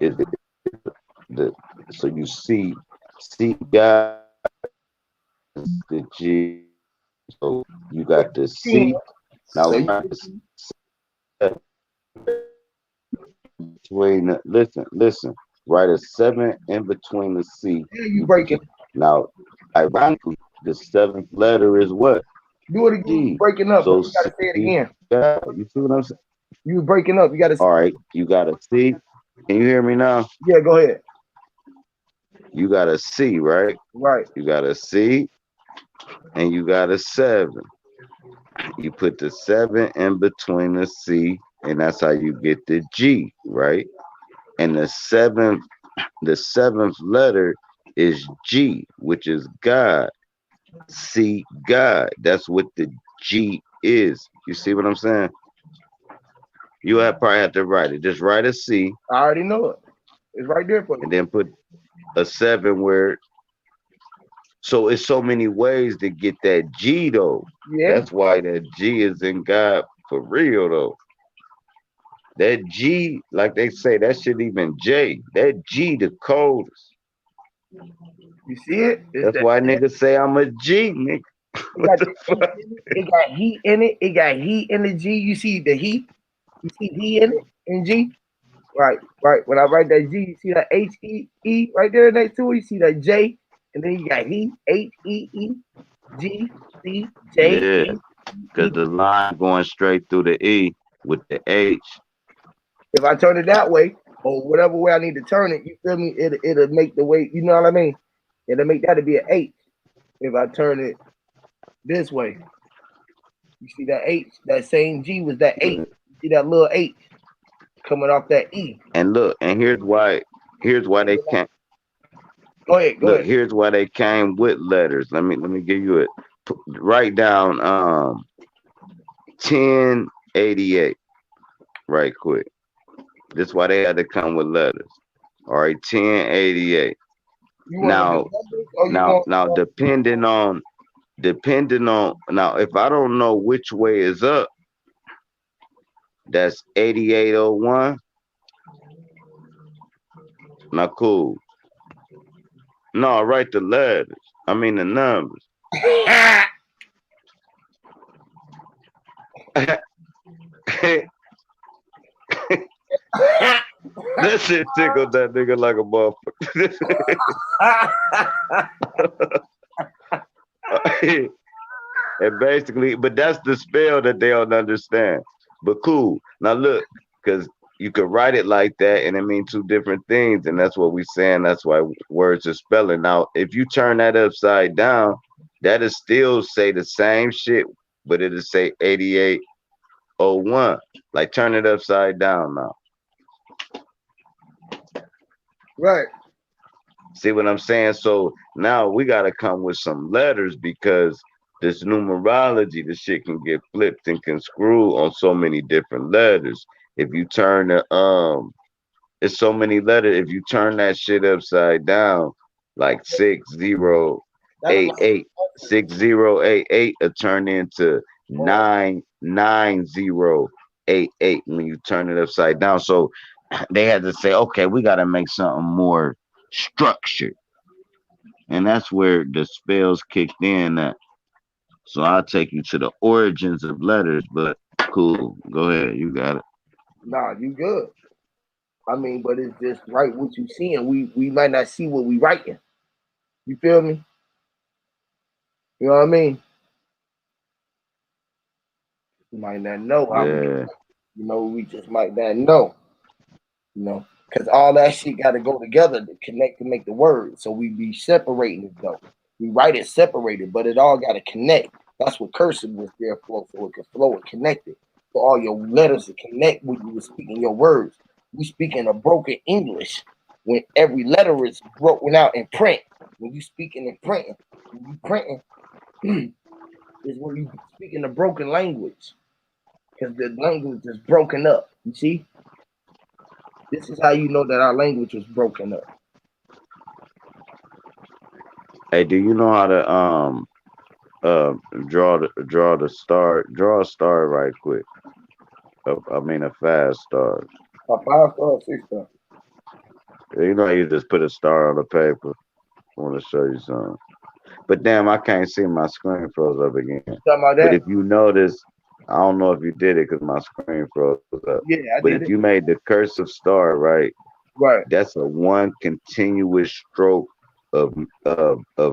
is the so you see God is the G. So you got the C. Now So right between listen. Write a 7 in between the C. you breaking. Now, ironically, the 7th letter is what? Do it again. G. Breaking up, So but you gotta say it again. you see what I'm saying? You breaking up. You gotta. All right, you got a C. Can you hear me now? Yeah, go ahead. You got a C, right? Right. You got a C, and you got a 7. You put the 7 in between the C, and that's how you get the G, right? And the seventh letter is G, which is God. See God. That's what the G is. You see what I'm saying? You probably have to write it. Just write a C. I already know it. It's right there for you. And then put a 7 where. So it's so many ways to get that G though. Yeah. That's why that G is in God for real though. That G, like they say, that shit even J. That G the coldest. You see it? That's why niggas say I'm a G, nigga. What the fuck? It got heat in it. It got heat in the G. You see the heat? You see heat in it in G? Right. When I write that G, you see that H-E-E right there next to it? You see that J? And then you got heat, H-E-E, G, C, J, Yeah, because the line going straight through the E with the H. If I turn it that way, or whatever way I need to turn it, you feel me? It'll make the way, you know what I mean? It'll make that to be an H. If I turn it this way, you see that H, that same G was that H. You see that little H coming off that E. And look, and here's why they can't. Go ahead. Here's why they came with letters. Let me give you it. Write down 1088 right quick. This is why they had to come with letters. All right, 1088. Now depending on now if I don't know which way is up, that's 8801. Now cool. No, write the letters. I mean the numbers. That shit tickled that nigga like a motherfucker. And basically, but that's the spell that they don't understand. But cool. Now look, because you could write it like that and it means two different things, and that's what we saying. That's why words are spelling. Now, if you turn that upside down, that'll still say the same shit, but it'll say 8801. Like turn it upside down now. Right. See what I'm saying? So now we gotta come with some letters because this numerology, the shit can get flipped and can screw on so many different letters. If you turn the it's so many letters. If you turn that shit upside down, like 6088, 6088 will turn into 99088 when you turn it upside down. So they had to say, okay, we got to make something more structured, and that's where the spells kicked in. That so I'll take you to the origins of letters, but cool, go ahead, you got it. Nah, you good. I mean, but it's just right what you seeing. We might not see what we writing. You feel me? You know what I mean? You might not know how we, Yeah. we just might not know. Because all that shit got to go together to connect to make the word. So we be separating it though. We write it separated, but it all got to connect. That's what cursive was there for, so it could flow and connect it. For all your letters to connect when you were speaking your words. We speaking a broken English when every letter is broken out in print. When you speaking in printing, when you printing is when you speaking a broken language because the language is broken up. You see, this is how you know that our language was broken up. Hey, do you know how to uh draw a star right quick? I mean a fast star. A 5 star or 6 star? You know you just put a star on the paper. I want to show you something. But damn, I can't see, my screen froze up again. You talking about But that? if you notice, I don't know if you did it because my screen froze up. Yeah, I But did if it. you made the cursive star, right, Right. that's a one continuous stroke of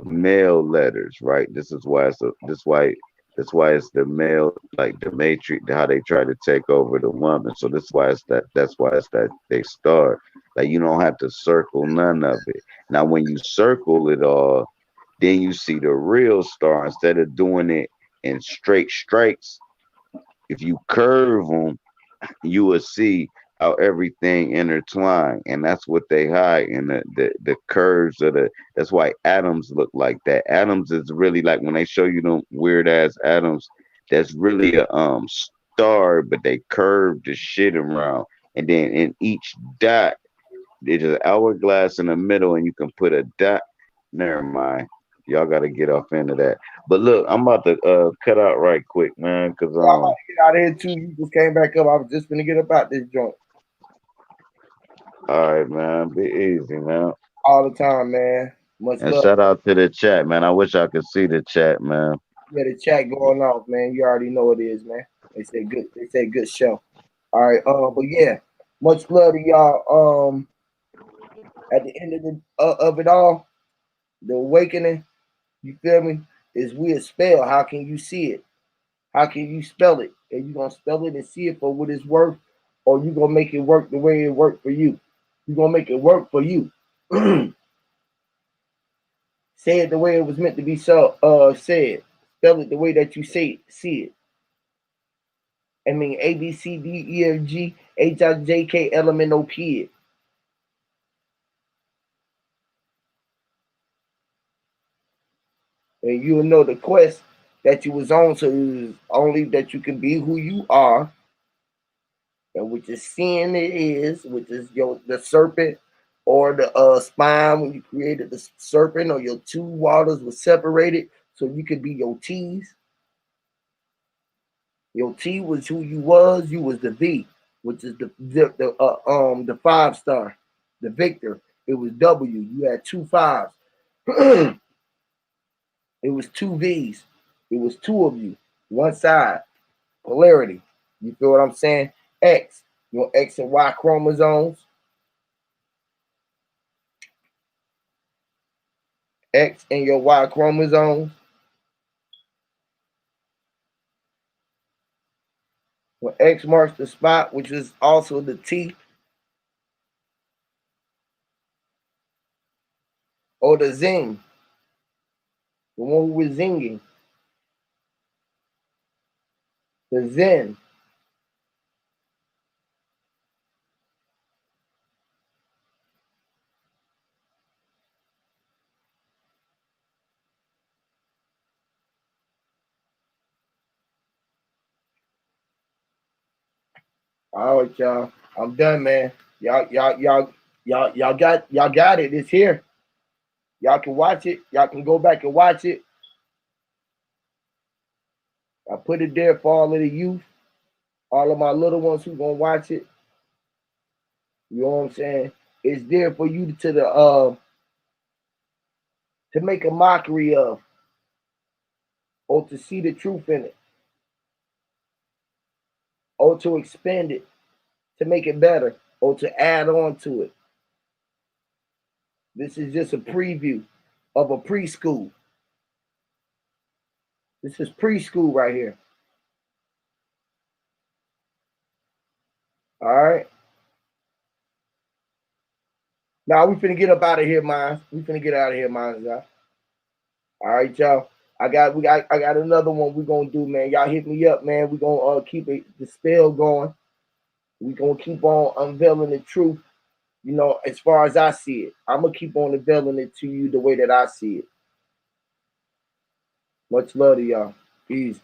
male letters, right? This is why it's a that's why it's the male, like the matrix, how they try to take over the woman. So that's why it's that they start. Like you don't have to circle none of it. Now when you circle it all, then you see the real star. Instead of doing it in straight strikes, if you curve them, you will see how everything intertwined, and that's what they hide in the curves of the. That's why atoms look like that. Atoms is really like when they show you them weird ass atoms. That's really a star, but they curve the shit around, and then in each dot there's an hourglass in the middle, and you can put a dot. Never mind. Y'all got to get off into that. But look, I'm about to cut out right quick, man, because So I'm about to get out of here too. You just came back up. I was just gonna get up out this joint. all right, man, be easy, man. All the time, man. Much And love. shout out to the chat, man. I wish I could see the chat, man. Yeah, the chat going off, man. You already know it is, man. They say good. They say good show. All right. But yeah, much love to y'all. At the end of it all, the awakening. You feel me? Is we a spell. How can you see it? How can you spell it? Are you gonna spell it and see it for what it's worth, or you gonna make it work the way it worked for you? You gonna make it work for you. Say it the way it was meant to be said. Spell it the way that you see it. I mean A B C D E F G H I J K L M N O P. And you'll know the quest that you was on, so it was only that you can be who you are, and which is sin it is, which is the serpent or the spine when you created the serpent, or your two waters were separated so you could be your T's. Your T was who you was. You was the V, which is the 5 star, the victor. It was W. You had two fives. It was two V's. It was two of you, one side, polarity. You feel what I'm saying? X, your X and Y chromosomes. X and your Y chromosomes. When X marks the spot, which is also the T, or the zing, the one who was zinging, the zen. All right, y'all. I'm done, man. Y'all got it. It's here. Y'all can watch it. Y'all can go back and watch it. I put it there for all of the youth, all of my little ones who gonna watch it. You know what I'm saying? It's there for you to make a mockery of, or to see the truth in it, or to expand it, to make it better, or to add on to it. This is just a preview of a preschool. This is preschool right here. All right. Now we finna get up out of here, man. We finna get out of here, man. All right, y'all. I got another one we're gonna do, man. Y'all hit me up, man. We're gonna keep the spell going. We're gonna keep on unveiling the truth, you know, as far as I see it. I'm gonna keep on unveiling it to you the way that I see it. Much love to y'all. Peace.